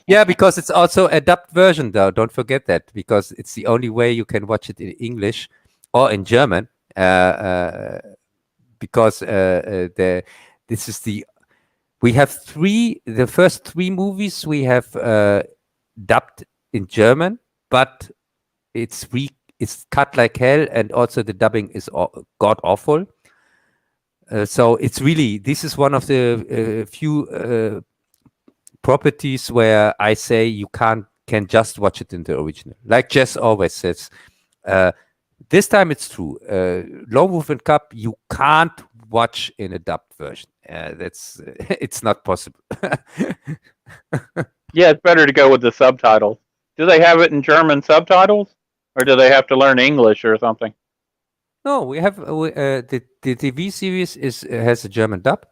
Yeah, because it's also a dubbed version, though. Don't forget that, because it's the only way you can watch it in English or in German, because we have the first three movies we have dubbed in German, but it's cut like hell, and also the dubbing is god awful. So it's really, this is one of the few properties where I say you can just watch it in the original. Like Jess always says, This time it's true. Lone Wolf and Cub, you can't watch in a dubbed version. It's not possible. Yeah, it's better to go with the subtitles. Do they have it in German subtitles, or do they have to learn English or something? No, we have the TV series has a German dub,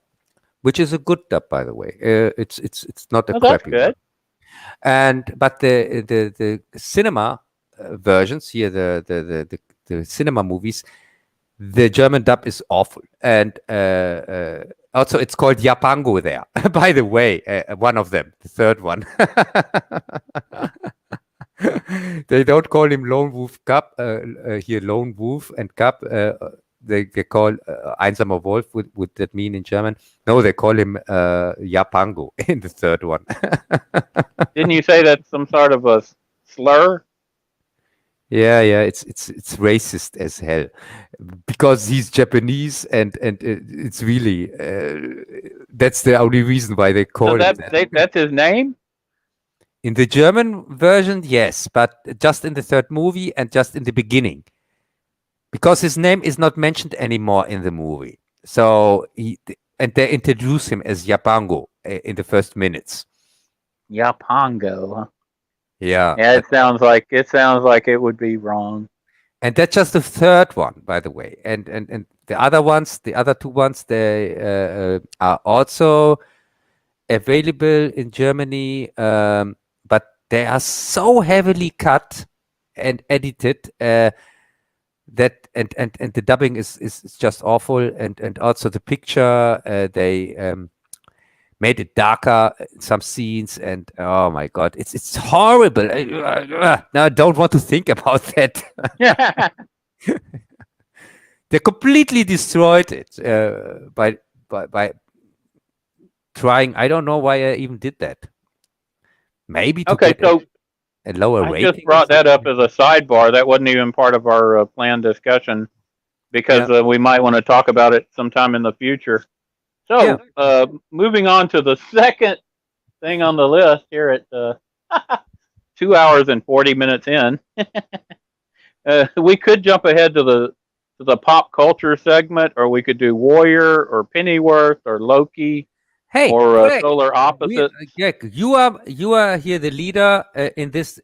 which is a good dub, by the way. It's not a crappy That's one. But the cinema versions here, the cinema movies, the German dub is awful, and also it's called Yapango there. By the way, one of them, the third one. They don't call him Lone Wolf Cub here, Lone Wolf and Cub. They call Einsamer Wolf. Would that mean in German? No, they call him Yapango in the third one. Didn't you say that's some sort of a slur? Yeah, it's racist as hell because he's Japanese and it's really that's the only reason why they call him that. That's his name? In the German version, yes, but just in the third movie and just in the beginning, because his name is not mentioned anymore in the movie. So they introduce him as Yapango in the first minutes. Yapango, huh? Yeah. Yeah, it sounds like it would be wrong. And that's just the third one, by the way. And the other ones, the other two ones, they are also available in Germany, but they are so heavily cut and edited that and the dubbing is just awful. And also the picture, they made it darker in some scenes, and oh my god, it's horrible. Now I don't want to think about that. They completely destroyed it by trying. I don't know why I even did that. Maybe to get a lower rating. I just brought that up as a sidebar. That wasn't even part of our planned discussion because we might want to talk about it sometime in the future. So, moving on to the second thing on the list here at 2 hours and 40 minutes in, we could jump ahead to the pop culture segment, or we could do Warrior, or Pennyworth, or Loki, or Solar Opposites. You are here the leader in this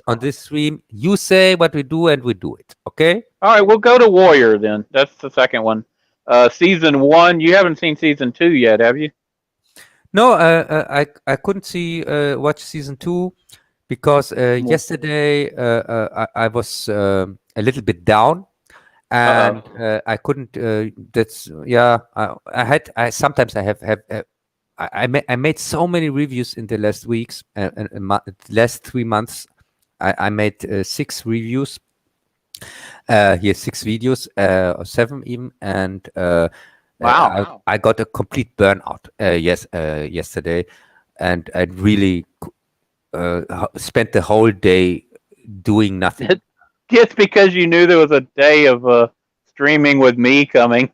on this stream. You say what we do, and we do it. Okay. All right, we'll go to Warrior then. That's the second one. Season 1. You haven't seen season 2 yet, have you? No, I couldn't watch season 2 because yesterday I was a little bit down, and I couldn't. I made so many reviews in the last weeks and last 3 months. I made 6 reviews. Here 6 videos, or 7 even, and wow! I got a complete burnout. Yesterday, and I really spent the whole day doing nothing. Just because you knew there was a day of streaming with me coming.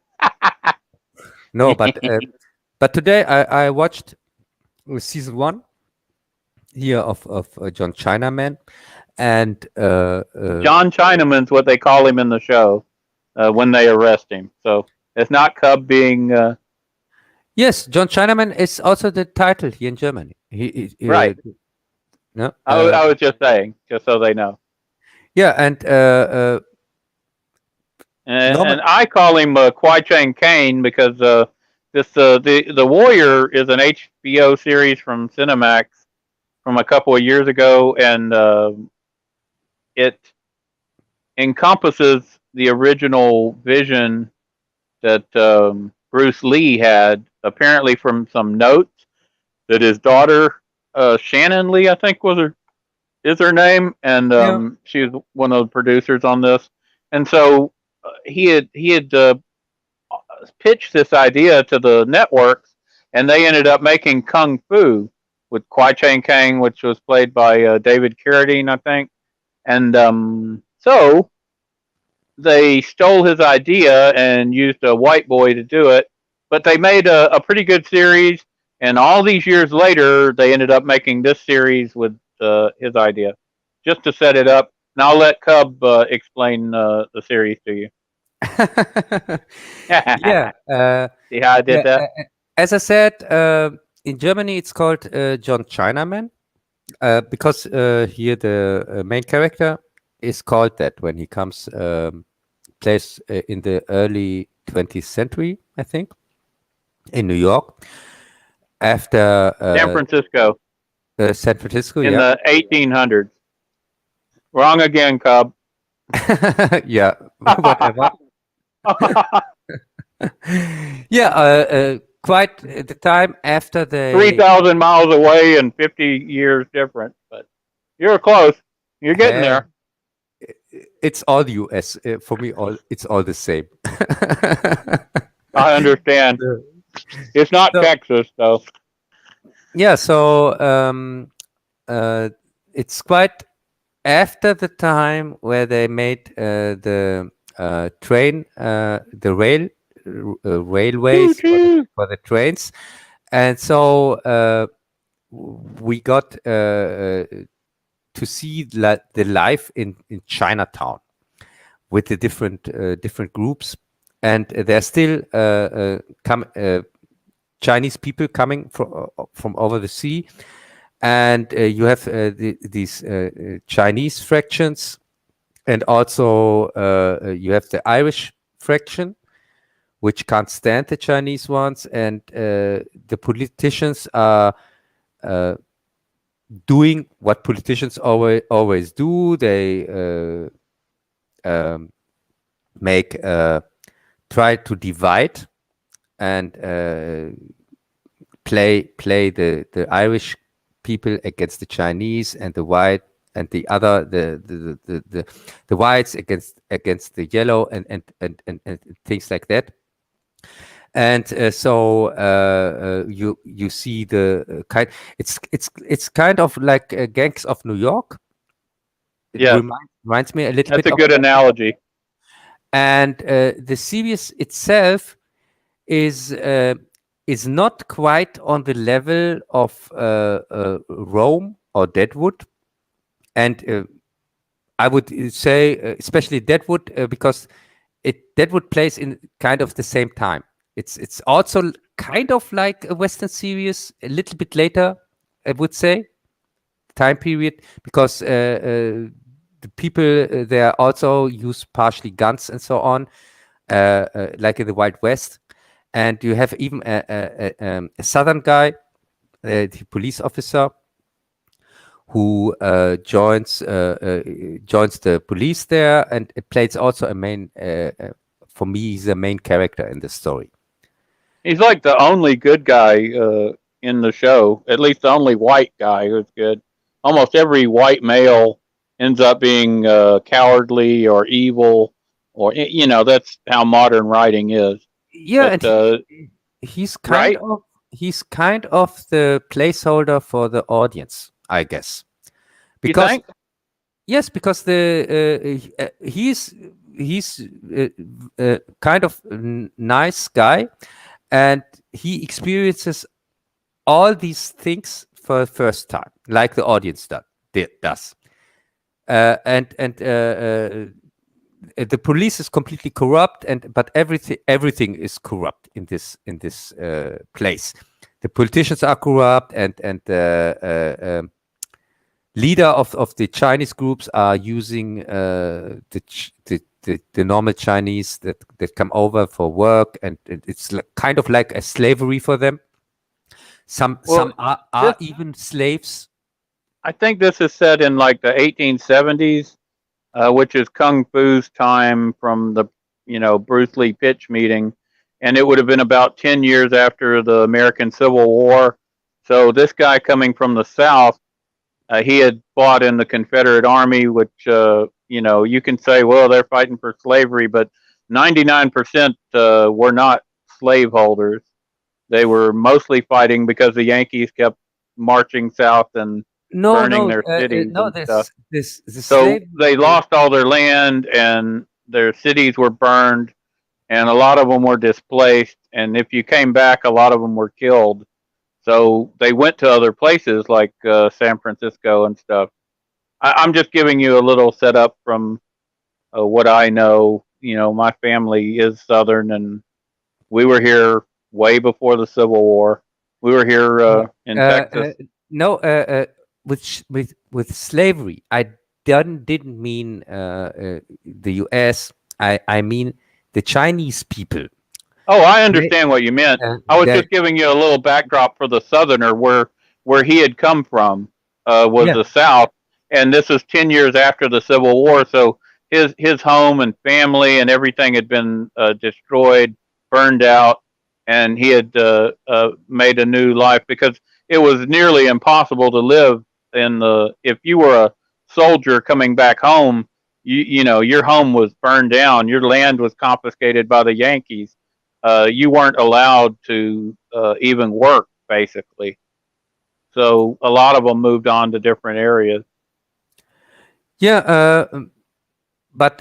No, but today I watched season 1 here of John Chinaman. And John Chinaman's what they call him in the show when they arrest him. So it's not Cub being. Yes, John Chinaman is also the title here in Germany. Right. No, I was just saying, just so they know. Yeah, and I call him Kwai Chang Kane because the Warrior is an HBO series from Cinemax from a couple of years ago, and it encompasses the original vision that Bruce Lee had, apparently from some notes that his daughter, Shannon Lee, I think is her name, and she was one of the producers on this. And so he had pitched this idea to the networks, and they ended up making Kung Fu with Kwai Chang Kang, which was played by David Carradine, I think. And so they stole his idea and used a white boy to do it. But they made a pretty good series. And all these years later, they ended up making this series with his idea, just to set it up. Now I'll let Cub explain the series to you. Yeah. See how I did that? As I said, in Germany it's called John Chinaman, because here the main character is called that when he comes, plays in the early 20th century, I think, in New York. After San Francisco. San Francisco, in yeah. the 1800s. Wrong again, Cub. Yeah, whatever. Yeah, quite the time after the 3,000 miles away and 50 years different, but you're close. You're getting there. It's all US. For me, it's all the same. I understand. It's not Texas, though. Yeah, so it's quite after the time where they made the train, the railways for the trains, and so we got to see the life in Chinatown with the different groups, and there's still Chinese people coming from over the sea, and you have these Chinese fractions, and also you have the Irish fraction, which can't stand the Chinese ones, and the politicians are doing what politicians always do. They try to divide and play the Irish people against the Chinese, and the white and the other the whites against the yellow, and things like that. And so you see the kind. It's kind of like Gangs of New York. It reminds me a little bit. That's a good analogy. And the series itself is not quite on the level of Rome or Deadwood, and I would say especially Deadwood, because Deadwood plays in kind of the same time. It's also kind of like a Western series, a little bit later, I would say, time period, because the people there also use partially guns and so on, like in the Wild West. And you have even a Southern guy, the police officer, who joins the police there, and it plays also a main. For me, he's a main character in the story. He's like the only good guy in the show, at least the only white guy who's good. Almost every white male ends up being cowardly or evil, or that's how modern writing is. Yeah, but, and he's kind of the placeholder for the audience, I guess. Because you think? Yes, because he's kind of nice guy, and he experiences all these things for the first time, like the audience does. And the police is completely corrupt, but everything is corrupt in this place. The politicians are corrupt, and the leader of the Chinese groups are using the normal Chinese that come over for work, and it's kind of like a slavery for them. Some are even slaves. I think this is set in like the 1870s, which is Kung Fu's time from the Bruce Lee pitch meeting, and it would have been about 10 years after the American Civil War. So this guy coming from the South, he had fought in the Confederate Army, which you can say, well, they're fighting for slavery, but 99% were not slaveholders. They were mostly fighting because the Yankees kept marching south and burning their cities and stuff. So they lost all their land, and their cities were burned, and a lot of them were displaced. And if you came back, a lot of them were killed. So they went to other places like San Francisco and stuff. I'm just giving you a little setup from what I know. My family is Southern, and we were here way before the Civil War. We were here in Texas. No, with slavery, I didn't mean the U.S. I mean the Chinese people. Oh, I understand what you meant. I was just giving you a little backdrop for the Southerner, where he had come from was the South, and this is 10 years after the Civil War. So his home and family and everything had been destroyed, burned out, and he had made a new life because it was nearly impossible to live if you were a soldier coming back home. Your home was burned down, your land was confiscated by the Yankees. You weren't allowed to even work, basically. So a lot of them moved on to different areas. Yeah, but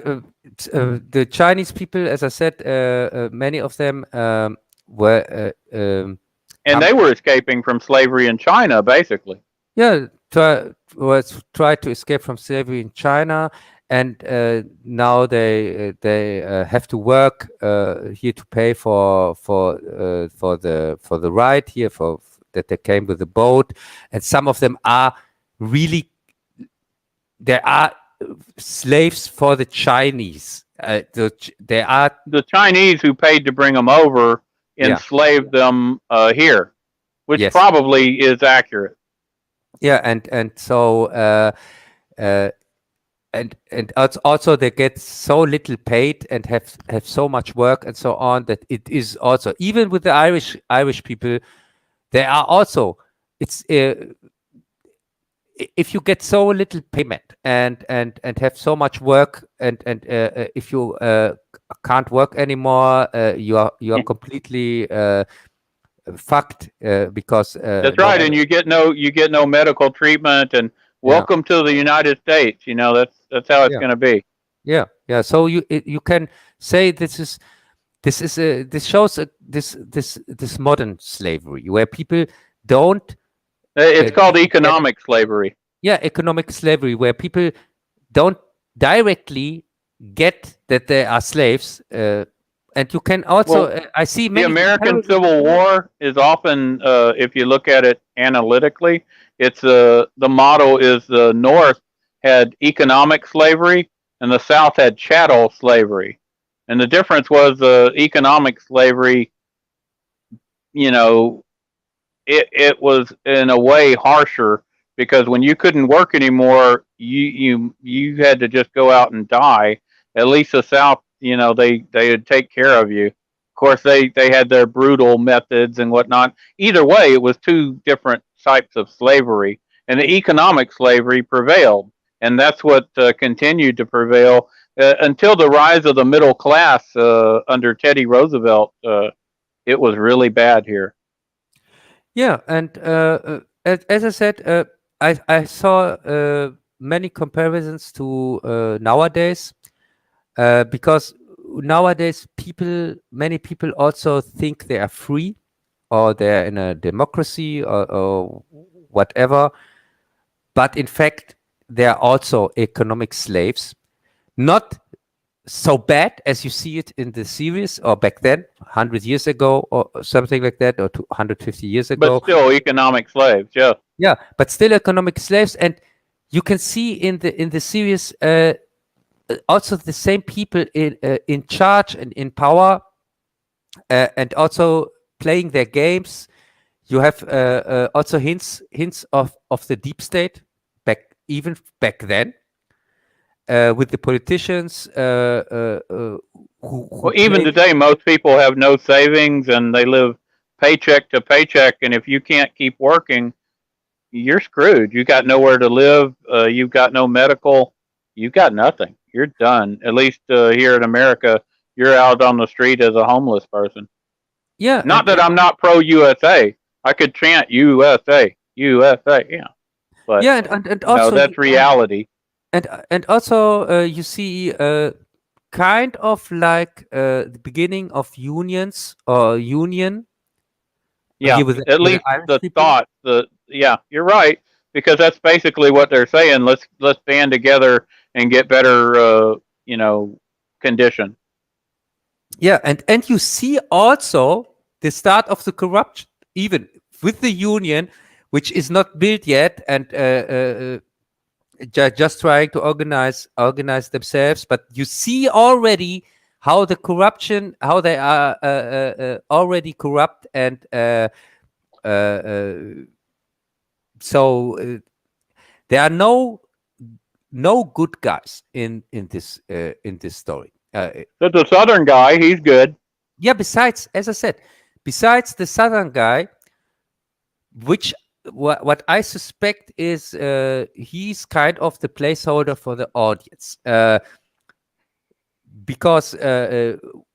the Chinese people, as I said, many of them were. And they were escaping from slavery in China, basically. Yeah, try to escape from slavery in China, and now they have to work here to pay for the ride here that they came with the boat, and some of them are really there are slaves for the Chinese. They are the Chinese who paid to bring them over enslaved them here, which probably is accurate. Yeah, and so and also they get so little paid and have so much work and so on that it is also, even with the Irish people, they are also, it's if you get so little payment and have so much work and if you can't work anymore, you are completely fucked because that's right, and you get no medical treatment, and welcome to the United States. That's how it's going to be. Yeah. So you can say this shows this modern slavery where people don't. It's called economic slavery. Yeah, economic slavery, where people don't directly get that they are slaves. And you can also, I see many. The American Civil War is often, if you look at it analytically, it's the model is the North had economic slavery and the South had chattel slavery, and the difference was economic slavery. It was in a way harsher because when you couldn't work anymore, you had to just go out and die. At least the South, they would take care of you. Of course, they had their brutal methods and whatnot. Either way, it was two different types of slavery, and the economic slavery prevailed, and that's what continued to prevail until the rise of the middle class under Teddy Roosevelt. It was really bad here. Yeah, and as I said, I saw many comparisons to nowadays, because nowadays many people also think they are free, or they're in a democracy, or whatever, but in fact they are also economic slaves. Not so bad as you see it in the series, or back then, 100 years ago, or something like that, or 150 years ago. But still economic slaves, yeah. Yeah, but still economic slaves, and you can see in the series also the same people in charge and in power, and also playing their games. You have also hints of the deep state even back then. With the politicians, even today, most people have no savings and they live paycheck to paycheck. And if you can't keep working, you're screwed. You got nowhere to live. You've got no medical. You've got nothing. You're done. At least here in America, you're out on the street as a homeless person. Yeah. Not that I'm not pro USA. I could chant USA, USA. Yeah. But yeah, and also that's reality. And also you see kind of like the beginning of unions or union. Yeah, at least the thought. Yeah, you're right. because that's basically what they're saying. Let's band together and get better, condition. Yeah, and you see also the start of the corruption, even with the union, which is not built yet, and just trying to organize themselves. But you see already how the corruption, how they are already corrupt, and so there are no good guys in this story. But the Southern guy, he's good. Yeah, besides, as I said, besides the Southern guy, which what I suspect is he's kind of the placeholder for the audience, because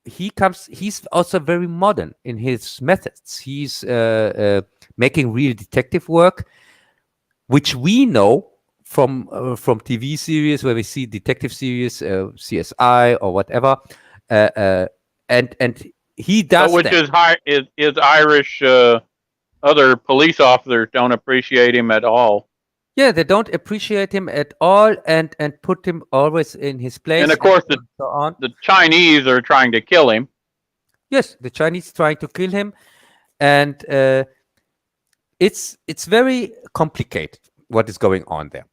he's also very modern in his methods. He's making real detective work, which we know from TV series, where we see detective series, CSI or whatever, and he does which that. is Irish. Other police officers don't appreciate him at all. Yeah, they don't appreciate him at all, and put him always in his place. And of course, the Chinese are trying to kill him. Yes, the Chinese trying to kill him, and it's very complicated what is going on there.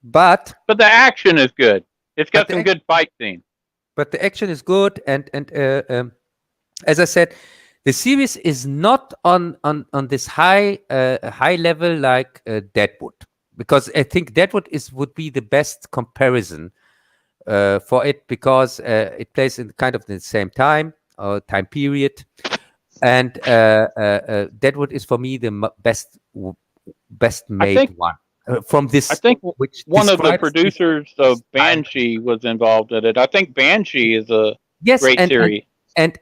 But the action is good. It's got some good fight scenes. But the action is good, and as I said, the series is not on this high level like Deadwood, because I think Deadwood would be the best comparison for it, because it plays in kind of the same time period, and Deadwood is for me the best made one. From this, I think one of the producers of Banshee was involved in it. I think Banshee is a great series. And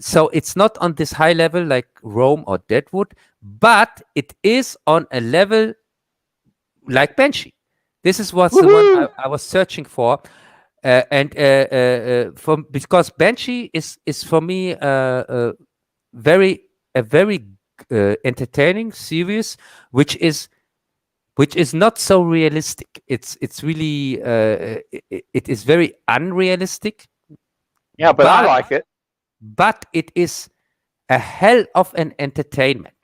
so it's not on this high level like Rome or Deadwood, but it is on a level like Banshee. This is what's the one I was searching for, because Banshee is for me a very entertaining series, which is not so realistic. It's really it is very unrealistic. Yeah, but I like it. But it is a hell of an entertainment.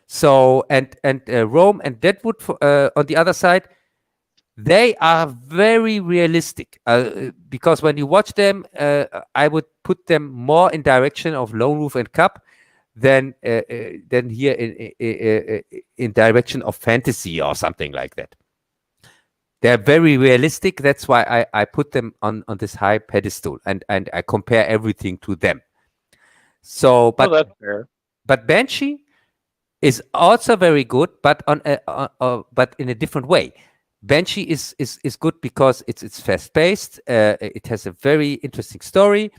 So and Rome and Deadwood on the other side, they are very realistic, because when you watch them, I would put them more in direction of Lone Wolf and Cub than here in direction of fantasy or something like that. They're very realistic. That's why I put them on this high pedestal, and I compare everything to them. So, but that's fair. But Banshee is also very good, but but in a different way. Banshee is good because it's fast paced. It has a very interesting story,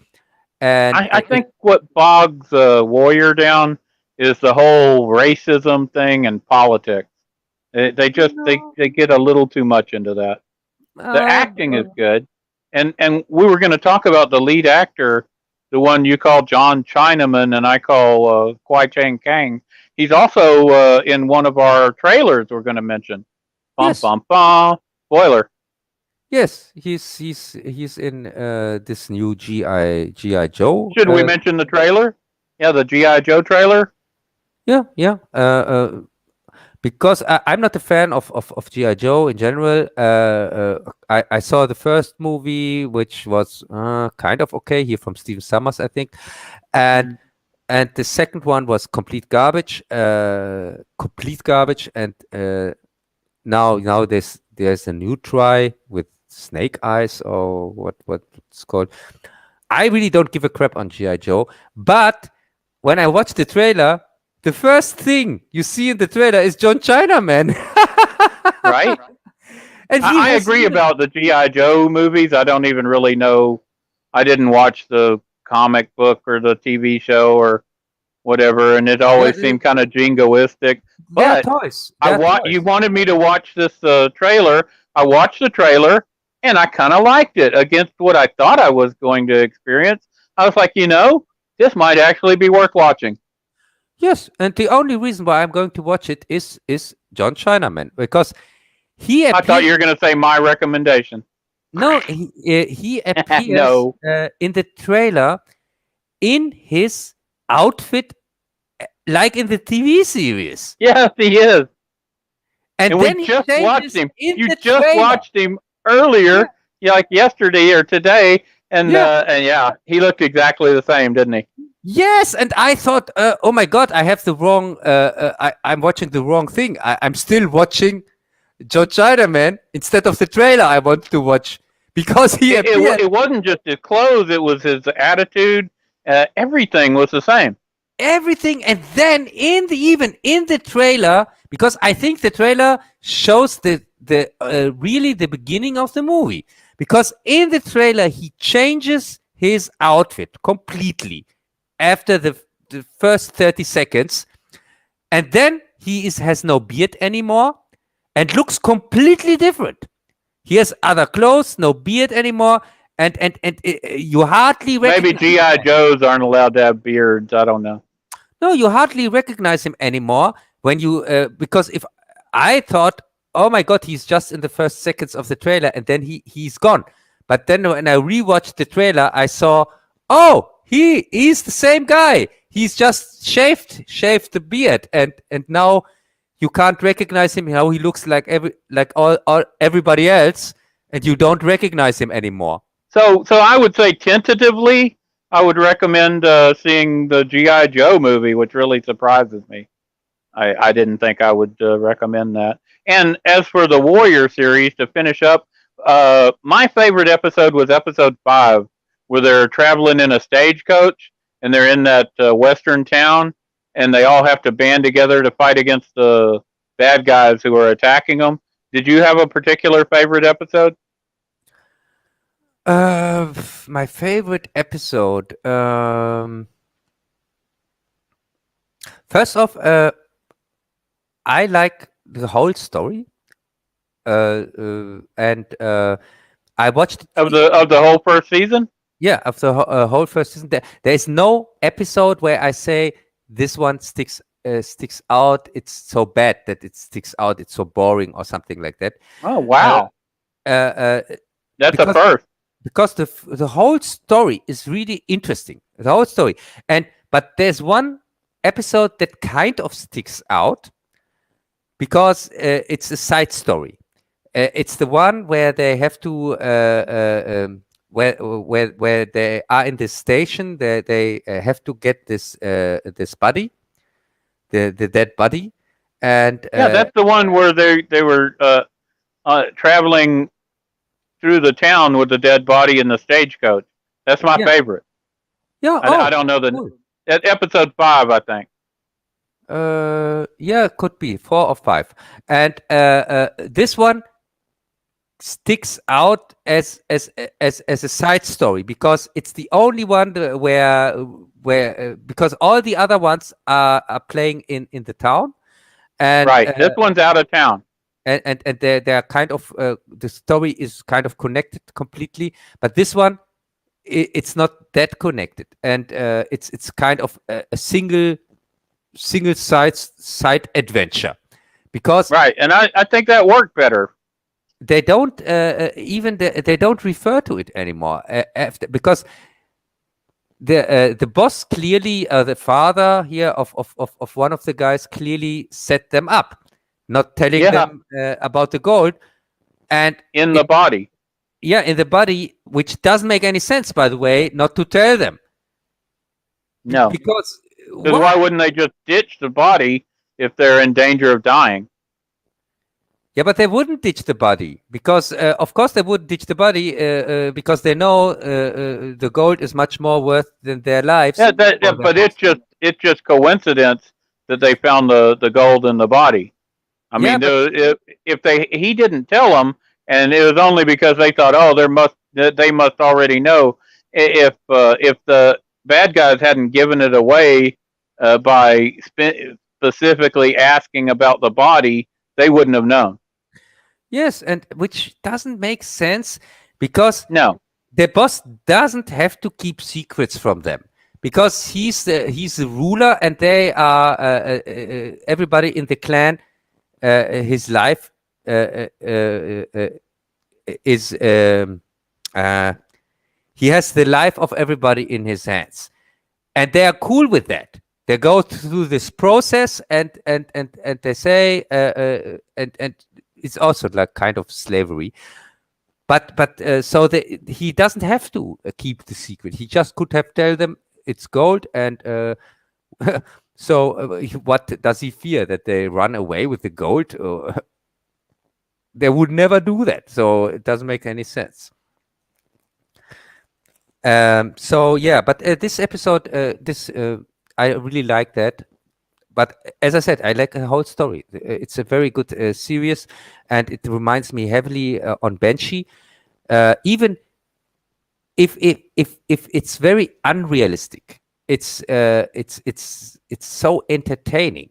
and I think what bogs Warrior down is the whole racism thing and politics. They get a little too much into that. The acting is good, and we were going to talk about the lead actor, the one you call John Chinaman and I call Kwai Chang Kang. He's also in one of our trailers we're going to mention. Spoiler. Yes, he's in this new G.I. Joe. Should we mention the trailer? Yeah, the G.I. Joe trailer. Yeah. Because I'm not a fan of G.I. Joe in general. I saw the first movie, which was kind of okay, here from Stephen Sommers, I think, and the second one was complete garbage, and now there's a new try with Snake Eyes, or what it's called. I really don't give a crap on G.I. Joe, but when I watched the trailer, the first thing you see in the trailer is John Chinaman. Right? And I agree about the G.I. Joe movies. I don't even really know. I didn't watch the comic book or the TV show or whatever, and it always seemed kind of jingoistic. But you wanted me to watch this trailer. I watched the trailer, and I kind of liked it against what I thought I was going to experience. I was like, this might actually be worth watching. Yes, and the only reason why I'm going to watch it is John Chinaman, because he I thought you were going to say my recommendation. No, he appears No. In the trailer in his outfit like in the TV series. Yes, he is. And then we he just watched changes him. in You the just trailer. watched him earlier, like yesterday or today, and he looked exactly the same, didn't he? Yes, and I thought, oh my God, I have the wrong. I'm watching the wrong thing. I'm still watching John Chinaman instead of the trailer I want to watch, because he appeared. It wasn't just his clothes; it was his attitude. Everything was the same. Everything, and then even in the trailer, because I think the trailer shows the really the beginning of the movie, because in the trailer he changes his outfit completely after the first 30 seconds, and then he has no beard anymore and looks completely different. He has other clothes, no beard anymore, and you hardly maybe GI Joes aren't allowed to have beards. I don't know. No, you hardly recognize him anymore when you because if I thought, oh my God, he's just in the first seconds of the trailer, and then he's gone. But then when I rewatched the trailer, I saw, oh, he's the same guy. He's just shaved the beard, and now you can't recognize him. How he looks like everybody else, and you don't recognize him anymore. So I would say tentatively, I would recommend seeing the G.I. Joe movie, which really surprises me. I didn't think I would recommend that. And as for the Warrior series, to finish up, my favorite episode was episode 5, where they're traveling in a stagecoach, and they're in that western town, and they all have to band together to fight against the bad guys who are attacking them. Did you have a particular favorite episode? My favorite episode. First off, I like the whole story. And I watched of the whole first season. Yeah, of the whole first season. There is no episode where I say this one sticks out. It's so bad that it sticks out. It's so boring or something like that. Oh wow! That's a first. Because the whole story is really interesting. The whole story, but there's one episode that kind of sticks out because it's a side story. It's the one where they have to where they are in this station. They have to get this body, the dead body, and that's the one where they were traveling through the town with the dead body in the stagecoach. That's my favorite. Yeah, I don't know at episode 5, I think. Yeah, could be 4 or 5, and this one sticks out as a side story because it's the only one where because all the other ones are playing in the town, and right, this one's out of town. And they're kind of the story is kind of connected completely, but this one it's not that connected, and it's kind of a single side adventure, because right, and I think that worked better. They don't they don't refer to it anymore after, because the boss clearly the father here of one of the guys clearly set them up. Not telling them about the gold, and in the body. Yeah, in the body, which doesn't make any sense, by the way, not to tell them. No, because why wouldn't they just ditch the body if they're in danger of dying? Yeah, but they wouldn't ditch the body because, of course, they would ditch the body because they know the gold is much more worth than their lives. Yeah, but it's just coincidence that they found the gold in the body. I mean, if he didn't tell them, and it was only because they thought, oh, they must already know. If the bad guys hadn't given it away by specifically asking about the body, they wouldn't have known. Yes, and which doesn't make sense because no, the boss doesn't have to keep secrets from them, because he's the ruler, and they are everybody in the clan. His life is he has the life of everybody in his hands, and they are cool with that. They go through this process, and they say, and it's also like kind of slavery. But so he doesn't have to keep the secret. He just could have tell them it's gold, and so what does he fear, that they run away with the gold? They would never do that, so it doesn't make any sense. So yeah, but this episode, I really like that. But as I said, I like the whole story. It's a very good series, and it reminds me heavily on Banshee. Even if it's very unrealistic, it's so entertaining,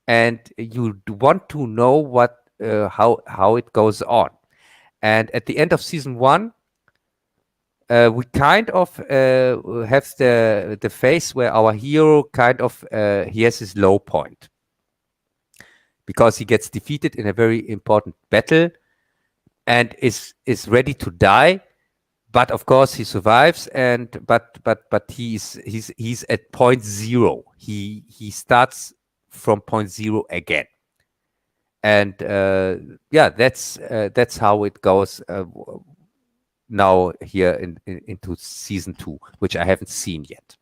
and you want to know what how it goes on. And at the end of season 1, we kind of have the phase where our hero kind of he has his low point, because he gets defeated in a very important battle and is ready to die, but of course he survives, and but he's at point 0. He starts from point 0 again, and yeah, that's how it goes now here into season 2, which I haven't seen yet.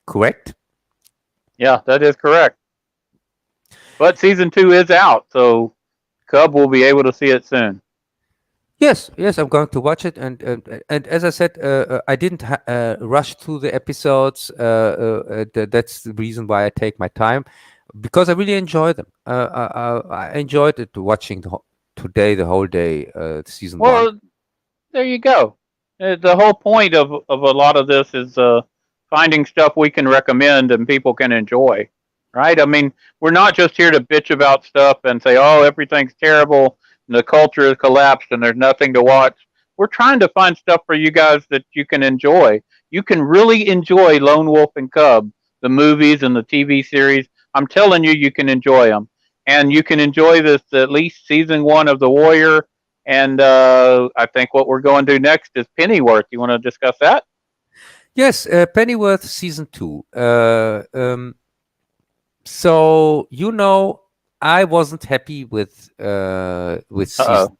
Correct? Yeah, that is correct. But season 2 is out, so Cub will be able to see it soon. Yes, I'm going to watch it, and as I said, I didn't rush through the episodes. That's the reason why I take my time, because I really enjoy them. I enjoyed it watching the whole day, season 1. Well, there you go. The whole point of a lot of this is finding stuff we can recommend and people can enjoy, right? I mean, we're not just here to bitch about stuff and say, oh, everything's terrible and the culture has collapsed and there's nothing to watch. We're trying to find stuff for you guys that you can enjoy. You can really enjoy Lone Wolf and Cub, the movies and the TV series. I'm telling you, you can enjoy them. And you can enjoy this, at least season 1 of The Warrior. And I think what we're going to do next is Pennyworth. You want to discuss that? Yes, Pennyworth season 2. So I wasn't happy with season 2.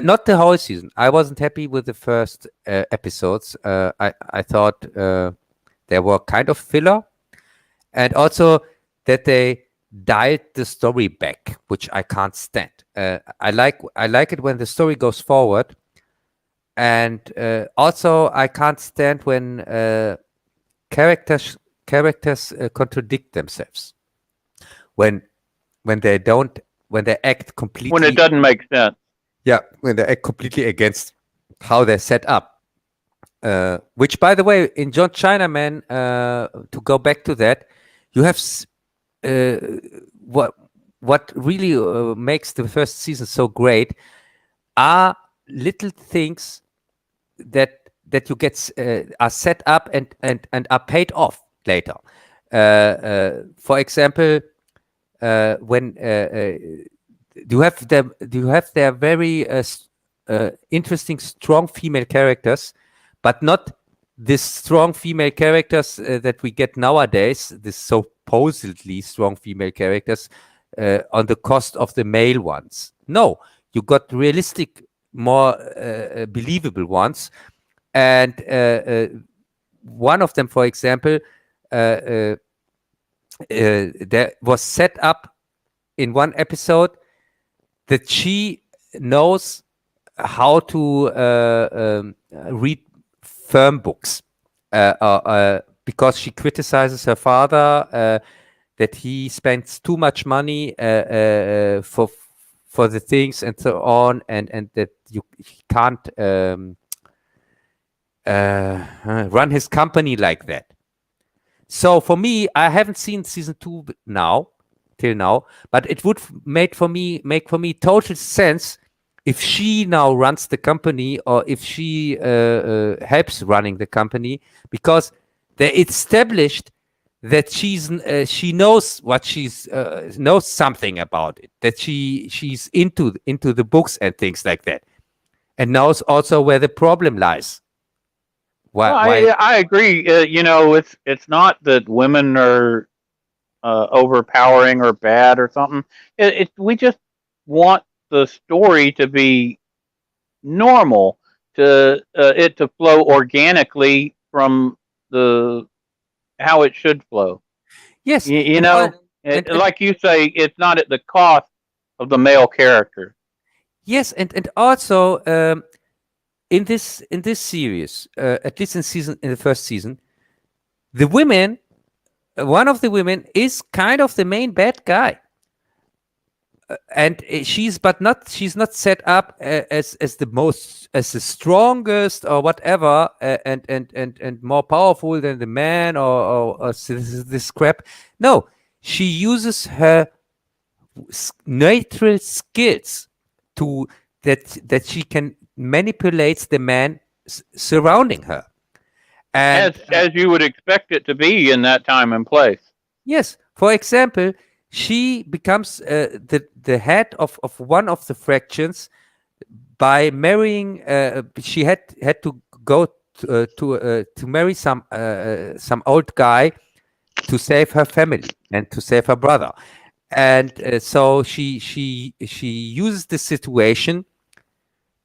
Not the whole season. I wasn't happy with the first episodes. I thought they were kind of filler, and also that they dialed the story back, which I can't stand. I like it when the story goes forward, and also I can't stand when characters contradict themselves. When they act completely, when it doesn't make sense. Yeah, when they act completely against how they're set up. Which, by the way, in John Chinaman, to go back to that, you have what really makes the first season so great are little things that you get are set up and are paid off later. For example, when you have their very interesting, strong female characters, but not this strong female characters that we get nowadays, this supposedly strong female characters on the cost of the male ones. No, you got realistic, more believable ones. And one of them, for example, that was set up in one episode that she knows how to read firm books because she criticizes her father that he spends too much money for the things and so on, and that he can't run his company like that. So for me, I haven't seen season 2 till now, but it would make for me total sense if she now runs the company, or if she helps running the company, because They established that she knows what knows something about it, that she's into the books and things like that, and knows also where the problem lies. Why? I agree. It's not that women are overpowering or bad or something. We just want the story to be normal, to it to flow organically from how it should flow. Yes, like you say, it's not at the cost of the male character. Yes, and also in this series, at least in the first season, the women, one of the women is kind of the main bad guy, and she's not set up as the strongest or whatever, and more powerful than the man or this crap. No, she uses her natural skills that she can manipulate the man surrounding her, and as you would expect it to be in that time and place. Yes, for example, she becomes the head of one of the fractions by marrying. She had to go to marry some old guy to save her family and to save her brother, and so she uses the situation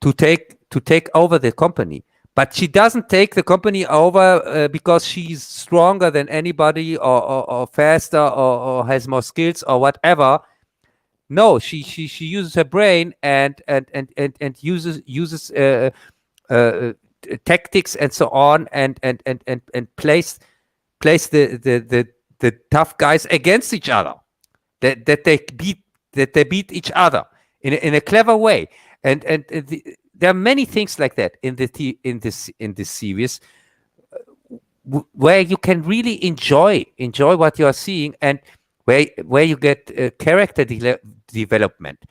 to take over the company. But she doesn't take the company over because she's stronger than anybody or faster or has more skills or whatever. No, she uses her brain and uses tactics and so on and place the tough guys against each other. That they beat each other in a clever way. And there are many things like that in this series where you can really enjoy what you are seeing, and where you get character development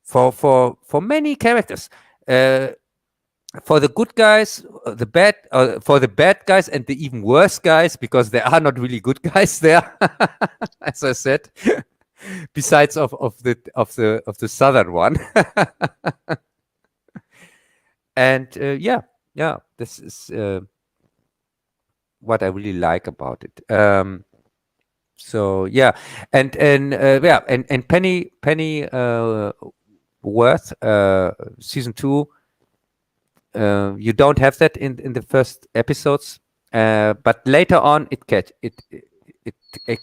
for many characters, for the good guys, for the bad guys, and the even worse guys, because there are not really good guys there, as I said, besides of the southern one. And this is what I really like about it. So yeah, and Penny Worth, season 2. You don't have that in the first episodes, but later on it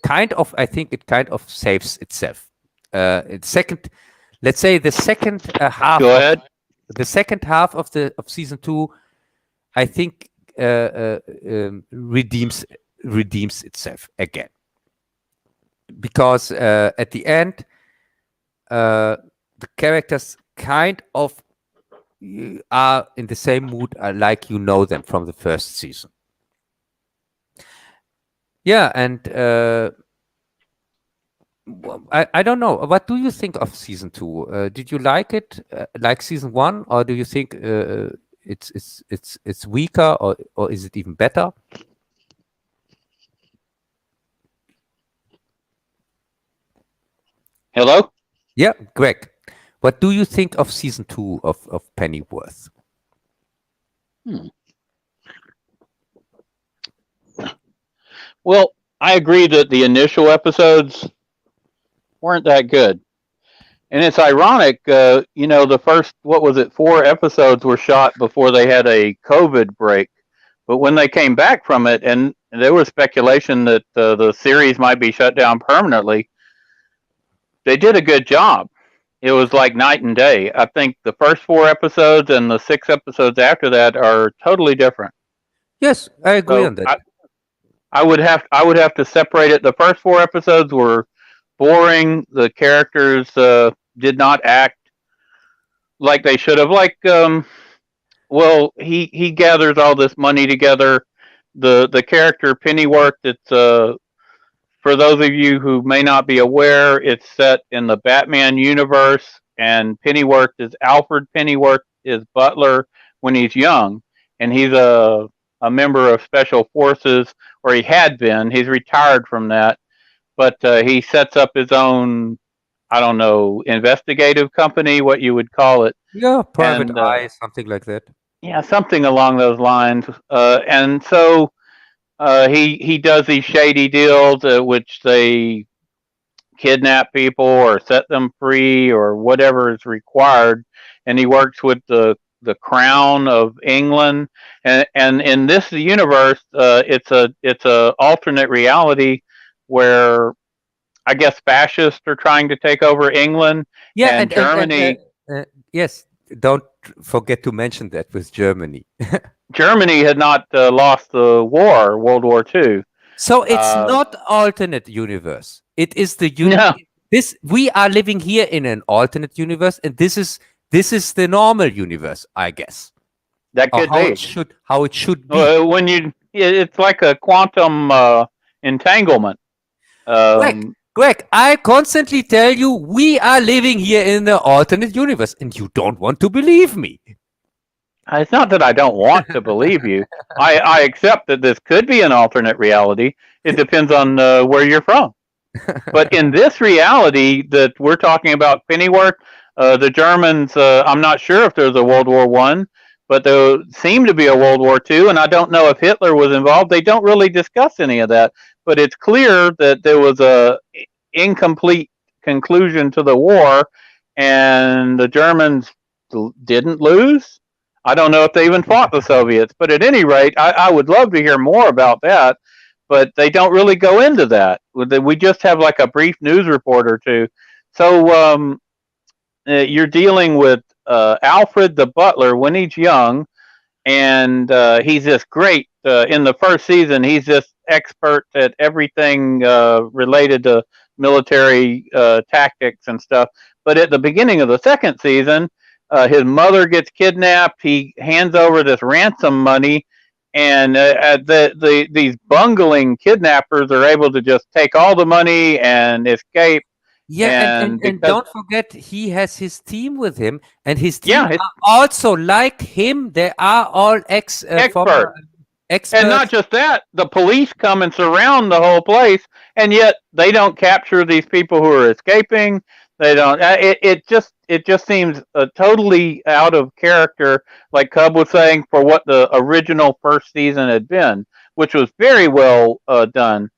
kind of, I think it kind of saves itself. Let's say the second half. Go ahead. The second half of season 2, I think, redeems itself again, because at the end, the characters kind of are in the same mood like you know them from the first season. Yeah, and I don't know. What do you think of season 2? Did you like it, like season 1, or do you think it's weaker, or is it even better? Hello? Yeah, Greg. What do you think of season 2 of Pennyworth? Well, I agree that the initial episodes weren't that good. And it's ironic, the first, 4 episodes were shot before they had a COVID break. But when they came back from it, and there was speculation that the series might be shut down permanently, they did a good job. It was like night and day. I think the first 4 episodes and the 6 episodes after that are totally different. Yes, I agree on that. I would have to separate it. The first 4 episodes were boring. The characters did not act like they should have. Like, he gathers all this money together. The character Pennyworth, it's for those of you who may not be aware, it's set in the Batman universe, and Pennyworth is Alfred Pennyworth, his butler when he's young, and he's a a member of special forces, or he had been. He's retired from that, but he sets up his own, I don't know, investigative company, what you would call it. Yeah, private eye, something like that. Yeah, something along those lines. And so he does these shady deals, which they kidnap people or set them free or whatever is required, and he works with the Crown of England, and in this universe, it's a alternate reality where I guess fascists are trying to take over England. Yeah, and Germany. Yes, don't forget to mention that with Germany. Germany had not lost the war, World War II. So it's not alternate universe. It is the this we are living here in an alternate universe, and this is the normal universe, I guess. That could be how it should be. When it's like a quantum entanglement. Greg, I constantly tell you we are living here in the alternate universe, and you don't want to believe me. It's not that I don't want to believe you. I accept that this could be an alternate reality. It depends on where you're from. But in this reality that we're talking about, Pennyworth, the Germans, I'm not sure if there's a World War I, but there seemed to be a World War II, and I don't know if Hitler was involved. They don't really discuss any of that, but it's clear that there was a incomplete conclusion to the war, and the Germans didn't lose. I don't know if they even fought the Soviets, but at any rate, I would love to hear more about that, but they don't really go into that. We just have like a brief news report or two. So you're dealing with Alfred the butler when he's young, and he's just great. In the first season, he's just expert at everything related to military tactics and stuff. But at the beginning of the second season, his mother gets kidnapped. He hands over this ransom money, and these bungling kidnappers are able to just take all the money and escape. Yeah, and don't forget, he has his team with him, and his team are also like him. They are all experts. And not just that, the police come and surround the whole place, and yet they don't capture these people who are escaping. They don't. It just seems totally out of character, like Cub was saying, for what the original first season had been, which was very well done.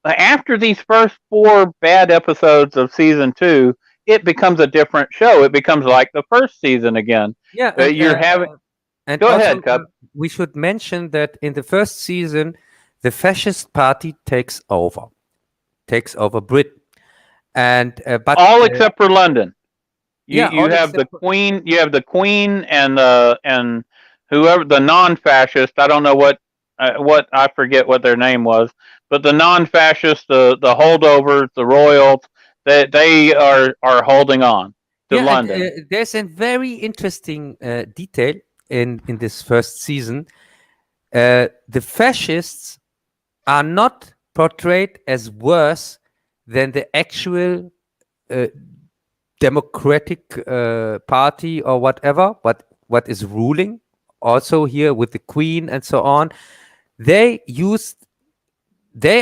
After these first 4 bad episodes of season 2, it becomes a different show. It becomes like the first season again. Yeah, and go ahead, Cub. We should mention that in the first season, the fascist party takes over Britain, and but all except for London. You have the Queen. You have the Queen and whoever the non-fascist. I don't know what I forget what their name was, but the non-fascists, the holdovers, the royals, they are holding on to London. And, there's a very interesting detail in this first season. The fascists are not portrayed as worse than the actual democratic party or whatever, what is ruling also here with the Queen and so on. They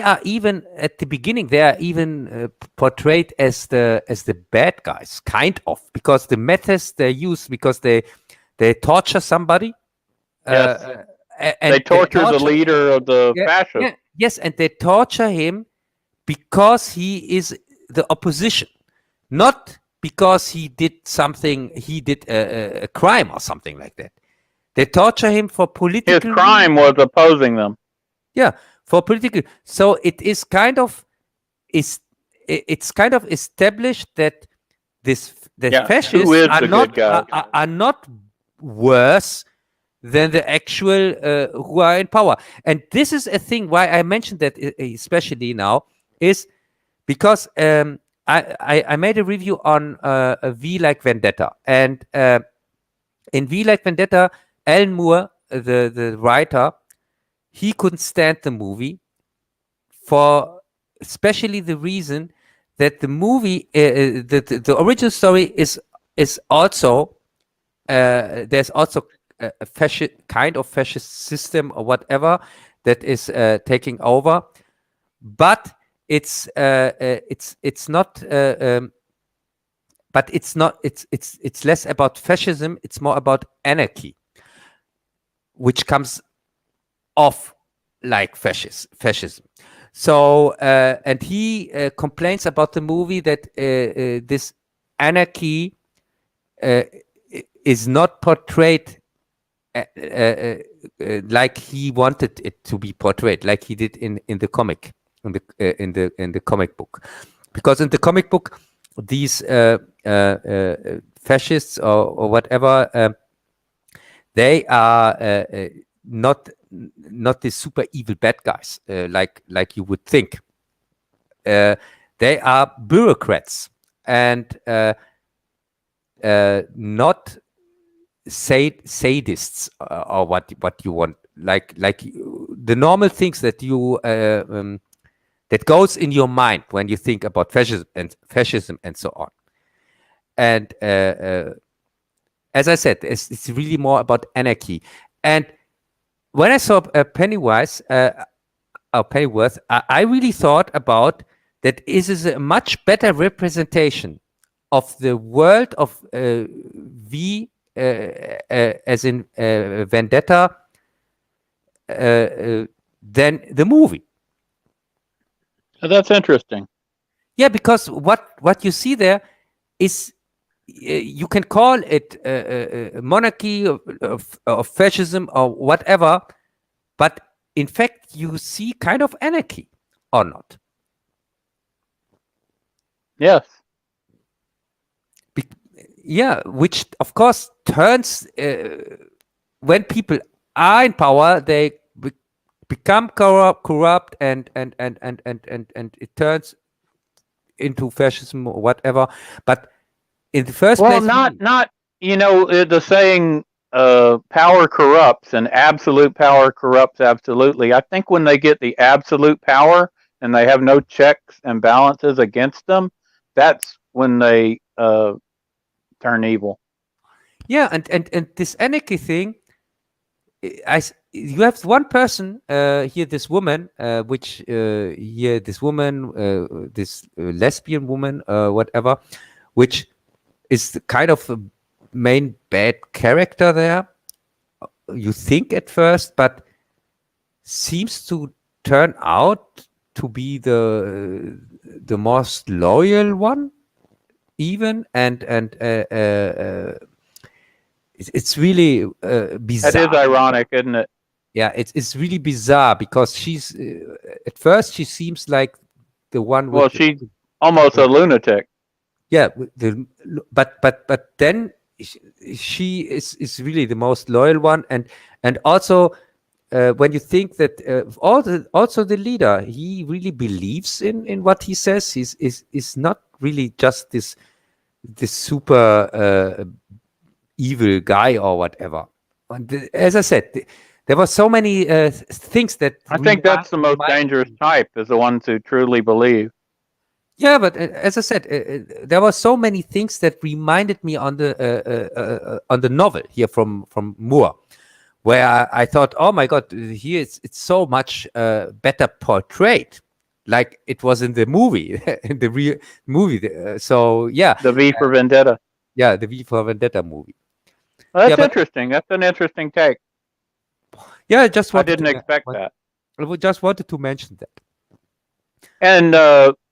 are even at the beginning, they are even portrayed as the bad guys, kind of, because the methods they use, because they torture somebody. Yes. And they torture the leader of the fascists. Yes, and they torture him because he is the opposition, not because he did a crime or something like that. They torture him for political. His crime was opposing them. Yeah, for political. So it is kind of it's kind of established that fascists are not worse than the actual who are in power. And this is a thing why I mentioned that especially now is because I made a review on a V Like Vendetta, and in V Like Vendetta, Alan Moore, the writer, he couldn't stand the movie for especially the reason that the movie, the original story is also there's also a fascist kind of fascist system or whatever that is taking over, but it's not. But it's not. It's less about fascism. It's more about anarchy, which comes off like fascism. So and he complains about the movie that this anarchy is not portrayed like he wanted it to be portrayed, like he did in the comic, in the comic book, because in the comic book these fascists or whatever, they are not the super evil bad guys like you would think. They are bureaucrats and not sadists or what you want, like the normal things that you that goes in your mind when you think about fascism and so on. And as I said, it's really more about anarchy. And when I saw Pennyworth, I really thought about that is a much better representation of the world of V, as in Vendetta, than the movie. That's interesting. Yeah, because what you see there is, you can call it monarchy of fascism or whatever, but in fact you see kind of anarchy, or not? Yes. Yeah, which of course turns when people are in power, they become corrupt, and it turns into fascism or whatever. But in the first place, not the saying power corrupts and absolute power corrupts absolutely. I think when they get the absolute power and they have no checks and balances against them, that's when they turn evil. Yeah, and this anarchy thing, you have one person here, this woman, this lesbian woman, whatever, which is kind of a main bad character there, you think at first, but seems to turn out to be the most loyal one, even, and it's really bizarre. That is ironic, isn't it? Yeah, it's really bizarre, because she's at first she seems like the one. Well, she's almost a lunatic. Yeah, but then she is really the most loyal one, and also when you think that also the leader, he really believes in what he says. He's not really just this super evil guy or whatever. And as I said, there were so many things that I think that's the most dangerous type, is the ones who truly believe. Yeah, but as I said, there were so many things that reminded me on the novel here from Moore, where I thought, oh my God, here it's so much better portrayed, like it was in the movie, in the real movie. So yeah, the V for Vendetta. Yeah, the V for Vendetta movie. Well, that's interesting. That's an interesting take. Yeah, I didn't expect that. I just wanted to mention that. And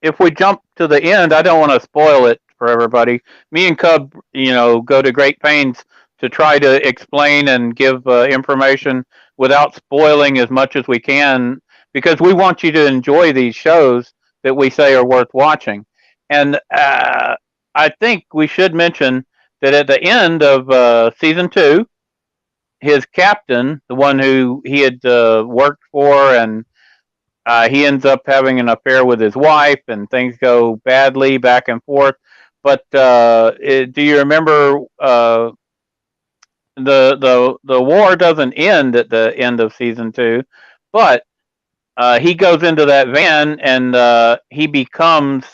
if we jump to the end, I don't want to spoil it for everybody. Me and Cub, go to great pains to try to explain and give information without spoiling as much as we can, because we want you to enjoy these shows that we say are worth watching. And I think we should mention that at the end of season 2, his captain, the one who he had worked for, and he ends up having an affair with his wife, and things go badly back and forth. But do you remember the war doesn't end at the end of season 2, but he goes into that van and he becomes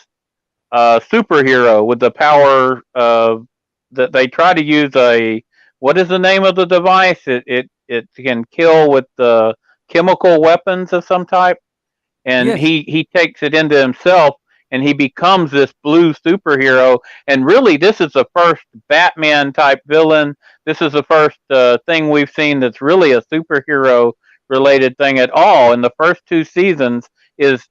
a superhero with the power of that. They try to use a what is the name of the device? It can kill with the chemical weapons of some type, and Yes. he takes it into himself, and he becomes this blue superhero. And really, this is the first Batman type villain. This is the first thing we've seen that's really a superhero related thing at all. In the first 2 seasons, is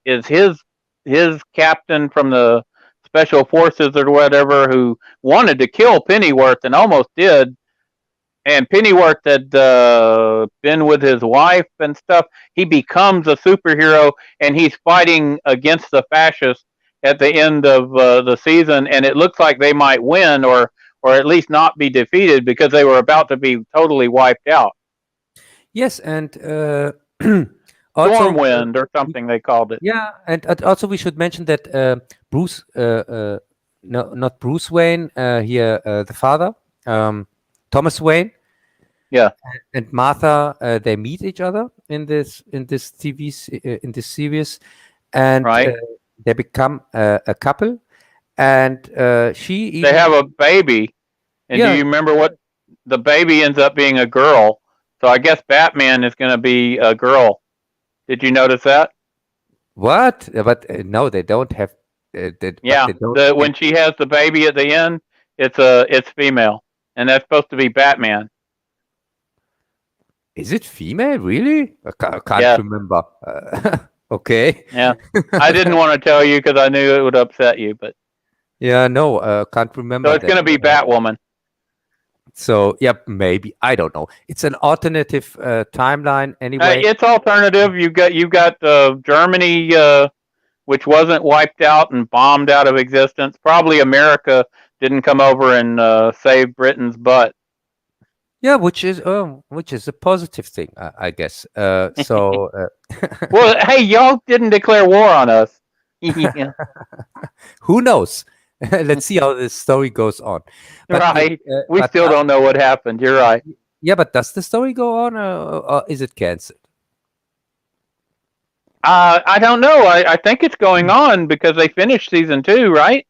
his captain from the special forces or whatever who wanted to kill Pennyworth and almost did. And Pennyworth had been with his wife and stuff. He becomes a superhero, and he's fighting against the fascists at the end of the season. And it looks like they might win, or at least not be defeated, because they were about to be totally wiped out. Yes, and Stormwind or something they called it. Yeah, and also we should mention that Bruce, no, not Bruce Wayne, here the father, Thomas Wayne, yeah, and Martha, they meet each other in this series, and right. They become a couple, and they have a baby. And do you remember what the baby ends up being? A girl. So I guess Batman is going to be a girl. Did you notice that? What? But no, they don't have. When she has the baby at the end, it's female, and that's supposed to be Batman. Is it female? Really? I can't remember. Okay. Yeah, I didn't want to tell you because I knew it would upset you, but yeah, no, can't remember. So it's going to be Batwoman. So yeah, maybe, I don't know. It's an alternative timeline anyway. It's alternative. You've got Germany, which wasn't wiped out and bombed out of existence. Probably America didn't come over and save Britain's butt. Yeah, which is a positive thing, I guess. So well, hey, y'all didn't declare war on us. Who knows? Let's see how this story goes on. But, right. We still don't know what happened. You're right. Yeah, but does the story go on, or is it cancelled? I don't know. I think it's going on because they finished season 2, right?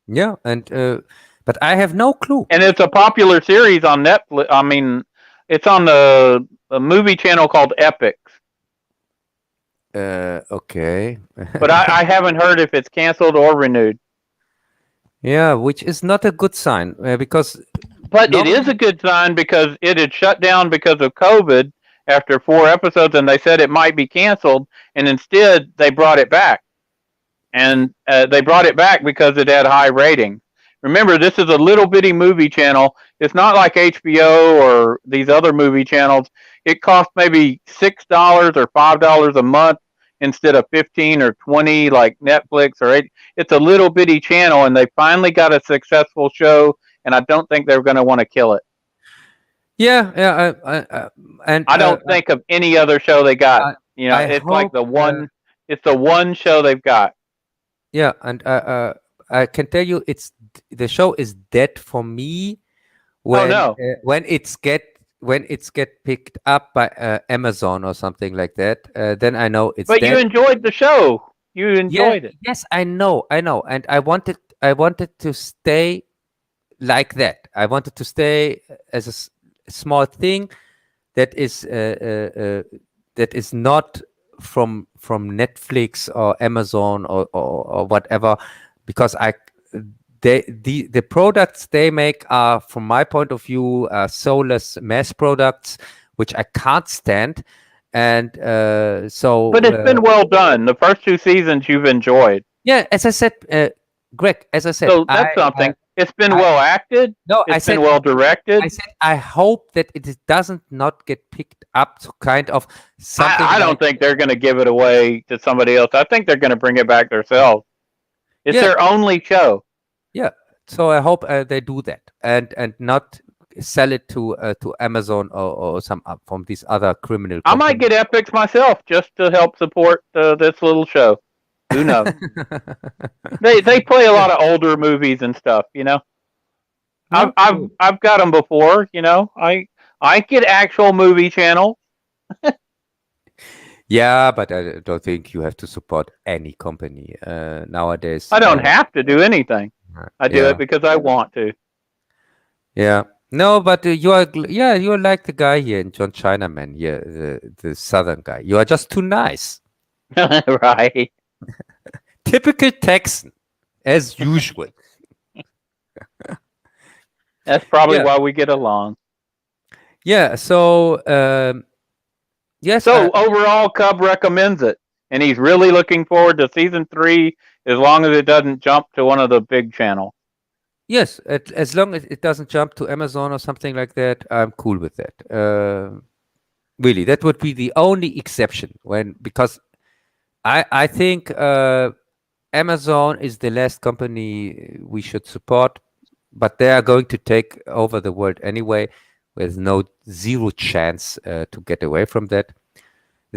Yeah, and but I have no clue. And it's a popular series on Netflix. I mean, it's on a movie channel called Epix. Okay. But I haven't heard if it's canceled or renewed. Yeah, which is not a good sign because. But it is a good sign because it had shut down because of COVID after 4 episodes, and they said it might be canceled, and instead they brought it back. And they brought it back because it had high ratings. Remember, this is a little bitty movie channel. It's not like HBO or these other movie channels. It costs maybe $6 or $5 a month instead of 15 or 20 like Netflix or 8. It's a little bitty channel, and they finally got a successful show, and I don't think they're going to want to kill it. Yeah, and I don't think of any other show they got. It's like the one. It's the one show they've got. Yeah, and I can tell you, the show is dead for me when it's get picked up by Amazon or something like that. Then I know it's. But dead. You enjoyed the show. You enjoyed it. Yes, I know, and I wanted to stay like that. I wanted to stay as a small thing that is not from Netflix or Amazon or whatever, because the products they make are, from my point of view, soulless mass products, which I can't stand. And so, but it's been well done. The first 2 seasons you've enjoyed. Yeah, as I said, Greg, as I said, so that's something. It's been well acted. No, it's been well directed. I said I hope that it doesn't not get picked up to kind of something. I don't think they're going to give it away to somebody else. I think they're going to bring it back themselves. It's their only show. Yeah, so I hope they do that and not sell it to Amazon or some from these other criminal companies. I might get Epix myself just to help support this little show. Who knows? They play a lot of older movies and stuff, I've got them before, I get actual movie channel. Yeah, but I don't think you have to support any company nowadays. I don't have to do anything. I do it because I want to. Yeah, No, but you are you're like the guy here in John Chinaman here, the Southern guy. You are just too nice. Right. Typical Texan, as usual. That's probably Yeah. why we get along. Yeah. So yes. So overall, Cub recommends it, and he's really looking forward to season 3, as long as it doesn't jump to one of the big channels. Yes, as long as it doesn't jump to Amazon or something like that, I'm cool with that. Really, that would be the only exception because I think Amazon is the last company we should support, but they are going to take over the world anyway. There's zero chance to get away from that.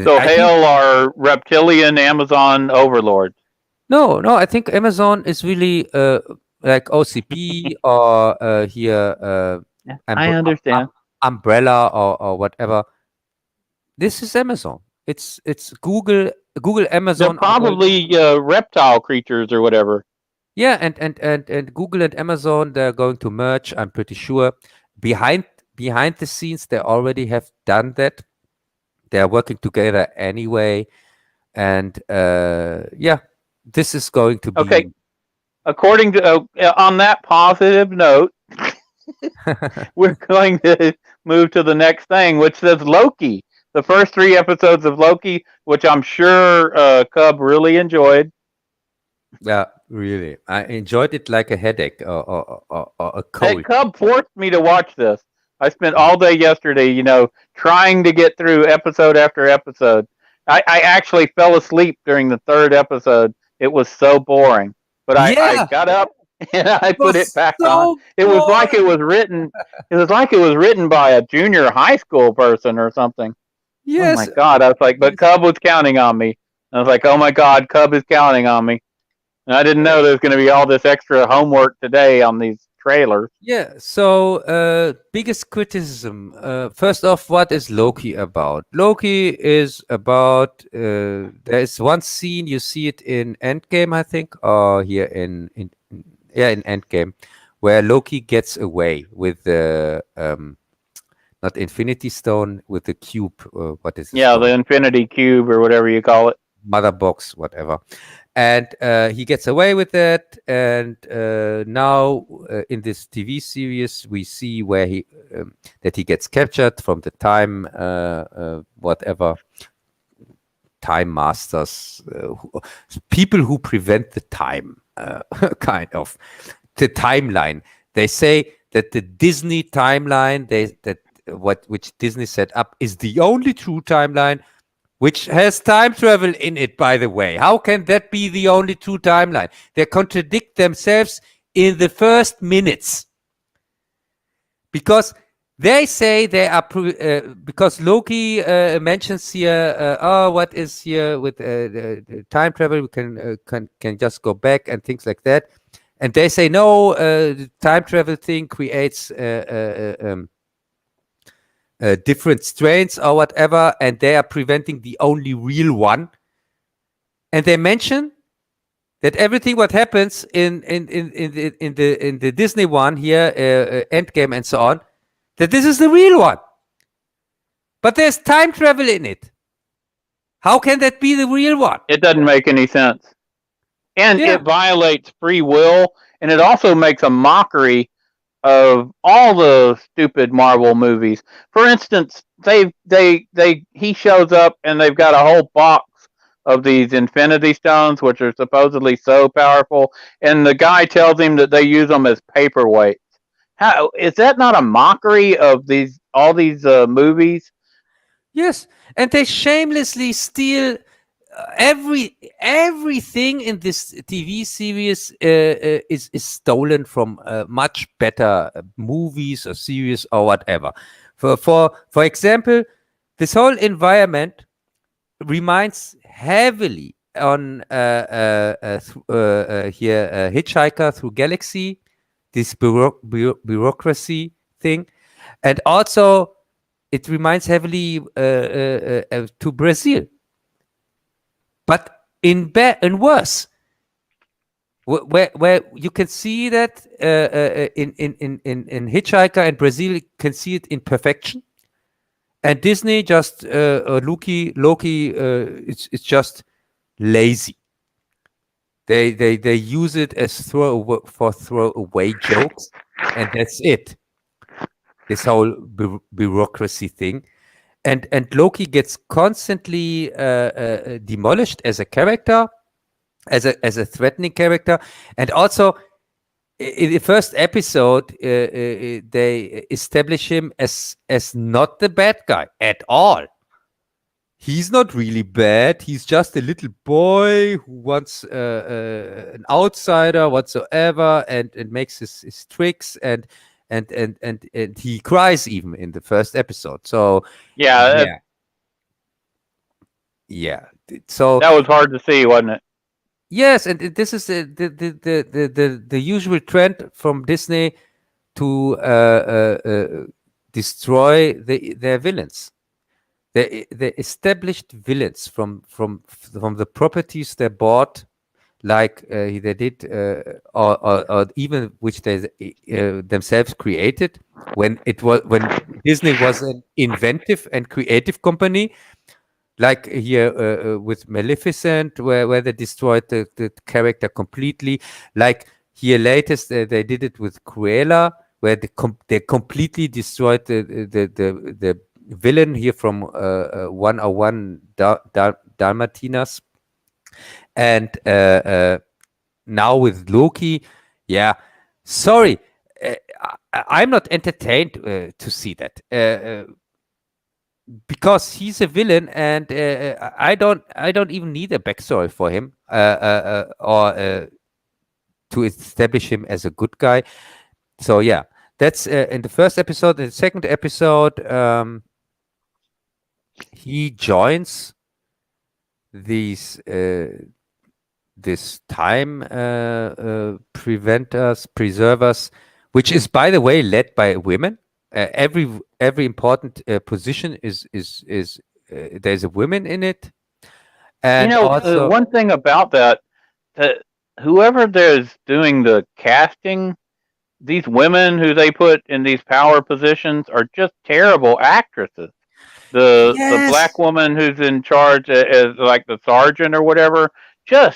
So hail our reptilian Amazon overlords. No, I think Amazon is really like OCP or here I understand. Umbrella or whatever. This is Amazon. It's Google, Amazon. They're probably reptile creatures or whatever. Yeah, and Google and Amazon, they're going to merge. I'm pretty sure. Behind the scenes, they already have done that. They are working together anyway, and yeah, this is going to be okay. According to on that positive note, we're going to move to the next thing, which says Loki. The first 3 episodes of Loki, which I'm sure Cub really enjoyed. Yeah, really. I enjoyed it like a headache or a cold. Hey, Cub forced me to watch this. I spent all day yesterday, trying to get through episode after episode. I actually fell asleep during the 3rd episode. It was so boring. But I got up and I put it back on. It was like it was written. It was like it was written by a junior high school person or something. Yes. Oh my God! I was like, but Cub was counting on me. I was like, oh my God, Cub is counting on me. And I didn't know there was going to be all this extra homework today on these trailers. Yeah. So, biggest criticism. First off, what is Loki about? Loki is about. There is one scene, you see it in Endgame, I think, or here in Endgame, where Loki gets away with the not Infinity Stone, with the cube. What is it? Yeah, the Infinity Cube or whatever you call it. Mother box, whatever. And he gets away with it. And now in this TV series, we see where that he gets captured from the time, whatever, time masters, people who prevent the time, kind of the timeline. They say that the Disney timeline, which Disney set up, is the only true timeline, which has time travel in it, by the way. How can that be the only true timeline? They contradict themselves in the first minutes. Because they say they are, because Loki mentions here, what is here with time travel? We can just go back and things like that. And they say, no, the time travel thing creates different strains or whatever, and they are preventing the only real one. And they mention that everything what happens in the Disney one here, Endgame and so on, that this is the real one. But there's time travel in it. How can that be the real one? It doesn't make any sense. And it violates free will, and it also makes a mockery of all the stupid Marvel movies. For instance, he shows up and they've got a whole box of these Infinity Stones, which are supposedly so powerful, and the guy tells him that they use them as paperweights. How is that not a mockery of all these movies? Yes, and they shamelessly steal everything in this TV series is stolen from much better movies or series or whatever. For example, this whole environment reminds heavily on Hitchhiker Through Galaxy, this bureaucracy thing, and also it reminds heavily to Brazil. But in worse, where you can see that in Hitchhiker and Brazil, you can see it in perfection. And Disney just Loki, it's just lazy. They use it as throwaway jokes, and that's it. This whole bureaucracy thing, and Loki gets constantly demolished as a character, as a threatening character, and also in the first episode they establish him as not the bad guy at all. He's not really bad. He's just a little boy who wants an outsider whatsoever, and makes his tricks, and he cries even in the first episode. So yeah. So that was hard to see, wasn't it? Yes, and this is the usual trend from Disney to destroy their villains. The established villains from the properties they bought, like they did, or even which they themselves created, when Disney was an inventive and creative company, like here with Maleficent, where they destroyed the character completely. Like here latest, they did it with Cruella, where they completely destroyed the villain here from 101 Dalmatinas. And now with Loki, sorry, I'm not entertained to see that. Because he's a villain, and I don't even need a backstory for him, or to establish him as a good guy. So that's in the first episode. In the second episode, he joins this time preservers, which is, by the way, led by women. Every important position is there's a woman in it. And also, one thing about that whoever there's doing the casting, these women who they put in these power positions are just terrible actresses. The black woman who's in charge as like the sergeant or whatever, I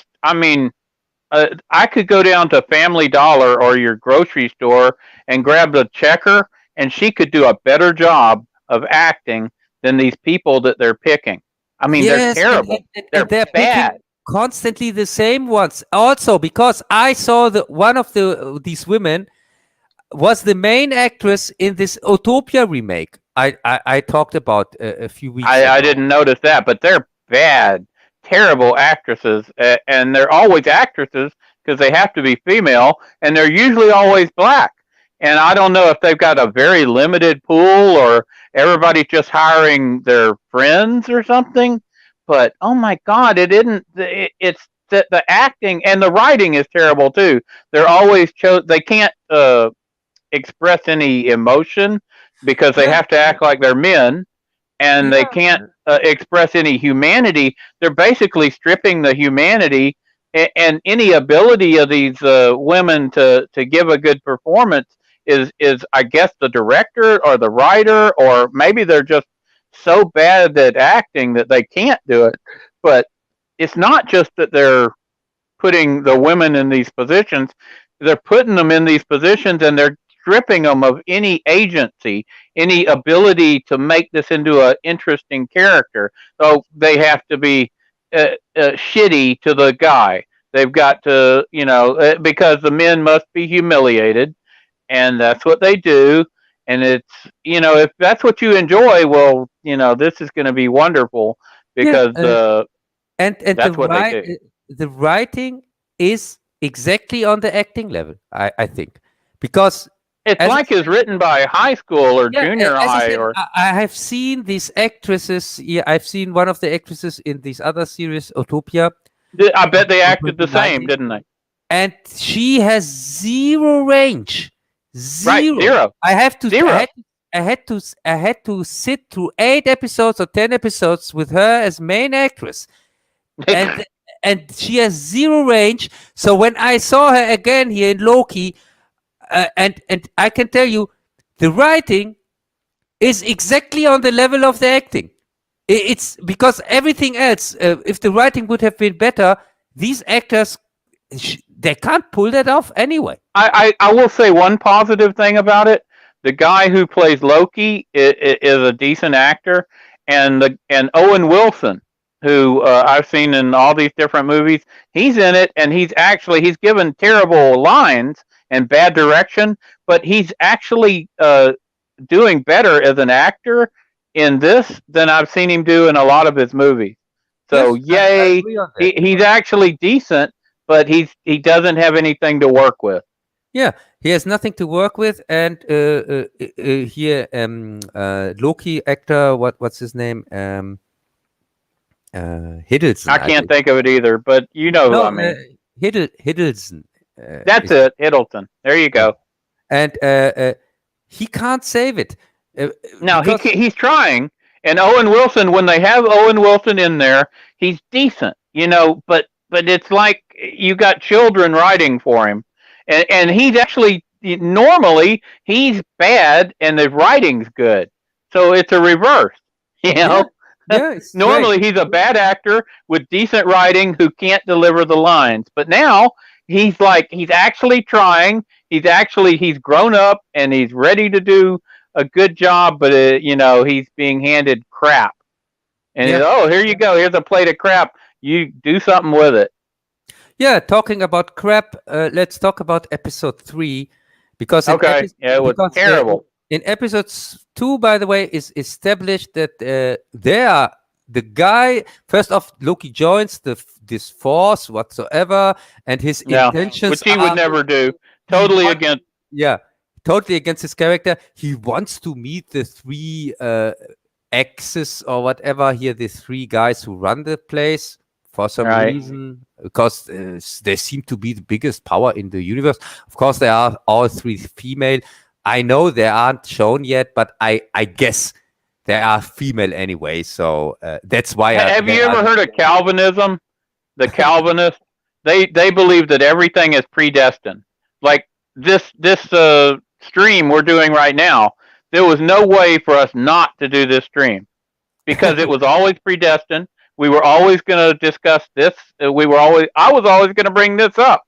could go down to Family Dollar or your grocery store and grab the checker, and she could do a better job of acting than these people that they're picking. They're terrible. They're bad. Constantly the same ones. Also, because I saw one of these women was the main actress in this Utopia remake I talked about a few weeks ago. I didn't notice that, but they're bad, terrible actresses, and they're always actresses because they have to be female, and they're usually always black. And I don't know if they've got a very limited pool or everybody's just hiring their friends or something. But oh my God, it's the acting and the writing is terrible too. They're always they can't express any emotion because they have to act like they're men, and they can't express any humanity. They're basically stripping the humanity and any ability of these women to give a good performance. Is I guess the director or the writer, or maybe they're just so bad at acting that they can't do it. But it's not just that they're putting the women in these positions. They're putting them in these positions and they're stripping them of any agency, any ability to make this into an interesting character. So they have to be shitty to the guy. They've got to, because the men must be humiliated. And that's what they do. And it's, if that's what you enjoy, well, this is going to be wonderful because that's what they do. The writing is exactly on the acting level, I think. Because it's like it's written by high school or junior high. I have seen these actresses. Yeah, I've seen one of the actresses in this other series, Utopia. I bet they acted the same, didn't they? And she has zero range. Zero. Right, zero. I have to. Zero. I had to sit through 8 episodes or 10 episodes with her as main actress, and she has zero range. So when I saw her again here in Loki, and I can tell you, the writing is exactly on the level of the acting. It's because everything else, if the writing would have been better, these actors, they can't pull that off anyway. I will say one positive thing about it. The guy who plays Loki is a decent actor, and Owen Wilson, who I've seen in all these different movies, he's in it, and he's given terrible lines and bad direction, but he's actually doing better as an actor in this than I've seen him do in a lot of his movies. So yes, yay, he's actually decent, but he doesn't have anything to work with. Yeah, he has nothing to work with, and here Loki actor, what's his name? Hiddleston. I can't think of it either, but you know who I mean. Hiddleston. That's it, Hiddleston. There you go. And he can't save it. No, he's trying. And Owen Wilson, when they have Owen Wilson in there, he's decent, but it's like you got children writing for him. And he's actually, normally, he's bad and the writing's good. So it's a reverse, Yeah, Normally, he's a bad actor with decent writing who can't deliver the lines. But now, he's actually trying. He's grown up and he's ready to do a good job, but, he's being handed crap. And, here you go. Here's a plate of crap. You do something with it. Yeah, talking about crap, let's talk about episode 3, because it was terrible. In episode 2, by the way, is established that the guy, first off, Loki joins this force whatsoever, and his intentions, which he would never do, totally against his character. He wants to meet the 3 exes or whatever here, the 3 guys who run the place. For some reason, because they seem to be the biggest power in the universe. Of course, they are all 3 female. I know they aren't shown yet, but I guess they are female anyway. So that's why. Have you ever heard of Calvinism? The Calvinists, they believe that everything is predestined. Like this stream we're doing right now, there was no way for us not to do this stream because it was always predestined. We were always going to discuss this. I was always going to bring this up,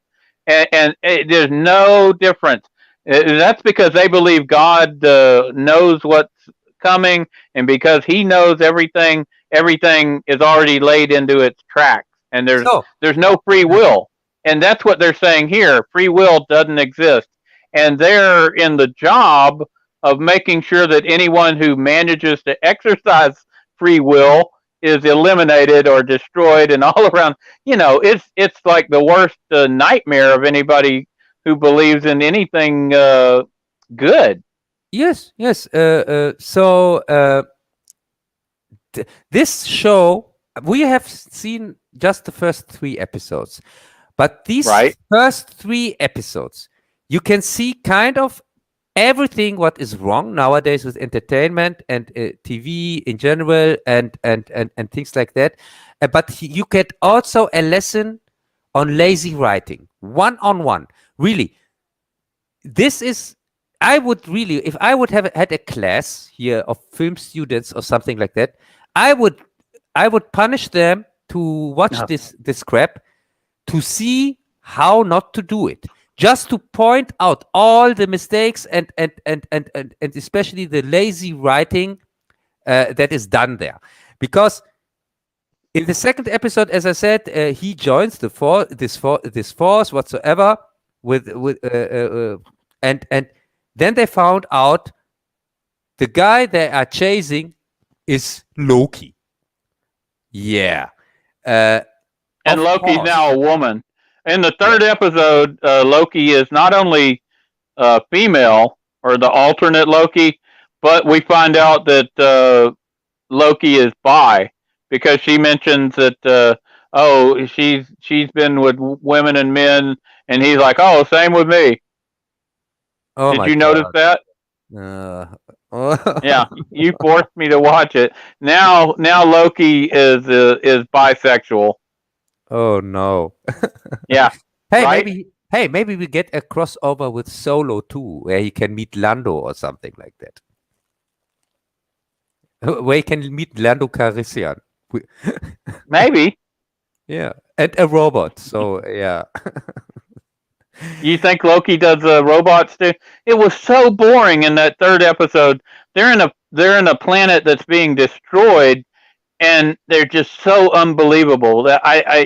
and there's no difference. That's because they believe God knows what's coming, and because He knows everything is already laid into its tracks, and there's no free will, and that's what they're saying here. Free will doesn't exist, and they're in the job of making sure that anyone who manages to exercise free will is eliminated or destroyed, and all around, it's like the worst nightmare of anybody who believes in anything good. Yes. So this show, we have seen just the first 3 episodes, but these first 3 episodes, you can see kind of everything what is wrong nowadays with entertainment and TV in general and things like that. But you get also a lesson on lazy writing, one-on-one. Really, this is, if I would have had a class here of film students or something like that, I would punish them to watch this crap to see how not to do it. Just to point out all the mistakes and especially the lazy writing that is done there, because in the second episode, as I said, he joins this force whatsoever and then they found out the guy they are chasing is Loki. Yeah, and Loki's now a woman. In the third episode, Loki is not only female, or the alternate Loki, but we find out that Loki is bi, because she mentions that she's been with women and men, and he's like, oh, same with me. Oh, did you notice that? Yeah, you forced me to watch it. Now Loki is bisexual. Oh no. Yeah. Hey, Right? maybe we get a crossover with Solo too, where he can meet Lando or something like that. Where he can meet Lando Calrissian. Maybe. Yeah, and a robot. So yeah. You think Loki does robots too? It was so boring in that third episode. They're in a planet that's being destroyed, and they're just so unbelievable that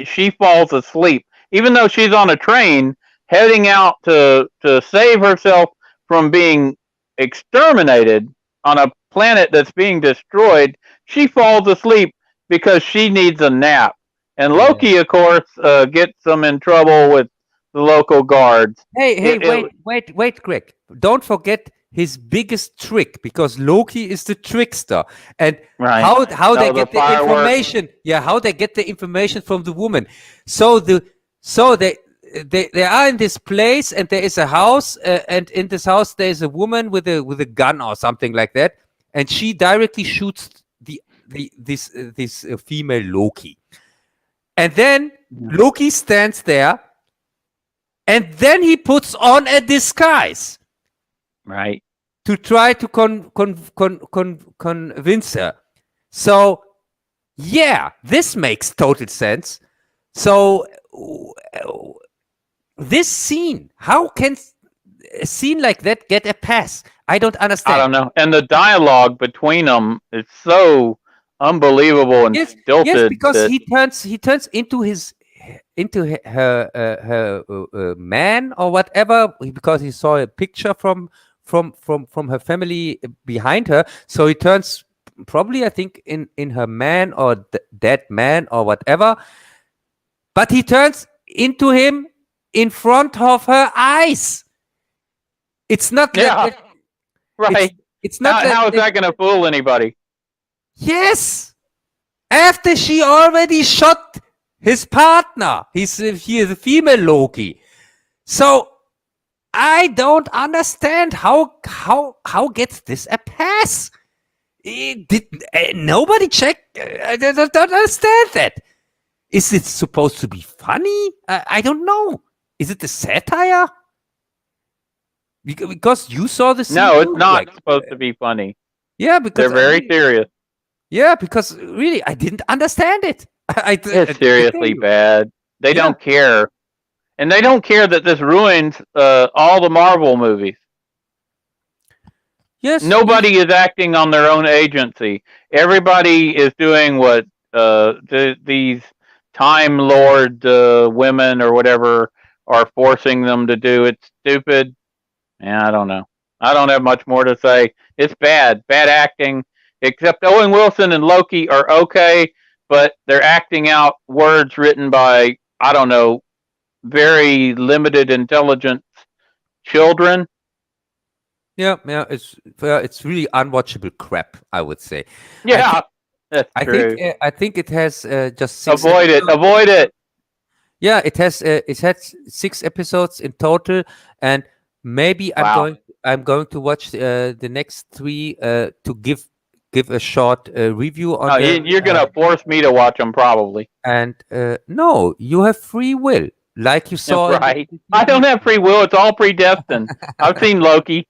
she falls asleep, even though she's on a train heading out to save herself from being exterminated on a planet that's being destroyed. She falls asleep because she needs a nap, and Loki, of course, gets them in trouble with the local guards. Hey, wait, Greg. Don't forget his biggest trick, because Loki is the trickster, and how they get the information. Yeah, how they get the information from the woman. So they are in this place, and there is a house, and in this house there is a woman with a gun or something like that, and she directly shoots this female Loki, and then Loki stands there. And then he puts on a disguise, right, to try to convince her. So, yeah, this makes total sense. So, this scene, how can a scene like that get a pass? I don't understand. I don't know. And the dialogue between them is so unbelievable and stilted. Yes, because he turns into her man or whatever, because he saw a picture from her family behind her, so he turns probably, I think, in her man or dead man or whatever, but he turns into him in front of her eyes. It's not right. It's not how is that going to fool anybody? Yes, after she already shot his partner. He is a female Loki. So I don't understand how gets this a pass? Nobody checked. I don't understand that. Is it supposed to be funny? I don't know. Is it a satire? Because you saw the scene. No, it's not supposed to be funny. Yeah, because they're very serious. Yeah, because really, I didn't understand it. It's seriously bad. They don't care. And they don't care that this ruins all the Marvel movies. Yes. Nobody is acting on their own agency. Everybody is doing what these Time Lord women or whatever are forcing them to do. It's stupid. Yeah, I don't know. I don't have much more to say. It's bad. Bad acting. Except Owen Wilson and Loki are okay, but they're acting out words written by, I don't know, very limited intelligence children. Yeah, it's really unwatchable crap, I would say. Yeah, that's true. I think it has just 6 Avoid it. Yeah, it has 6 episodes in total, and maybe I'm going to watch the next 3 to give a short review on them. You're going to force me to watch them probably. And no, you have free will, like you saw. Right. I don't have free will. It's all predestined. I've seen Loki.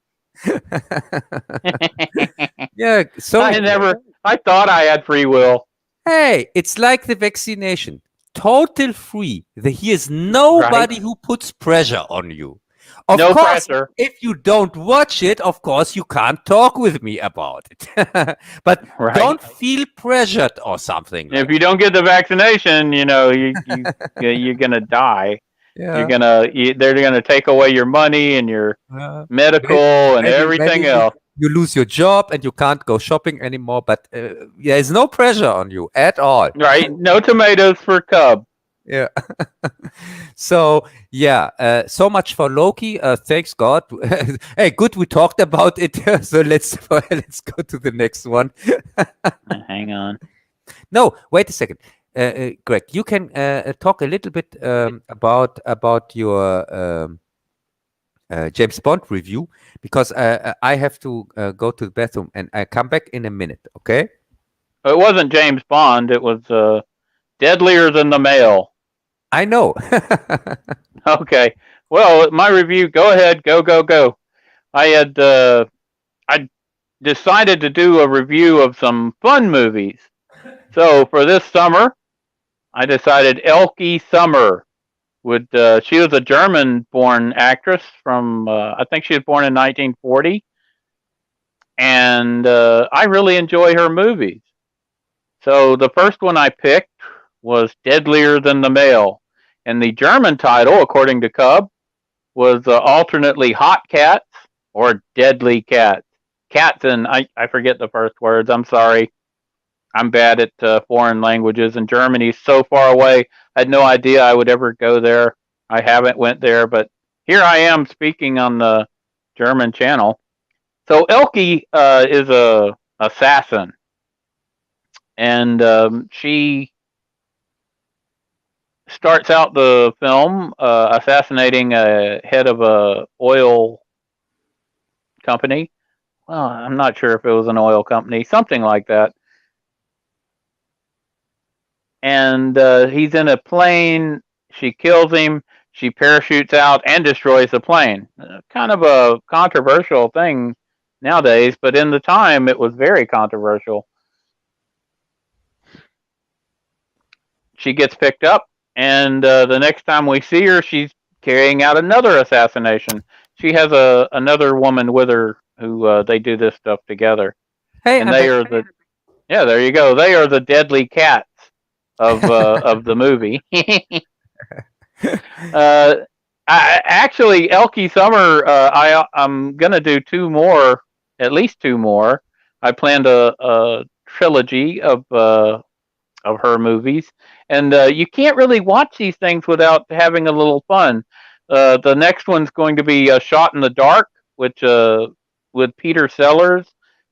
Yeah, so I thought I had free will. Hey, it's like the vaccination. Total free. Here's nobody who puts pressure on you. Of course, pressure. If you don't watch it, of course, you can't talk with me about it. But don't feel pressured or something. If you don't get the vaccination, you're gonna die. Yeah. They're gonna take away your money and your medical and everything else. You lose your job and you can't go shopping anymore. But there's no pressure on you at all. Right? No tomatoes for Cub. Yeah. So yeah, so much for Loki. Thanks God. Hey, good. We talked about it. So let's go to the next one. Hang on. No, wait a second. Greg, you can talk a little bit about your James Bond review, because I have to go to the bathroom and I come back in a minute. Okay? It wasn't James Bond. It was Deadlier Than the Male. I know. Okay. Well, my review. Go ahead. Go. I decided to do a review of some fun movies. So for this summer, I decided Elke Sommer. She was a German-born actress from, I think she was born in 1940, and I really enjoy her movies. So the first one I picked was Deadlier Than the Male, and the German title, according to Cub, was alternately Hot Cats or Deadly Cats. Cats, and I forget the first words. I'm sorry. I'm bad at foreign languages, and Germany's so far away. I had no idea I would ever go there. I haven't went there, but here I am speaking on the German channel. So Elke is a assassin, and she starts out the film assassinating a head of a oil company. Well, I'm not sure if it was an oil company, something like that. And he's in a plane. She kills him. She parachutes out and destroys the plane. Kind of a controversial thing nowadays, but in the time it was very controversial. She gets picked up, and the next time we see her, she's carrying out another assassination. She has another woman with her who they do this stuff together. Hey, and they are the there you go. They are the deadly cats of the movie. Actually, Elke Sommer, I'm gonna do at least two more. I planned a trilogy of her movies, and you can't really watch these things without having a little fun. The next one's going to be Shot in the Dark, which with Peter Sellers.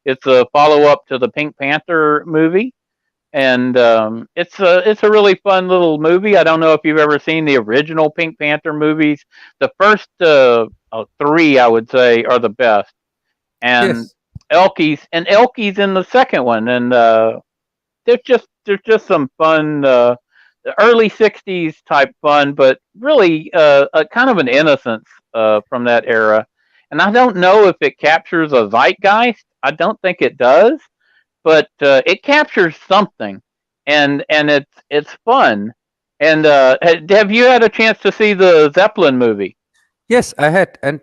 It's a follow-up to the Pink Panther movie, and it's a really fun little movie. I don't know if you've ever seen the original Pink Panther movies. The first three, I would say, are the best, and yes. Elke's in the second one, and there's just some fun early 60s type fun, but really a kind of an innocence from that era. And I don't know if it captures a zeitgeist. I don't think it does, but it captures something, and it's fun. And have you had a chance to see the Zeppelin movie? Yes, I had, and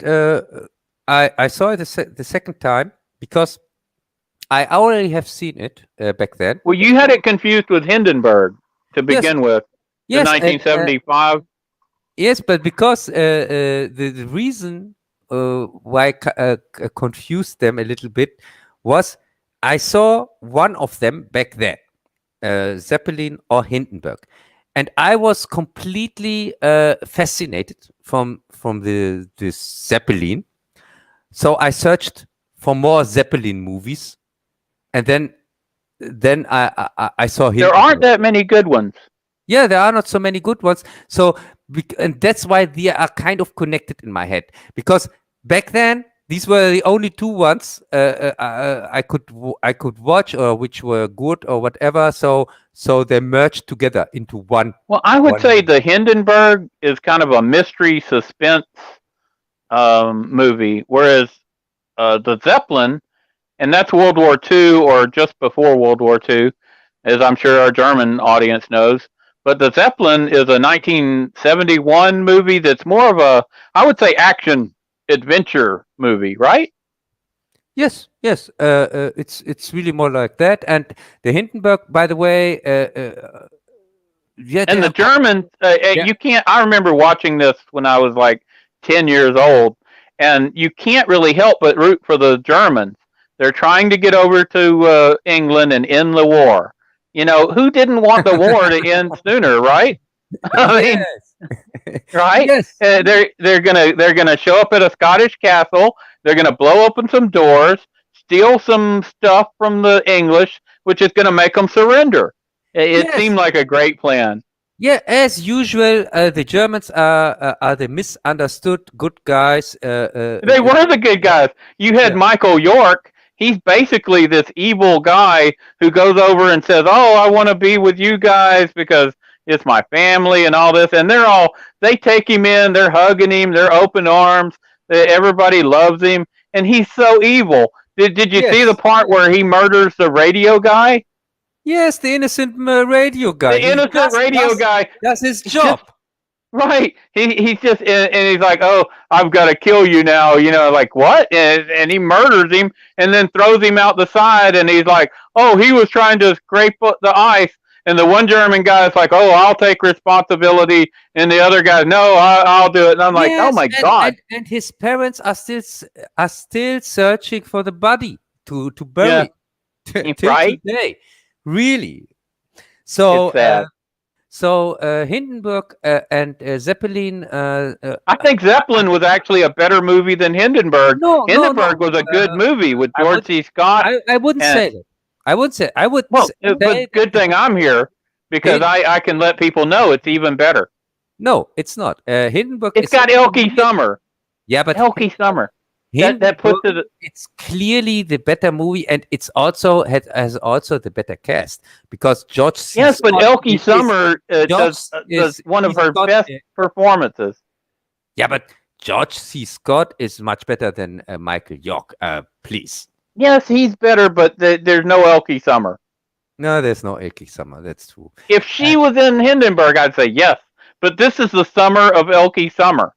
I saw it the second time because I already have seen it back then. Well, you had it confused with Hindenburg to begin with. Yes, 1975. Yes, but because the reason why I confused them a little bit was I saw one of them back then, Zeppelin or Hindenburg, and I was completely fascinated from this Zeppelin. So I searched for more Zeppelin movies, and then I saw Hindenburg. There aren't that many good ones. Yeah, there are not so many good ones. So, and that's why they are kind of connected in my head, because back then these were the only two ones I could watch, or which were good or whatever. So they merged together into one. Well, I would say the Hindenburg is kind of a mystery suspense movie, whereas the Zeppelin, and that's World War II or just before World War II, as I'm sure our German audience knows. But the Zeppelin is a 1971 movie that's more of a, I would say, action adventure movie, right? Yes. It's really more like that. And the Hindenburg, by the way, and the Germans, you can't. I remember watching this when I was like 10 years old, and you can't really help but root for the Germans. They're trying to get over to England and end the war. You know, who didn't want the war to end sooner, right? I mean, yes. Right? Yes. They're gonna show up at a Scottish castle. They're gonna blow open some doors, steal some stuff from the English, which is gonna make them surrender. It seemed like a great plan. Yeah, as usual, the Germans are the misunderstood good guys. They were the good guys. You had Michael York. He's basically this evil guy who goes over and says, "Oh, I want to be with you guys because it's my family and all this. And they take him in, they're hugging him, they're open arms. Everybody loves him. And he's so evil. Did you see the part where he murders the radio guy? Yes, the innocent radio guy. The innocent radio guy. That's his job. Right. He's just, and he's like, oh, I've got to kill you now. Like, what? And he murders him and then throws him out the side. And he's like, oh, he was trying to scrape the ice. And the one German guy is like, oh, I'll take responsibility. And the other guy, no, I'll do it. And I'm like, oh my God. And his parents are still searching for the body to bury. Yeah. Till Right. today. Really. So, Hindenburg and Zeppelin. I think Zeppelin was actually a better movie than Hindenburg. Hindenburg was a good movie with George C. Scott. I wouldn't say that. I would say. But good thing I'm here because I can let people know it's even better. No, it's not. Hindenburg. It's got Elke Summer. Yeah, but Elke Summer. That puts it. It's clearly the better movie, and it's also has also the better cast because George C. Yes, Scott but Elke Summer does one of her best performances. Yeah, but George C. Scott is much better than Michael York. Please. Yes, he's better, but there's no Elke Summer. No, there's no Elke Summer. That's true. If she was in Hindenburg, I'd say yes. But this is the summer of Elke Summer.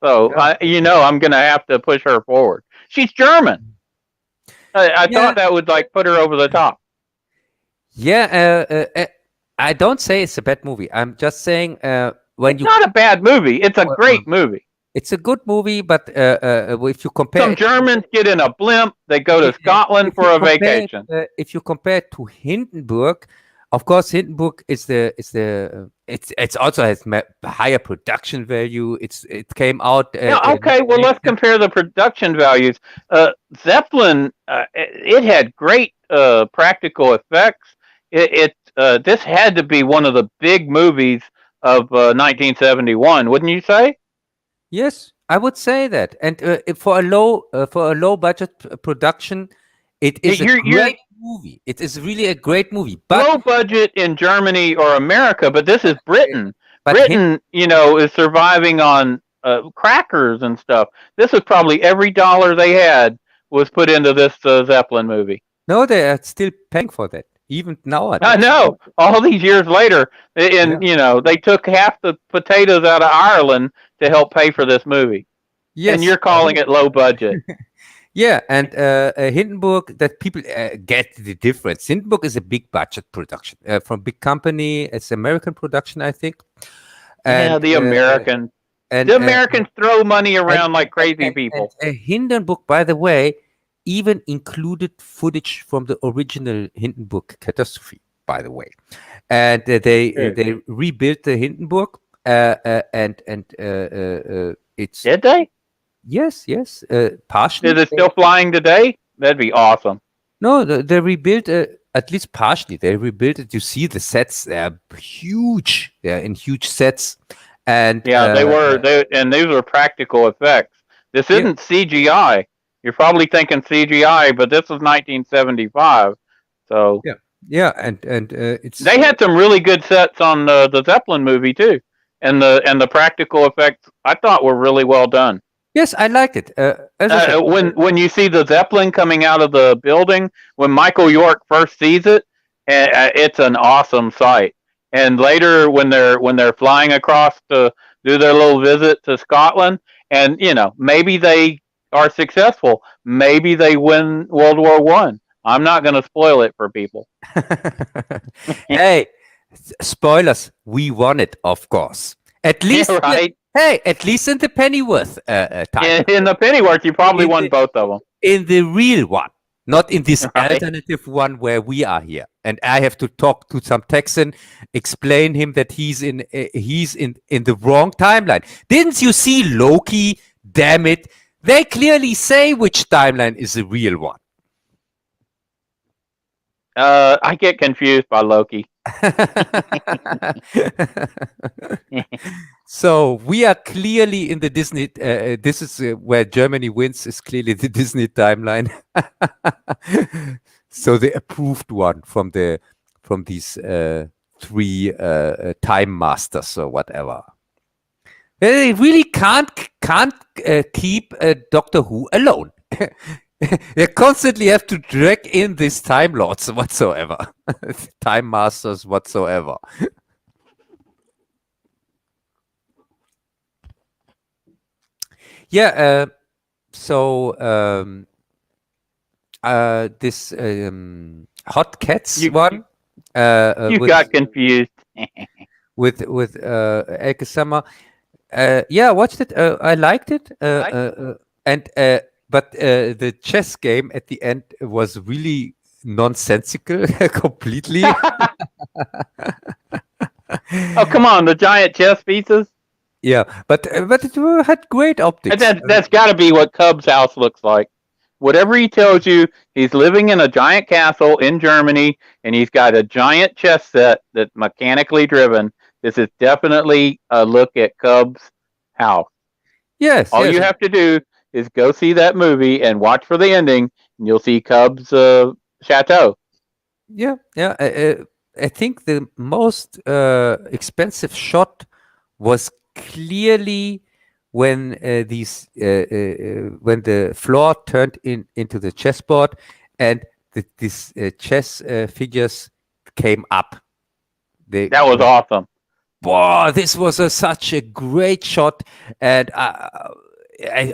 So, I'm going to have to push her forward. She's German. I thought that would put her over the top. Yeah, I don't say it's a bad movie. I'm just saying it's not a bad movie. It's a great movie. It's a good movie, but if you compare... Some Germans get in a blimp. They go to Scotland for a vacation. If you compare it to Hindenburg, of course, Hindenburg it also has higher production value. It came out. Let's compare the production values. Zeppelin, it had great practical effects. This had to be one of the big movies of 1971, wouldn't you say? Yes, I would say that. And for a low budget production, it is a great movie. It is really a great movie. But low budget in Germany or America, but this is Britain. Britain, is surviving on crackers and stuff. This is probably every dollar they had was put into this Zeppelin movie. No, they are still paying for that. Even nowadays. I know. All these years later, they took half the potatoes out of Ireland to help pay for this movie. Yes. And you're calling it low budget. Yeah, and Hindenburg, that people get the difference. Hindenburg is a big budget production from big company. It's American production, I think. And, the Americans. The Americans throw money around like crazy people. Hindenburg, by the way, even included footage from the original Hindenburg catastrophe, by the way. And they rebuilt the Hindenburg, and it's... Did they? Yes, partially. Is it still flying today? That'd be awesome. No, they rebuilt at least partially. They rebuilt it. You see the sets; they're huge. They're in huge sets, and they were. And these were practical effects. This isn't CGI. You're probably thinking CGI, but this was 1975. So and it's. They had some really good sets on the Zeppelin movie too, and the practical effects I thought were really well done. Yes, I liked it. When you see the Zeppelin coming out of the building, when Michael York first sees it, it's an awesome sight. And later, when they're flying across to do their little visit to Scotland, and maybe they are successful, maybe they win World War I. I'm not going to spoil it for people. Hey, spoilers! We won it, of course. At least, right? At least in the Pennyworth time. In the Pennyworth, you probably won both of them. In the real one, not in this alternative one where we are here. And I have to talk to some Texan, explain him that he's in the wrong timeline. Didn't you see Loki? Damn it! They clearly say which timeline is the real one. I get confused by Loki. So we are clearly in the Disney. This is where Germany wins. Is clearly the Disney timeline. So the approved one from these 3 time masters or whatever. They really can't keep Doctor Who alone. They constantly have to drag in these Time Lords whatsoever, Time Masters whatsoever. Yeah. So this Hot Cats one. You got confused. with Elke Summer. Yeah, I watched it. I liked it. But the chess game at the end was really nonsensical, completely. Oh, come on, the giant chess pieces. Yeah, but it had great optics. That's got to be what Cub's house looks like. Whatever he tells you, he's living in a giant castle in Germany, and he's got a giant chess set that's mechanically driven. This is definitely a look at Cub's house. Yes. All you have to do is go see that movie and watch for the ending, and you'll see Cub's chateau. Yeah. I think the most expensive shot was clearly when when the floor turned into the chessboard and these chess figures came up. That was awesome. Wow, this was such a great shot, and that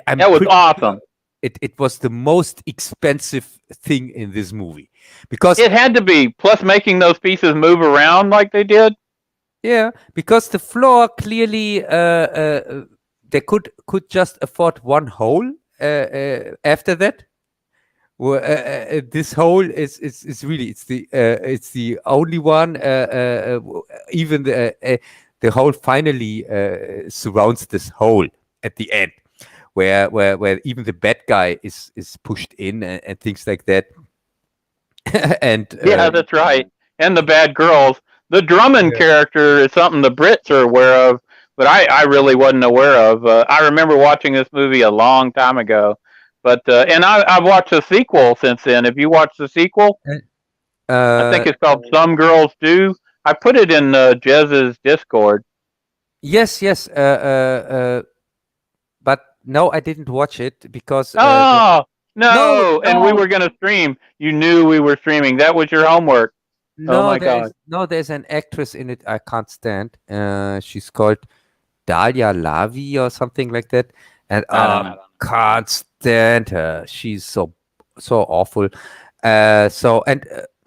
was awesome. It was the most expensive thing in this movie because it had to be. Plus, making those pieces move around like they did. Yeah, because the floor clearly they could just afford one hole after that. This hole is really it's the only one. Even the hole finally surrounds this hole at the end, where even the bad guy is pushed in and things like that. And yeah, that's right. And the bad girls. The Drummond character is something the Brits are aware of, but I really wasn't aware of. I remember watching this movie a long time ago, but and I've watched the sequel since then. Have you watched the sequel? I think it's called Some Girls Do. I put it in Jez's Discord. Yes. But no, I didn't watch it because. No, and we were going to stream. You knew we were streaming. That was your homework. No, oh my God. There's an actress in it I can't stand. She's called Dahlia Lavi or something like that. And I can't stand her. She's so awful.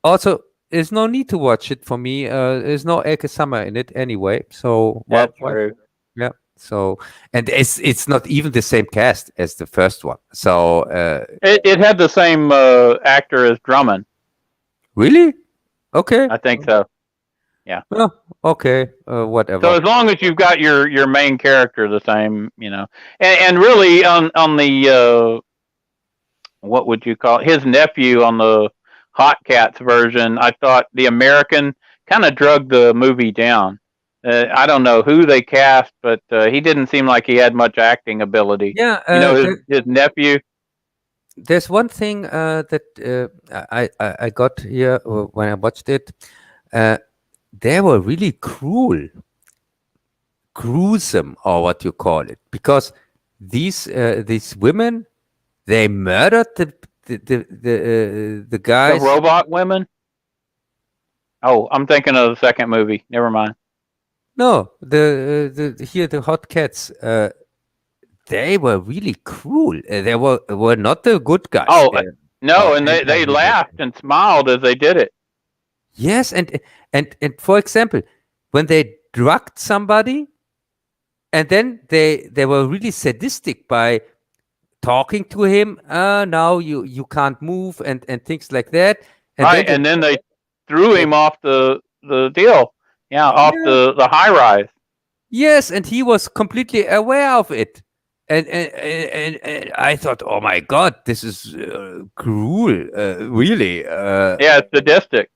Also, there's no need to watch it for me. There's no Elke Summer in it anyway. So that's true. Yeah. So, and it's not even the same cast as the first one. So it had the same actor as Drummond. Really? Okay. I think so. Yeah. Well, okay. Whatever. So as long as you've got your main character the same, and really on the what would you call it? His nephew on the Hot Cats version, I thought the American kind of drugged the movie down. I don't know who they cast, but he didn't seem like he had much acting ability. Yeah. His nephew. There's one thing that I got here when I watched it. They were really gruesome, or what you call it, because these women, they murdered the guys. The robot women. Oh, I'm thinking of the second movie. Never mind. No, the Hot Cats. They were really cruel. They were not the good guys. Oh, no, and they laughed and smiled as they did it. Yes, and for example, when they drugged somebody, and then they were really sadistic by talking to him. Now you can't move and things like that. And right, and then they threw him off the deal. Yeah, off the high rise. Yes, and he was completely aware of it. And I thought, oh my God, this is cruel, really. Yeah, it's sadistic.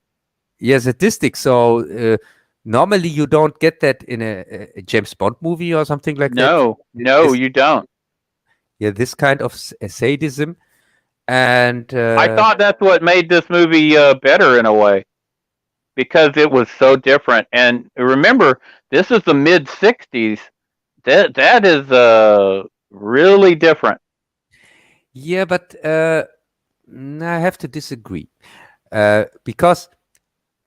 Yeah, sadistic. So normally you don't get that in a James Bond movie or something like that. No, you don't. Yeah, this kind of sadism. And I thought that's what made this movie better in a way. because it was so different. And remember, this is the mid '60s. That is really different. Yeah, but I have to disagree because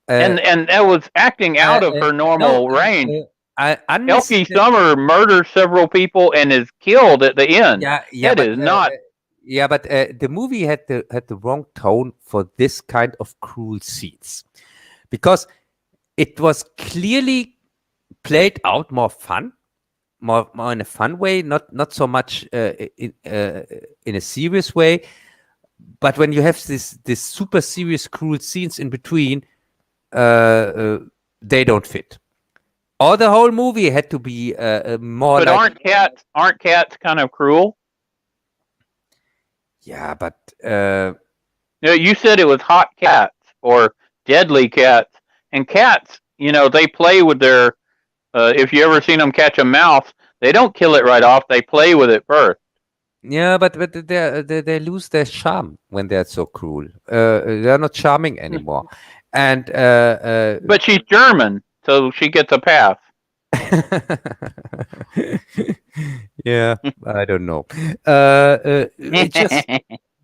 and that was acting out of her normal range. Elkie Summer murders several people and is killed at the end. Yeah, but, not. Yeah, but the movie had the wrong tone for this kind of cruel scenes, because it was clearly played out more fun, more in a fun way, not so much in a serious way. But when you have this super serious cruel scenes in between, they don't fit. Or the whole movie had to be more. But aren't cats kind of cruel? Yeah, but you said it was hot cats or deadly cats, and cats, they play with their. If you ever seen them catch a mouse, they don't kill it right off. They play with it first. Yeah, but they lose their charm when they're so cruel. They're not charming anymore. And but she's German, so she gets a pass. Yeah, I don't know.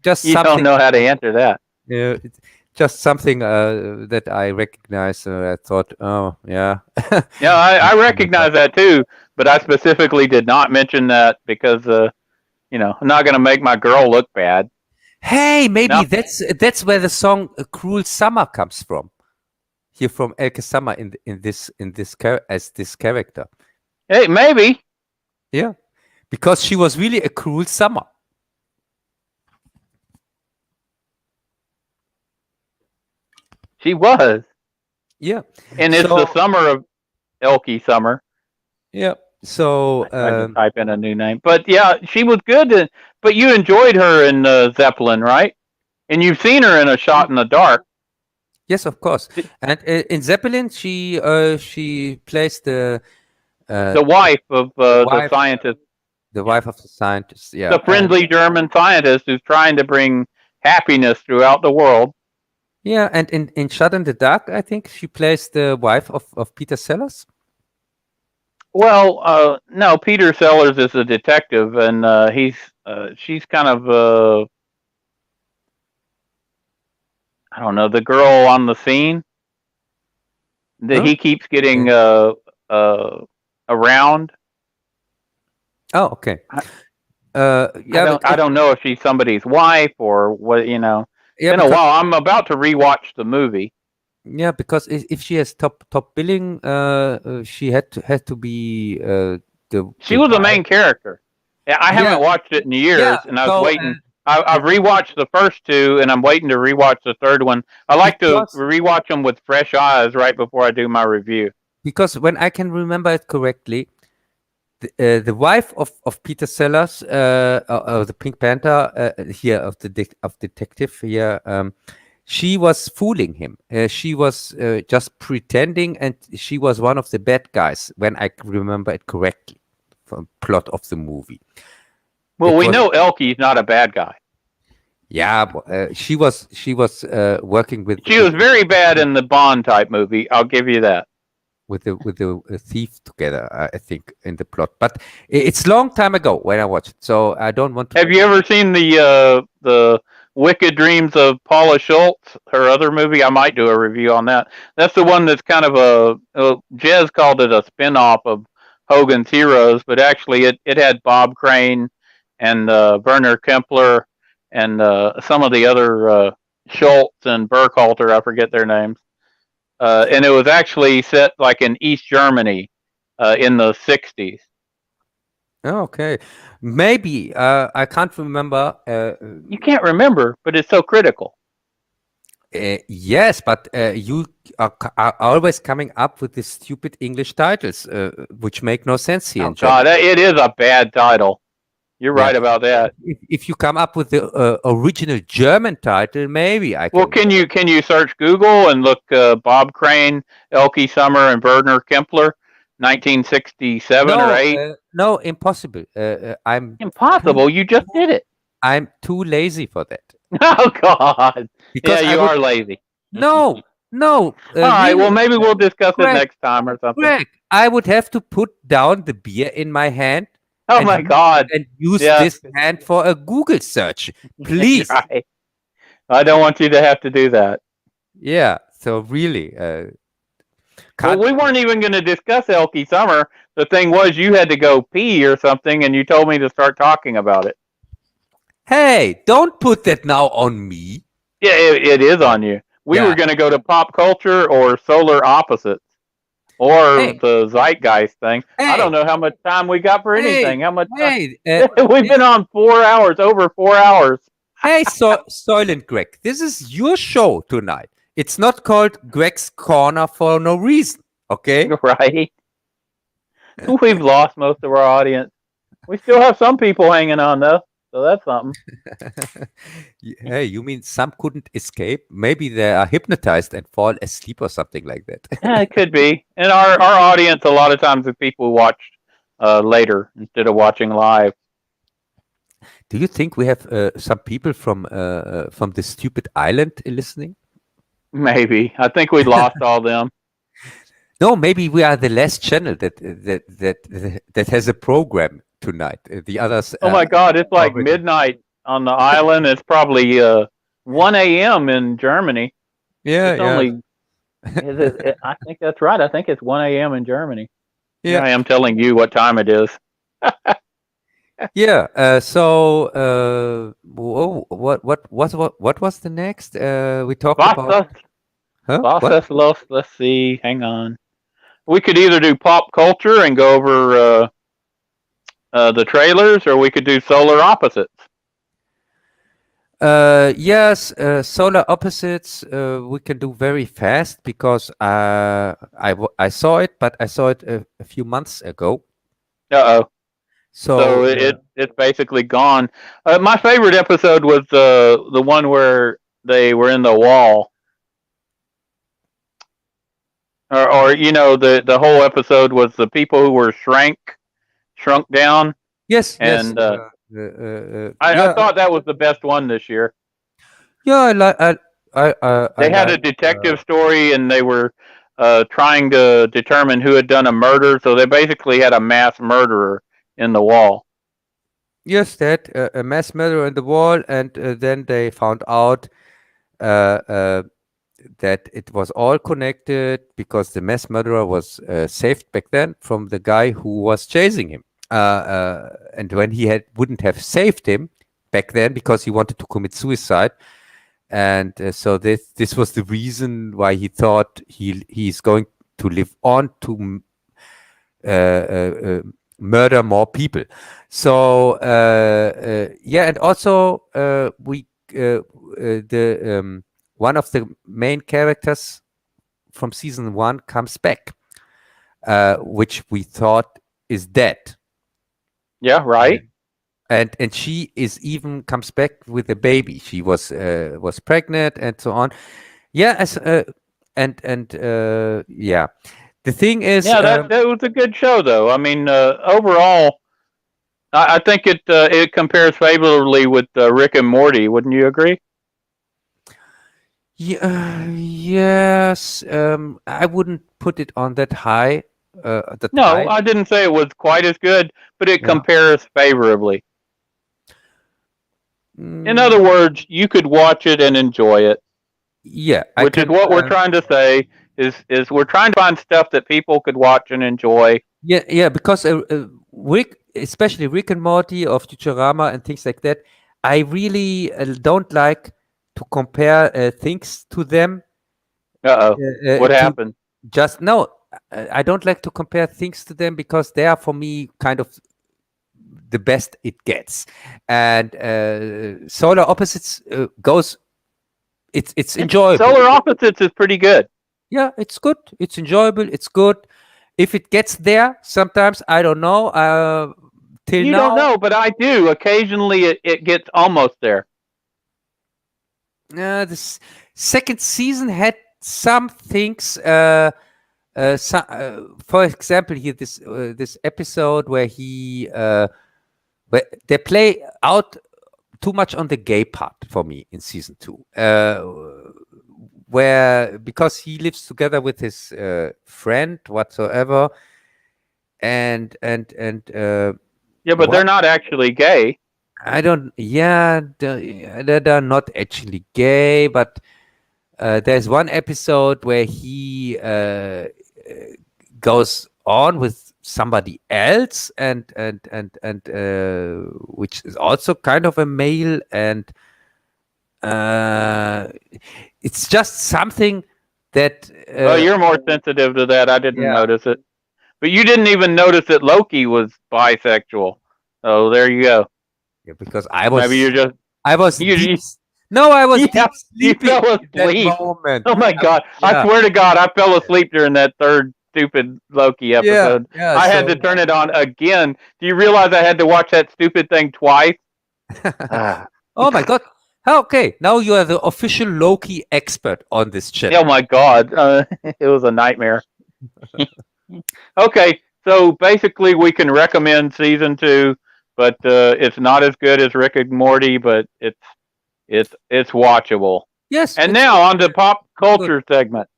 Just you don't know how to answer that. Yeah, just something that I recognize. I thought, oh yeah. Yeah, I recognize that too, but I specifically did not mention that because I'm not going to make my girl look bad. Hey, maybe that's where the song "Cruel Summer" comes from. Here from Elke Summer in this as this character. Hey, maybe. Yeah, because she was really a cruel summer. She was. Yeah, and it's the summer of Elkie Summer. Yeah. So I type in a new name, but yeah, she was good. But you enjoyed her in Zeppelin, right? And you've seen her in A Shot in the Dark. Yes, of course. And in Zeppelin, she plays the wife of the scientist. The wife of the scientist. Yeah. The friendly German scientist who's trying to bring happiness throughout the world. Yeah, and in Shot in the Dark, I think she plays the wife of Peter Sellers. Well, no, Peter Sellers is a detective, and she's kind of I don't know, the girl on the scene that he keeps getting around. Oh, okay. I don't know if she's somebody's wife or what. Yeah, in a while. I'm about to rewatch the movie. Yeah, because if she has top billing, she had to be She was the main character. Yeah, I haven't watched it in years, and I was waiting. I've rewatched the first two, and I'm waiting to rewatch the third one. I like to rewatch them with fresh eyes right before I do my review. Because when I can remember it correctly, the wife of Peter Sellers, of the Pink Panther here, of detective here, she was fooling him. She was just pretending, and she was one of the bad guys, when I remember it correctly, from plot of the movie. Well, we know Elkie's not a bad guy. Yeah, she was working with. She was very bad in the Bond type movie. I'll give you that. With the thief together, I think, in the plot. But it's a long time ago when I watched it, so I don't want to. Have you ever seen the Wicked Dreams of Paula Schultz, her other movie? I might do a review on that. That's the one that's kind of Jez called it a spin-off of Hogan's Heroes, but actually it had Bob Crane and Werner Kempler and some of the other Schultz and Burkhalter, I forget their names. And it was actually set like in East Germany in the 60s. Okay. Maybe. I can't remember. You can't remember, but it's so critical. Yes, but you are always coming up with these stupid English titles, which make no sense here. Oh, God, it is a bad title. You're right about that. If you come up with the original German title, maybe I can. Well, can you search Google and look Bob Crane, Elkie Summer, and Werner Kempler, 1967 or 8? No, impossible. I'm impossible. You just did it. I'm too lazy for that. Oh God! Because you are lazy. No, No. All right. Really, Well, maybe we'll discuss it Greg, next time or something. Greg, I would have to put down the beer in my hand Oh and my God. use Yeah. this hand for a Google search, please. Right. I don't want you to have to do that. Yeah. So really, Well, can't. we weren't even going to discuss Elky Summer. The thing was, you had to go pee or something, and you told me to start talking about it. Hey, don't put that now on me. Yeah, it is on you. We were going to go to pop culture or solar opposites or the zeitgeist thing. I don't know how much time we got for anything. How much time? We've been on 4 hours, over 4 hours. Hey, Soylent Greg, this is your show tonight. It's not called Greg's Corner for no reason, okay? Right. We've lost most of our audience. We still have some people hanging on, though. So that's something. Hey, you mean some couldn't escape? Maybe they are hypnotized and fall asleep or something like that. Yeah, it could be. And our audience, a lot of times, is people who watched later instead of watching live. Do you think we have some people from the stupid island listening? Maybe. I think we lost all them. No, maybe we are the last channel that has a program tonight. The others. Oh my God! It's like midnight on the island. It's probably 1 a.m. in Germany. Yeah, it's only. I think that's right. I think it's 1 a.m. in Germany. Yeah, here I am telling you what time it is. Yeah. So, what was the next? We talked about. Huh? Let's see. Hang on. We could either do pop culture and go over the trailers, or we could do solar opposites. Yes, solar opposites we can do very fast because I saw it, but I saw it a few months ago. Uh-oh. So it's basically gone. My favorite episode was the one where they were in the wall. Or you know, the whole episode was the people who were shrunk down. Yes, and yes. I thought that was the best one this year. Yeah, They had a detective story, and they were trying to determine who had done a murder. So they basically had a mass murderer in the wall. Yes, that a mass murderer in the wall, and then they found out that it was all connected because the mass murderer was saved back then from the guy who was chasing him. And when he wouldn't have saved him back then because he wanted to commit suicide, and so this was the reason why he thought he's going to live on to murder more people. So yeah, and also one of the main characters from season 1 comes back, which we thought is dead. Yeah, right. And she comes back with a baby. She was pregnant and so on. Yeah, yeah. The thing is, yeah, that was a good show, though. I mean, overall, I think it compares favorably with Rick and Morty. Wouldn't you agree? Yes. I wouldn't put it on that high. I didn't say it was quite as good, but it compares favorably. In other words, you could watch it and enjoy it. Yeah, which is what we're trying to say. Is we're trying to find stuff that people could watch and enjoy. Yeah, because Rick, especially Rick and Morty of Futurama and things like that, I really don't like to compare things to them. What happened? I don't like to compare things to them because they are for me kind of the best it gets. And Solar Opposites goes. It's enjoyable. Solar Opposites is pretty good. Yeah, it's good. It's enjoyable. It's good. If it gets there, sometimes I don't know. Till you now, don't know, but I do. Occasionally, it gets almost there. This second season had some things. For example, here this episode where where they play out too much on the gay part for me in season 2. where because he lives together with his friend whatsoever, and Yeah, but they're not actually gay. I don't. Yeah, they're not actually gay, but there's one episode where he goes on with somebody else, and which is also kind of a male, and it's just something that. Oh, you're more sensitive to that. I didn't Yeah. notice it, but you didn't even notice that Loki was bisexual. Oh, there you go. Yeah, because I was. Maybe you're just. I was. You, no, I was yeah, deep sleeping you fell at that asleep. moment. Oh my God! Yeah. I swear to God, I fell asleep during that third stupid Loki episode. Yeah, I had to turn it on again. Do you realize I had to watch that stupid thing twice? Oh my God. Okay, now you are the official Loki expert on this channel. Oh my God, it was a nightmare. Okay, so basically we can recommend season 2, but it's not as good as Rick and Morty, but it's watchable. Yes. And now on to pop culture segment.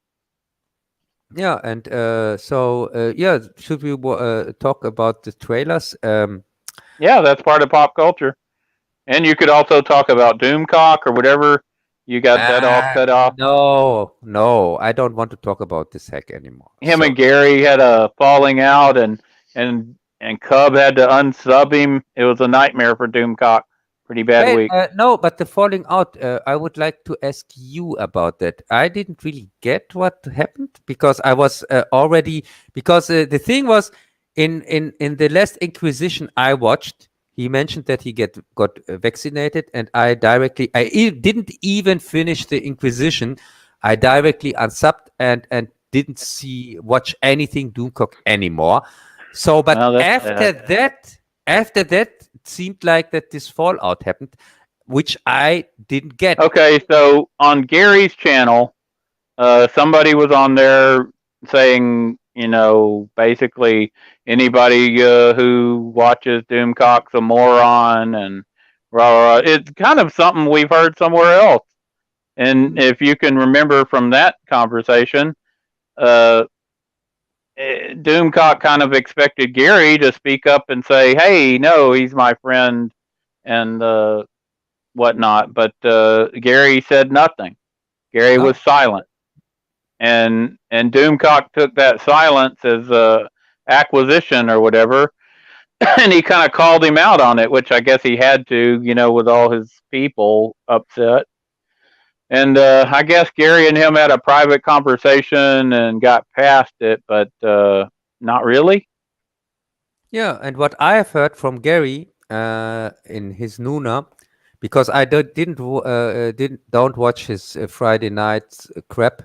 Yeah, and should we talk about the trailers? Yeah, that's part of pop culture. And you could also talk about Doomcock or whatever. You got that all cut off. No, I don't want to talk about this hack anymore. Him and Gary had a falling out, and Cub had to unsub him. It was a nightmare for Doomcock. Pretty bad week. No, but the falling out, I would like to ask you about that. I didn't really get what happened because I was already, because the thing was in the last Inquisition I watched, he mentioned that he got vaccinated, and I didn't even finish the Inquisition. I directly unsubbed and didn't watch anything Doomcock anymore. So, but after that, it seemed like that this fallout happened, which I didn't get. Okay, so on Gary's channel, somebody was on there saying, basically anybody who watches Doomcock's a moron, and rah, rah. It's kind of something we've heard somewhere else. And if you can remember from that conversation, Doomcock kind of expected Gary to speak up and say, "Hey, no, he's my friend," and whatnot. But Gary said nothing. Gary was silent, and Doomcock took that silence as acquisition or whatever, and he kind of called him out on it, which I guess he had to, with all his people upset. And I guess Gary and him had a private conversation and got past it, but not really. Yeah, and what I have heard from Gary in his Nuna, because I don't watch his Friday night crap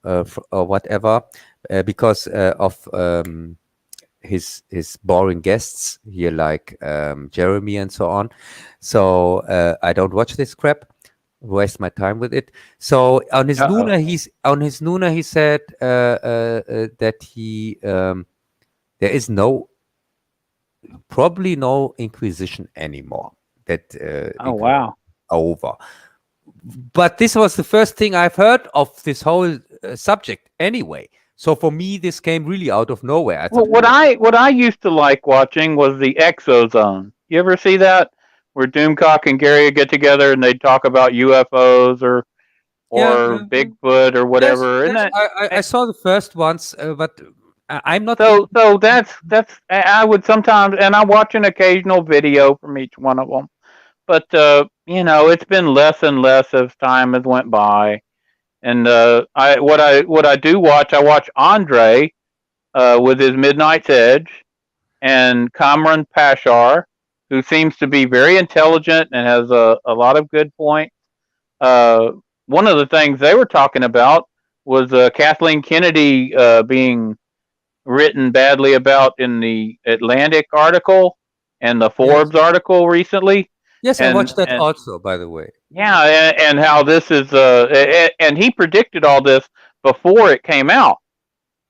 or whatever, because of his boring guests here, like Jeremy and so on. So I don't watch this crap. Waste my time with it. So on his Nuna, he said that he there is probably no Inquisition anymore. That wow, over. But this was the first thing I've heard of this whole subject anyway. So for me, this came really out of nowhere. Well, what I used to like watching was the Exozone. You ever see that? Where Doomcock and Gary get together and they talk about UFOs or Bigfoot or whatever. Yes, I saw the first ones, but I'm not. So that's I would sometimes, and I watch an occasional video from each one of them, but it's been less and less as time has went by. And what I do watch, I watch Andre with his Midnight's Edge, and Kamran Pashar, who seems to be very intelligent and has a lot of good points. One of the things they were talking about was Kathleen Kennedy being written badly about in the Atlantic article and the Forbes article recently. Yes, I watched that also, by the way. Yeah, and how this is, and he predicted all this before it came out.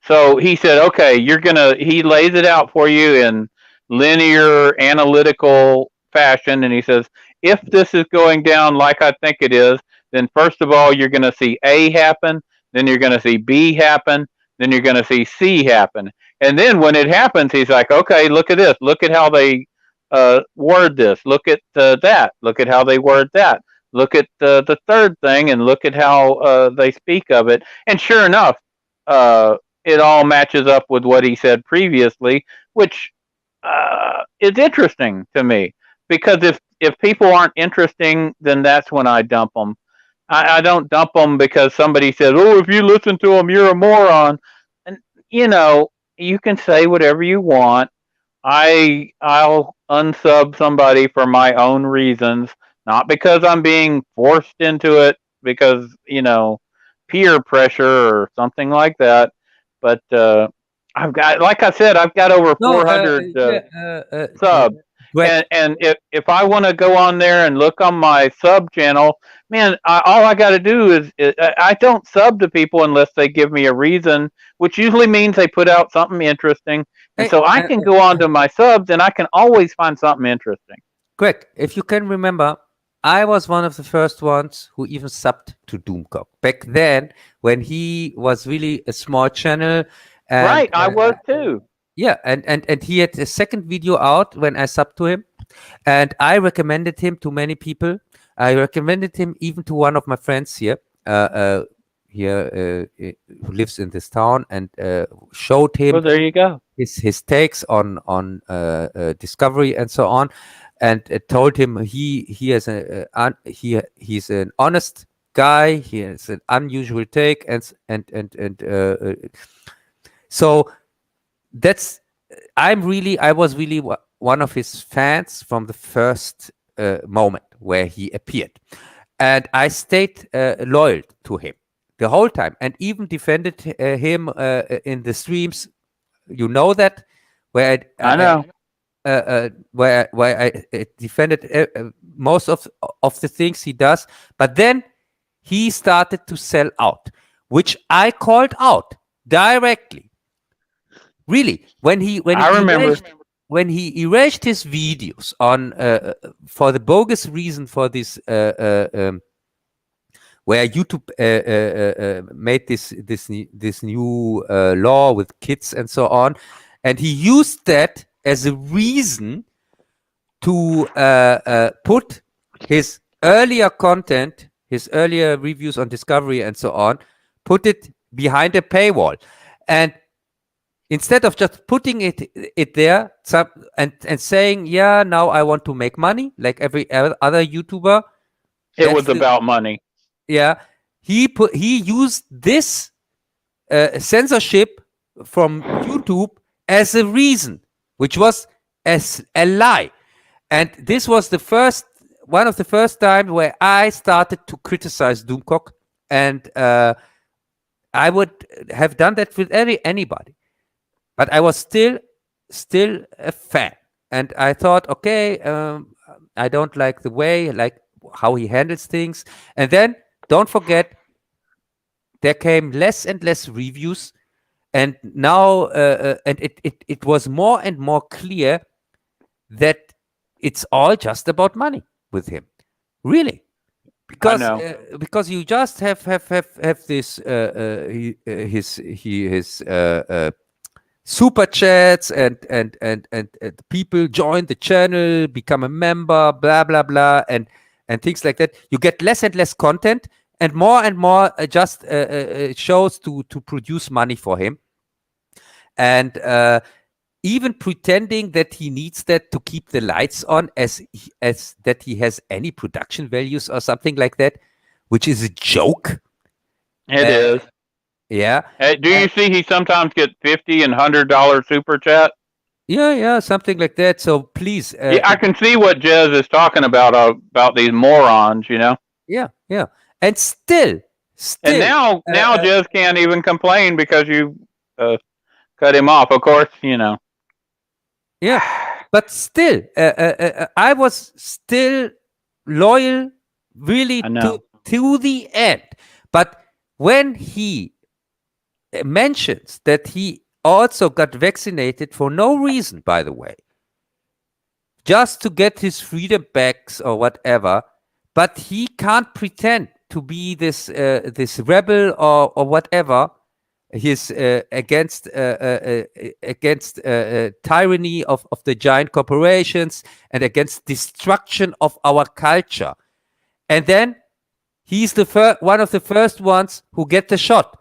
So he said, okay, he lays it out for you in linear analytical fashion, and he says, if this is going down like I think it is, then first of all, you're going to see A happen, then you're going to see B happen, then you're going to see C happen. And then when it happens, he's like, okay, look at this. Look at how they word this. Look at that. Look at how they word that. Look at the third thing and look at how they speak of it. And sure enough, it all matches up with what he said previously, which is interesting to me. Because if people aren't interesting, then that's when I dump them. I don't dump them because somebody says, oh, if you listen to them, you're a moron. And, you know, you can say whatever you want. I'll unsub somebody for my own reasons, not because I'm being forced into it because, you know, peer pressure or something like that. But I've got, like I said, I've got over 400 subs. And if I want to go on there and look on my sub channel, man, all I got to do is I don't sub to people unless they give me a reason, which usually means they put out something interesting. And so I can go on to my subs and I can always find something interesting. Greg, if you can remember, I was one of the first ones who even subbed to Doomcock back then when he was really a small channel. And, right, I was too. Yeah, and he had a second video out when I subbed to him, and I recommended him to many people. I recommended him even to one of my friends here, who lives in this town, and showed him. Well, there you go. His takes on discovery and so on, and told him he's an honest guy. He has an unusual take, and so. I was really one of his fans from the first moment where he appeared, and I stayed loyal to him the whole time, and even defended him in the streams. You know that where I know where I defended most of the things he does, but then he started to sell out, which I called out directly. Really, when he erased his videos on for the bogus reason for this where YouTube made this new law with kids and so on, and he used that as a reason to put his earlier content, his earlier reviews on Discovery and so on, put it behind a paywall, and instead of just putting it there and saying, yeah, now I want to make money like every other YouTuber. It was about money. Yeah. He used this censorship from YouTube as a reason, which was as a lie. And this was one of the first times where I started to criticize Doomcock, and I would have done that with anybody. But I was still a fan, and I thought, okay, I don't like the way, like how he handles things. And then don't forget, there came less and less reviews, and now and it was more and more clear that it's all just about money with him, really, because you just have this his super chats and people join the channel, become a member, blah blah blah, and things like that. You get less and less content, and more just shows to produce money for him, and even pretending that he needs that to keep the lights on, as that he has any production values or something like that, which is a joke. It is. Yeah. Do you see he sometimes gets $50 and $100 super chat? Yeah, something like that. So please. Yeah, I can see what Jez is talking about these morons, you know? Yeah. And still. And now Jez can't even complain because you cut him off, of course, you know. Yeah, but still, I was still loyal, really, to the end. But when he mentions that he also got vaccinated for no reason, by the way, just to get his freedom back or whatever, but he can't pretend to be this this rebel or whatever. He's against tyranny of the giant corporations and against destruction of our culture. And then he's the one of the first ones who get the shot.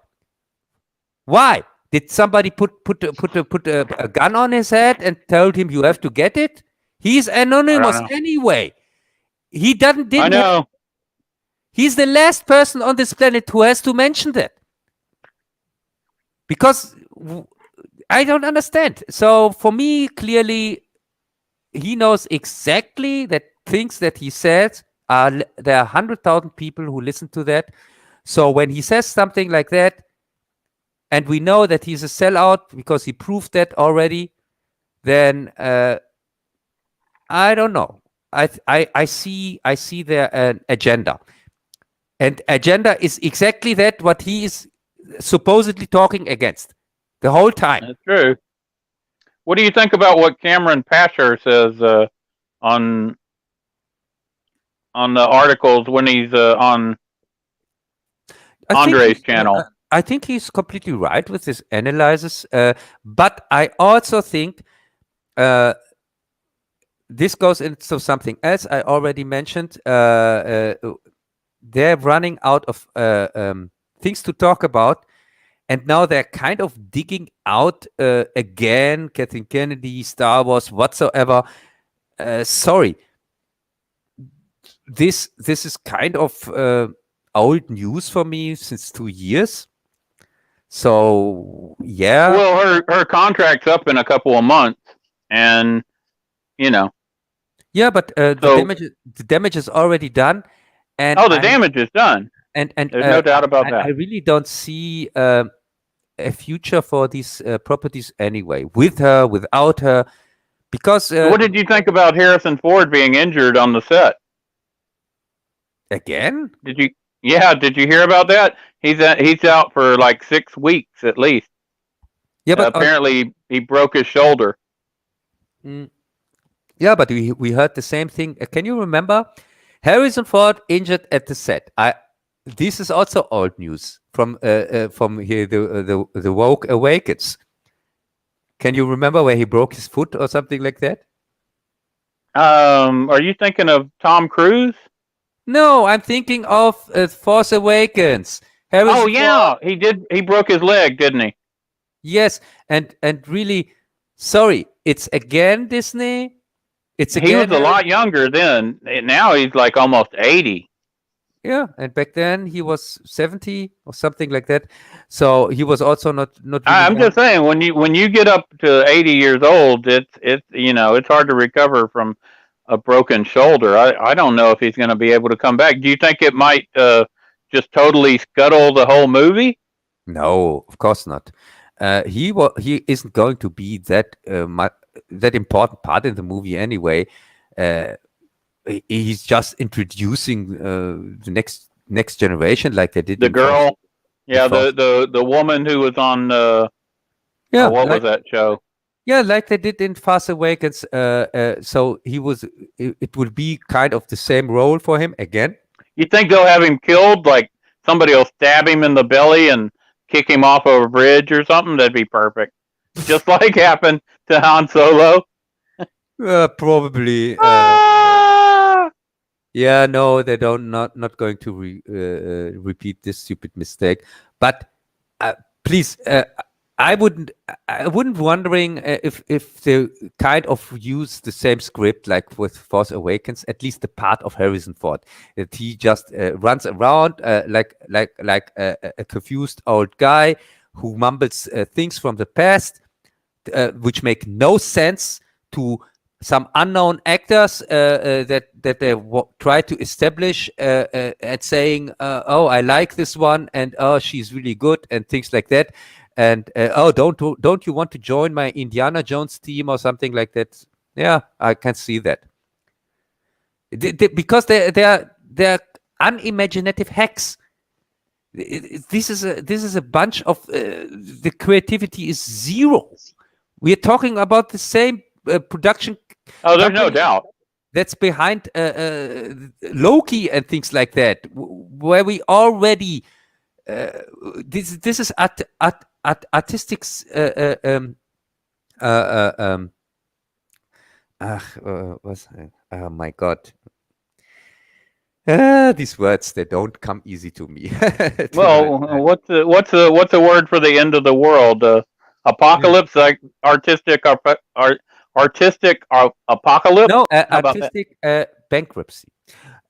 Why? Did somebody put a gun on his head and told him you have to get it? He's anonymous anyway. He didn't. I know. He's the last person on this planet who has to mention that. Because I don't understand. So for me, clearly, he knows exactly that things that he says there are 100,000 people who listen to that. So when he says something like that, and we know that he's a sellout because he proved that already, then I don't know. I see there an agenda, and agenda is exactly that what he is supposedly talking against the whole time. That's true. What do you think about what Cameron Pasher says on the articles when he's on Andre's channel? I think he's completely right with his analysis, but I also think this goes into something else I already mentioned. They're running out of things to talk about, and now they're kind of digging out again, Kathleen Kennedy, Star Wars, whatsoever. Sorry, this is kind of old news for me since 2 years. So yeah. Well, her contract's up in a couple of months, and you know. Yeah, but the damage is already done. And the damage is done. And there's no doubt about that. I really don't see a future for these properties anyway, with her, without her, because. What did you think about Harrison Ford being injured on the set? Again? Did you hear about that? He's out for like 6 weeks at least. Yeah, but apparently he broke his shoulder. Yeah, but we heard the same thing. Can you remember Harrison Ford injured at the set? This is also old news from here. The Woke Awakens. Can you remember where he broke his foot or something like that? Are you thinking of Tom Cruise? No, I'm thinking of Force Awakens. Harrison Ford. He did. He broke his leg, didn't he? Yes, and really, sorry, it's again Disney. He was a lot younger then. Now he's like almost 80. Yeah, and back then he was 70 or something like that. So he was also not. Really I'm just saying, when you get up to 80 years old, it's hard to recover from a broken shoulder. I don't know if he's going to be able to come back. Do you think it might just totally scuttle the whole movie? No, of course not. He isn't going to be that important part in the movie anyway. He's just introducing the next generation, like they did. The girl, the woman who was on. What was that show? Yeah, like they did in Fast Awakens. So it would be kind of the same role for him again. You think they'll have him killed? Like somebody will stab him in the belly and kick him off of a bridge or something? That'd be perfect. Just like happened to Han Solo. Probably. Yeah, no, they don't. Not going to repeat this stupid mistake. But please, I wouldn't wondering if they kind of use the same script like with Force Awakens, at least the part of Harrison Ford, that he just runs around like a confused old guy who mumbles things from the past, which make no sense to some unknown actors that they try to establish and saying, oh, I like this one, and oh, she's really good, and things like that. And oh, don't you want to join my Indiana Jones team or something like that? Yeah, I can see that. Because they're unimaginative hacks. This is a bunch of the creativity is zero. We are talking about the same production. Oh, there's no doubt. That's behind Loki and things like that. where we already this is artistic. Oh my God. These words, they don't come easy to me. Well, what's a word for the end of the world? Apocalypse, like artistic apocalypse. No, artistic bankruptcy.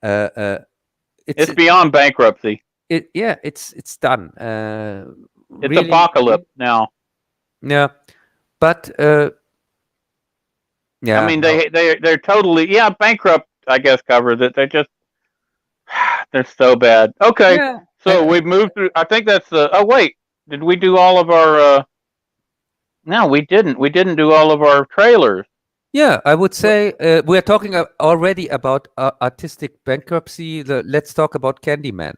It's beyond bankruptcy. It's done. It's really, apocalypse now. Yeah, but yeah. I mean, they're totally bankrupt. I guess covers it. They're so bad. Okay, yeah. So we've moved through. I think that's the. Oh wait, did we do all of our? No, we didn't. We didn't do all of our trailers. Yeah, I would say we're talking already about artistic bankruptcy. Let's talk about Candyman.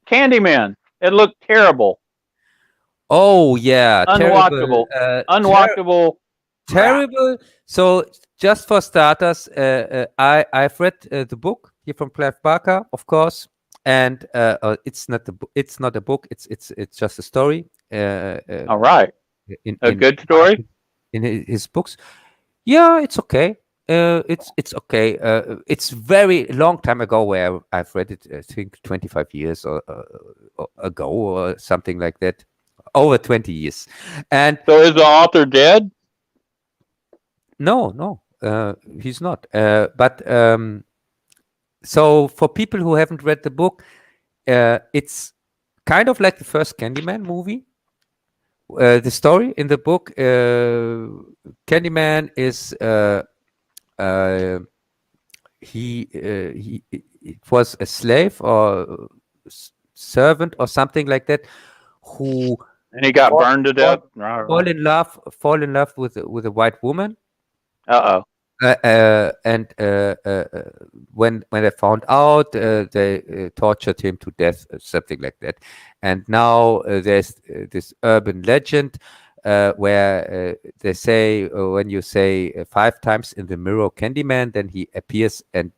Candyman. It looked terrible. Oh yeah, unwatchable. Unwatchable. Terrible. So just for starters, I've read the book here from Clive Barker, of course, and it's not a book. It's just a story. All right. A good story in his books. Yeah, it's okay. It's okay. It's very long time ago where I've read it. I think 25 years ago or something like that. Over 20 years. And so is the author dead? No, he's not. But so for people who haven't read the book, it's kind of like the first Candyman movie. The story in the book, Candyman is he was a slave or servant or something like that, and he got burned to death. Fall in love with a white woman. And when they found out, they tortured him to death, something like that. And now there's this urban legend where they say when you say 5 times in the mirror Candyman, then he appears and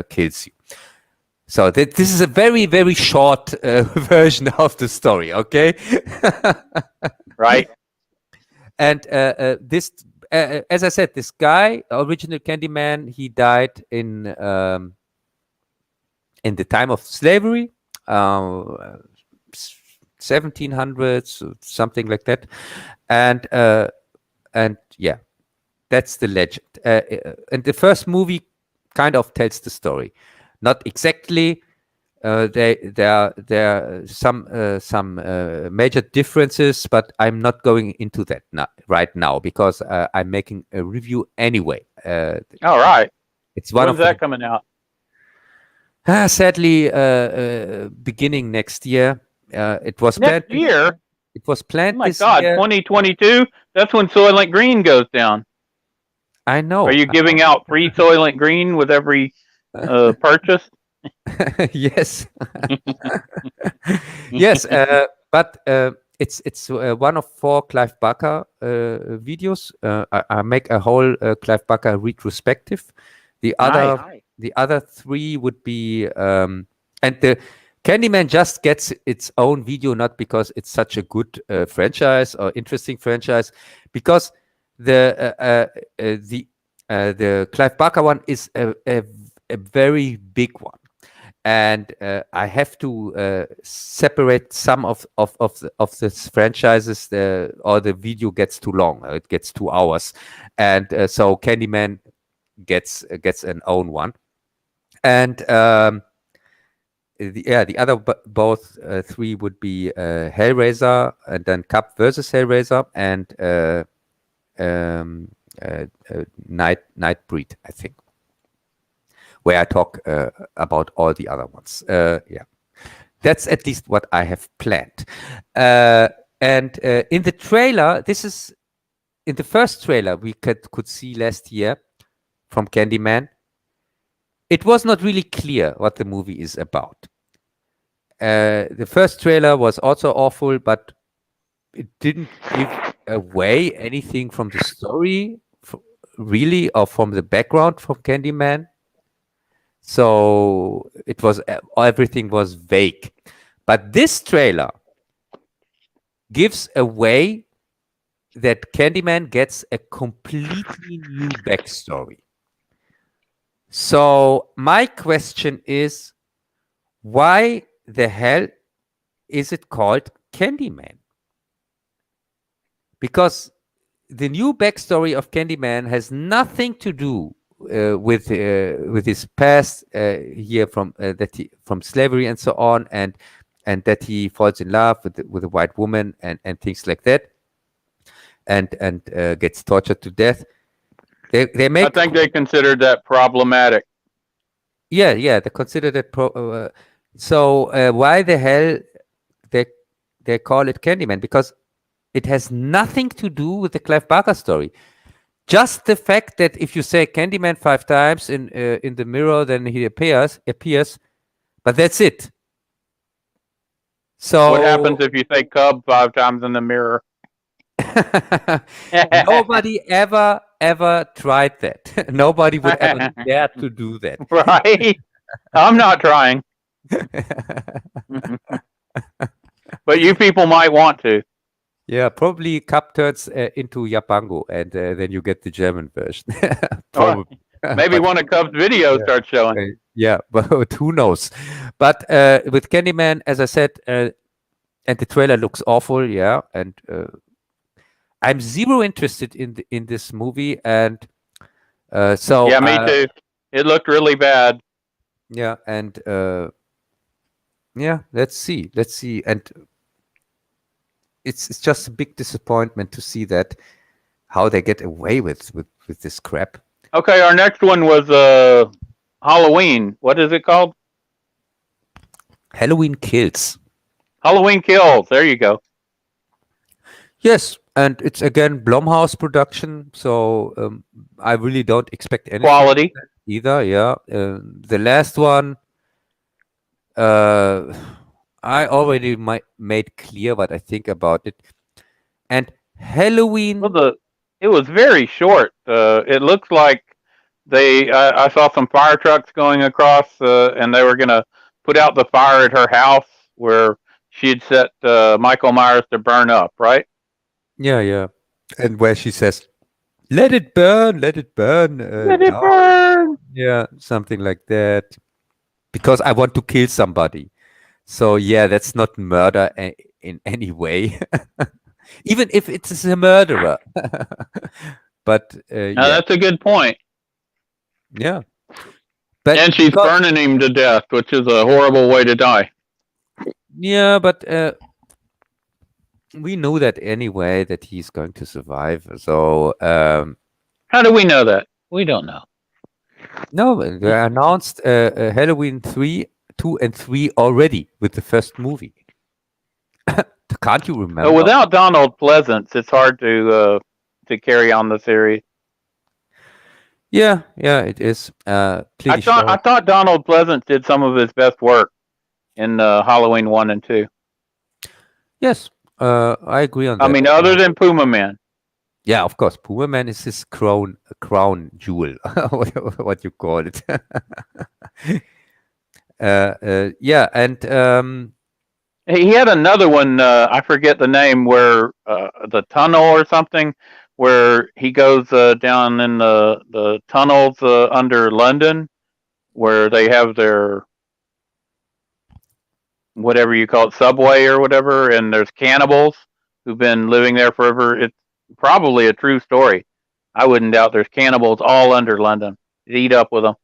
kills you. So this is a very, very short version of the story, okay? Right. And this, as I said, this guy, original Candyman, he died in the time of slavery, 1700s, something like that, and yeah, that's the legend. And the first movie kind of tells the story. Not exactly. There are some major differences, but I'm not going into that right now because I'm making a review anyway. All right. It's one When's that coming out? Sadly, beginning next year. It was next year. It was planned. Oh my God, 2022. That's when Soylent Green goes down. I know. Are you giving out free Soylent Green with every purchase? Yes. Yes, but it's one of 4 Clive Barker videos. I make a whole Clive Barker retrospective. The other 3 would be and the Candyman just gets its own video, not because it's such a good franchise or interesting franchise, because the Clive Barker one is a very big one. And I have to separate some of the franchises, or the video gets too long. It gets 2 hours, and so Candyman gets an own one. And the other both 3 would be Hellraiser, and then Cub versus Hellraiser, and Nightbreed, I think, where I talk about all the other ones. Yeah, that's at least what I have planned. And in the trailer, in the first trailer we could see last year from Candyman, it was not really clear what the movie is about. The first trailer was also awful, but it didn't give away anything from the story, really, or from the background from Candyman. So it was everything was vague. But this trailer gives away that Candyman gets a completely new backstory. So my question is, why the hell is it called Candyman? Because the new backstory of Candyman has nothing to do with his past here from from slavery and so on, and that he falls in love with a white woman and things like that, and gets tortured to death. They make. I think they considered that problematic. Yeah, they consider that. So why the hell they call it Candyman? Because it has nothing to do with the Clive Barker story. Just the fact that if you say Candyman 5 times in the mirror, then he appears, but that's it. So what happens if you say Cub 5 times in the mirror? Nobody ever tried that. Nobody would ever dare to do that. Right? I'm not trying. But you people might want to. Yeah, probably Cub turns into Yapango, and then you get the German version. Probably. Maybe one of Cub's videos starts showing. Yeah, but who knows? But with Candyman, as I said, and the trailer looks awful, yeah, and I'm zero interested in this movie, and so yeah, me too. It looked really bad. Yeah, and yeah, let's see, and it's just a big disappointment to see that how they get away with this crap. Okay, our next one was Halloween. What is it called? Halloween Kills. Halloween Kills. There you go. Yes, and it's again Blumhouse production, so I really don't expect anything quality either. Yeah, the last one, I already made clear what I think about it. And Halloween. Well, it was very short. It looks like I saw some fire trucks going across, and they were going to put out the fire at her house where she'd set Michael Myers to burn up, right? Yeah. And where she says, let it burn, let it burn. Let it burn. Yeah, something like that. Because I want to kill somebody. So, yeah, that's not murder in any way. Even if it's a murderer. But, yeah. That's a good point. Yeah. And she's burning him to death, which is a horrible way to die. Yeah, but we know that anyway, that he's going to survive. So, how do we know that? We don't know. No, they announced Halloween 2 and 3 already with the first movie. Can't you remember? Without Donald Pleasance, it's hard to carry on the series. Yeah, it is. I thought Donald Pleasance did some of his best work in Halloween 1 and 2. Yes, I agree on that. I mean, other than Puma Man. Yeah, of course. Puma Man is his crown jewel, what you call it. Yeah, and he had another one. I forget the name, where the tunnel or something, where he goes down in the tunnels under London, where they have their whatever you call it, subway or whatever, and there's cannibals who've been living there forever. It's probably a true story. I wouldn't doubt there's cannibals all under London. Eat up with them.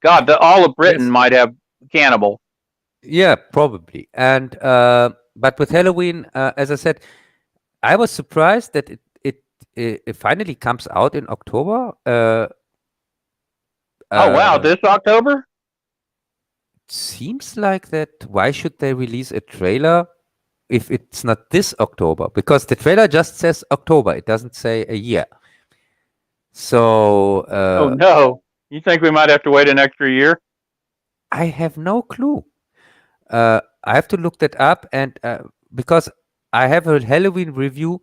God, all of Britain might have cannibal. Yeah, probably. And but with Halloween, as I said, I was surprised that it finally comes out in October. Oh wow, this October? Seems like that. Why should they release a trailer if it's not this October? Because the trailer just says October. It doesn't say a year. So oh no. You think we might have to wait an extra year? I have no clue. I have to look that up, and because I have a Halloween review,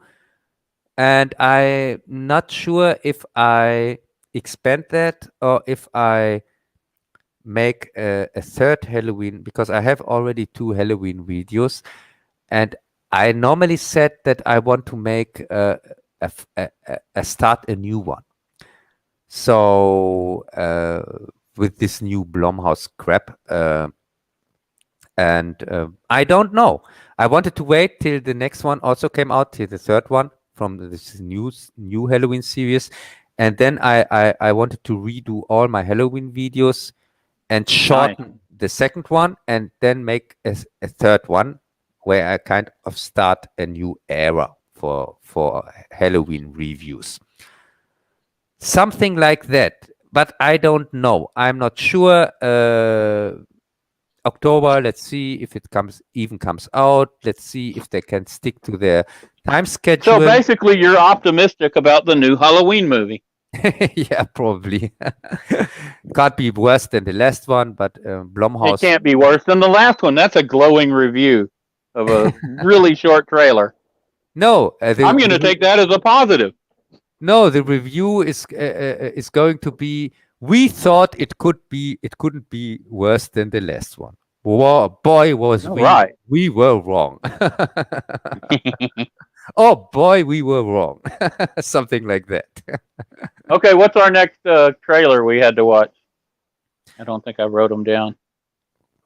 and I'm not sure if I expand that or if I make a third Halloween, because I have already 2 Halloween videos, and I normally said that I want to make start a new one. So with this new Blumhouse crap, and I don't know. I wanted to wait till the next one also came out, till the third one from this new Halloween series, and then I wanted to redo all my Halloween videos and shorten the second one, and then make a third one where I kind of start a new era for Halloween reviews. Something like that, but I don't know. I'm not sure. October, let's see if it comes out. Let's see if they can stick to their time schedule. So basically, you're optimistic about the new Halloween movie. Yeah, probably. Can't be worse than the last one, but Blumhouse. It can't be worse than the last one. That's a glowing review of a really short trailer. No, I'm going to take that as a positive. No, the review is going to be. We thought it couldn't be worse than the last one. Whoa, boy, was we were wrong. Oh boy, we were wrong. Something like that. Okay, what's our next trailer we had to watch? I don't think I wrote them down.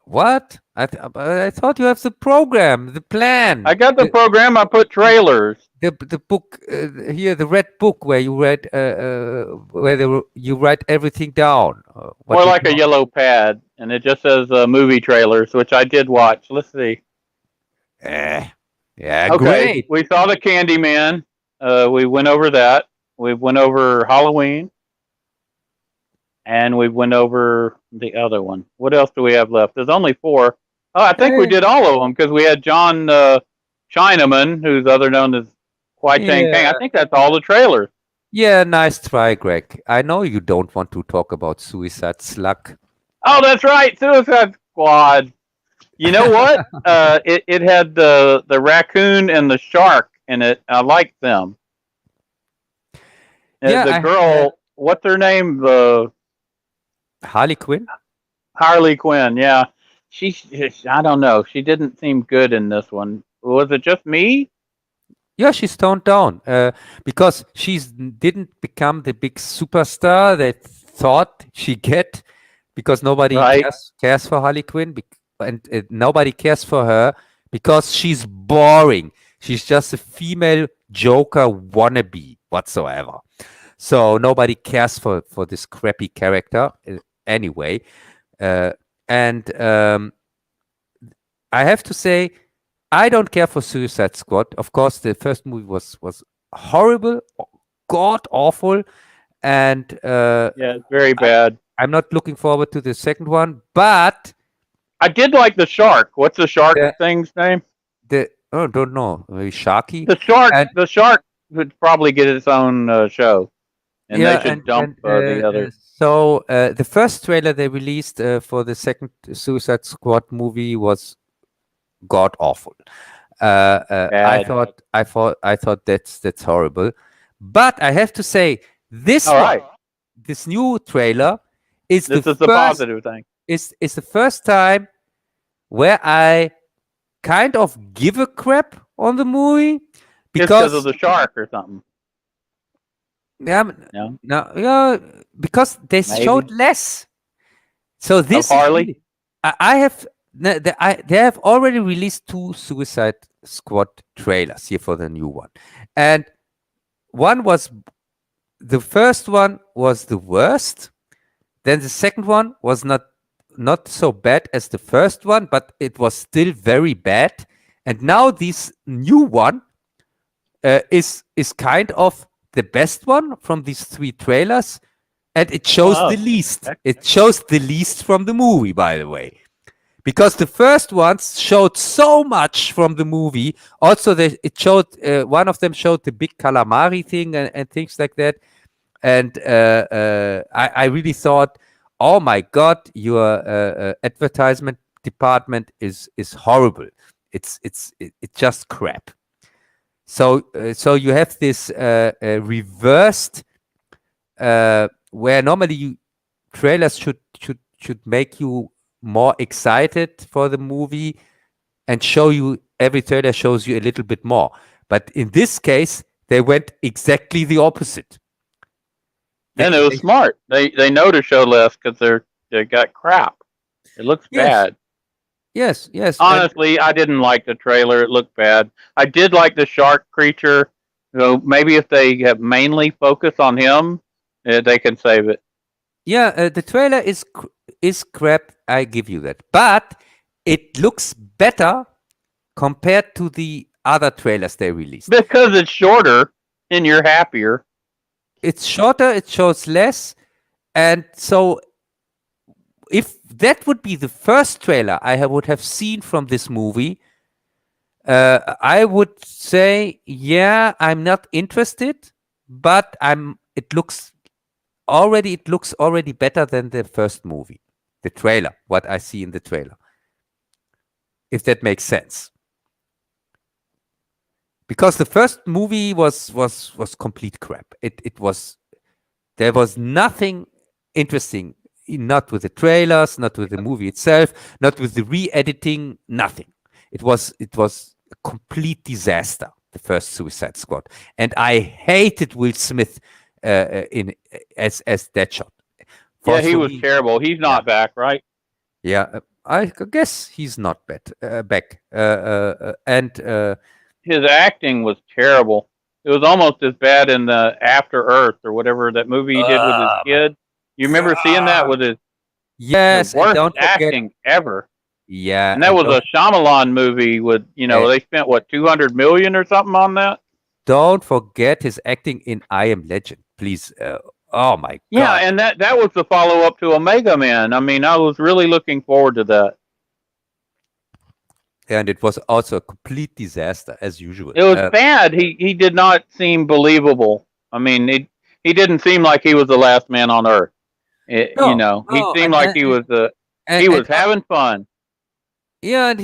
What? I thought you have the program, the plan. I got the program. I put trailers. The book here, the red book where you read you write everything down. More like a yellow pad, and it just says movie trailers, which I did watch. Let's see. Yeah, okay. Great. We saw the Candyman. We went over that. We went over Halloween. And we went over the other one. What else do we have left? There's only 4. Oh, I think we did all of them, because we had John Chinaman, who's other known as Kwai Chang Kang. I think that's all the trailers. Yeah, nice try, Greg. I know you don't want to talk about Suicide Slug. Oh, that's right, Suicide Squad. You know what? It had the raccoon and the shark in it. I liked them. The girl, what's her name? Harley Quinn? Harley Quinn, yeah. I don't know. She didn't seem good in this one. Was it just me? Yeah, she's toned down because she didn't become the big superstar they thought she'd get, because nobody cares for Harley Quinn, and nobody cares for her because she's boring. She's just a female Joker wannabe whatsoever. So nobody cares for this crappy character anyway. And I have to say, I don't care for Suicide Squad. Of course, the first movie was horrible, god awful, and it's very bad. I'm not looking forward to the second one, but I did like the shark. What's the shark thing's name? Don't know. Maybe Sharky. The shark would probably get its own show, and they should dump the other. So the first trailer they released for the second Suicide Squad movie was god awful. I thought that's horrible, but I have to say this new trailer is the positive thing. It's the first time where I kind of give a crap on the movie because of the shark or something. Yeah, because they showed less. So this Harley, they have already released 2 Suicide Squad trailers here for the new one, and the first one was the worst. Then the second one was not so bad as the first one, but it was still very bad. And now this new one is kind of the best one from these 3 trailers, and it shows the least. It shows the least from the movie, by the way, because the first ones showed so much from the movie. Also, it showed one of them showed the big calamari thing and things like that, and I really thought, oh my God, your advertisement department is horrible. It's just crap. So you have this should make you more excited for the movie and show you, every trailer shows you a little bit more. But in this case, they went exactly the opposite. And it was smart. They know to show less because they got crap. It looks bad. Yes. Honestly, I didn't like the trailer. It looked bad. I did like the shark creature. Maybe if they have mainly focused on him, they can save it. Yeah, the trailer is crap. I give you that, but it looks better compared to the other trailers they released. Because it's shorter and you're happier. It's shorter. It shows less, and so if that would be the first trailer I would have seen from this movie, I would say, yeah, I'm not interested, but it looks already better than the first movie, the trailer, what I see in the trailer. If that makes sense. Because the first movie was complete crap. There was nothing interesting, not with the trailers, not with the movie itself, not with the re-editing, nothing. It was a complete disaster, the first Suicide Squad. And I hated Will Smith as Deadshot. Yeah, he was terrible. He's not back, right? Yeah, I guess he's not back. And his acting was terrible. It was almost as bad in the After Earth or whatever that movie he did with his kid. You remember seeing that with his the worst acting ever? Yeah, and that was a Shyamalan movie with they spent what, 200 million or something on that. Don't forget his acting in I Am Legend, please. Oh my God! Yeah, and that was the follow up to Omega Man. I mean, I was really looking forward to that. And it was also a complete disaster as usual. It was bad. He did not seem believable. I mean, he didn't seem like he was the last man on Earth. He seemed like he was having fun. Yeah, and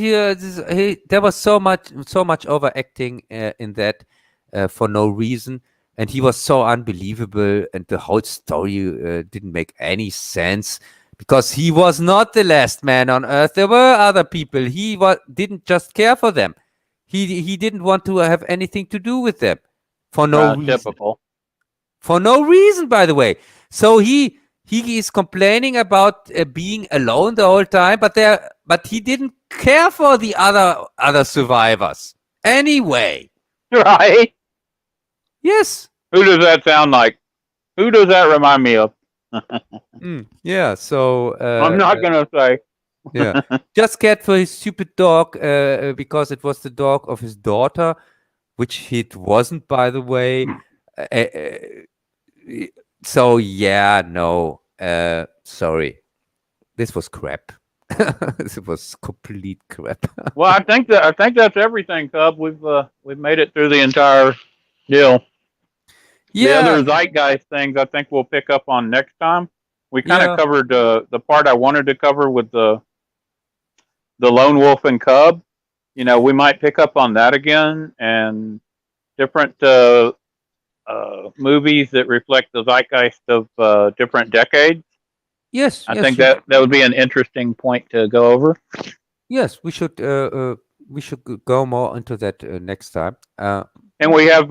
there was so much overacting in that for no reason, and he was so unbelievable, and the whole story didn't make any sense because he was not the last man on Earth. There were other people. He didn't just care for them. He didn't want to have anything to do with them for no reason. Typical. For no reason, by the way. So he is complaining about being alone the whole time, but he didn't care for the other survivors anyway. Right? Yes. Who does that sound like? Who does that remind me of? Yeah. So I'm not gonna say. Yeah. Just cared for his stupid dog because it was the dog of his daughter, which it wasn't, by the way. So yeah, no, sorry, this was crap. This was complete crap. Well, I think that's everything, Cub. We've made it through the entire deal. Yeah. The other zeitgeist things I think we'll pick up on next time. We kind of covered the part I wanted to cover with the Lone Wolf and Cub. We might pick up on that again, and different movies that reflect the zeitgeist of different decades. Yes, I think that would be an interesting point to go over. Yes, we should go more into that next time. And we have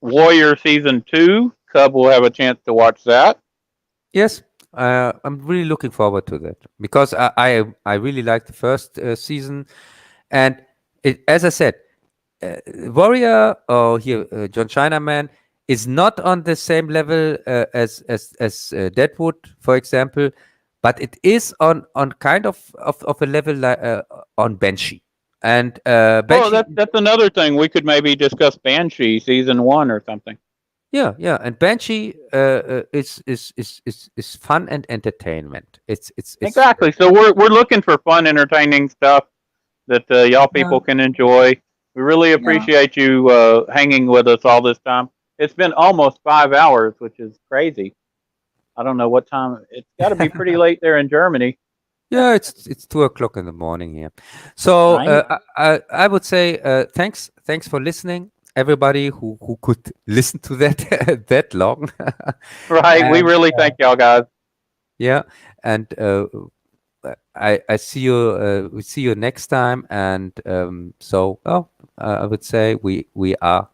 Warrior Season 2. Cub will have a chance to watch that. Yes, I'm really looking forward to that because I really like the first season, and as I said, Warrior or John Chinaman is not on the same level as Deadwood, for example, but it is on kind of a level on Banshee. And Banshee, that's another thing. We could maybe discuss Banshee season 1 or something. Yeah. And Banshee is fun and entertainment. It's exactly. So we're looking for fun, entertaining stuff that y'all people can enjoy. We really appreciate you hanging with us all this time. It's been almost 5 hours, which is crazy. I don't know what time. It's got to be pretty late there in Germany. Yeah, it's 2:00 in the morning here. So I would say thanks for listening, everybody who could listen to that that long. Right. And, we really thank y'all guys. Yeah, and I see you. We see you next time, and so I would say we are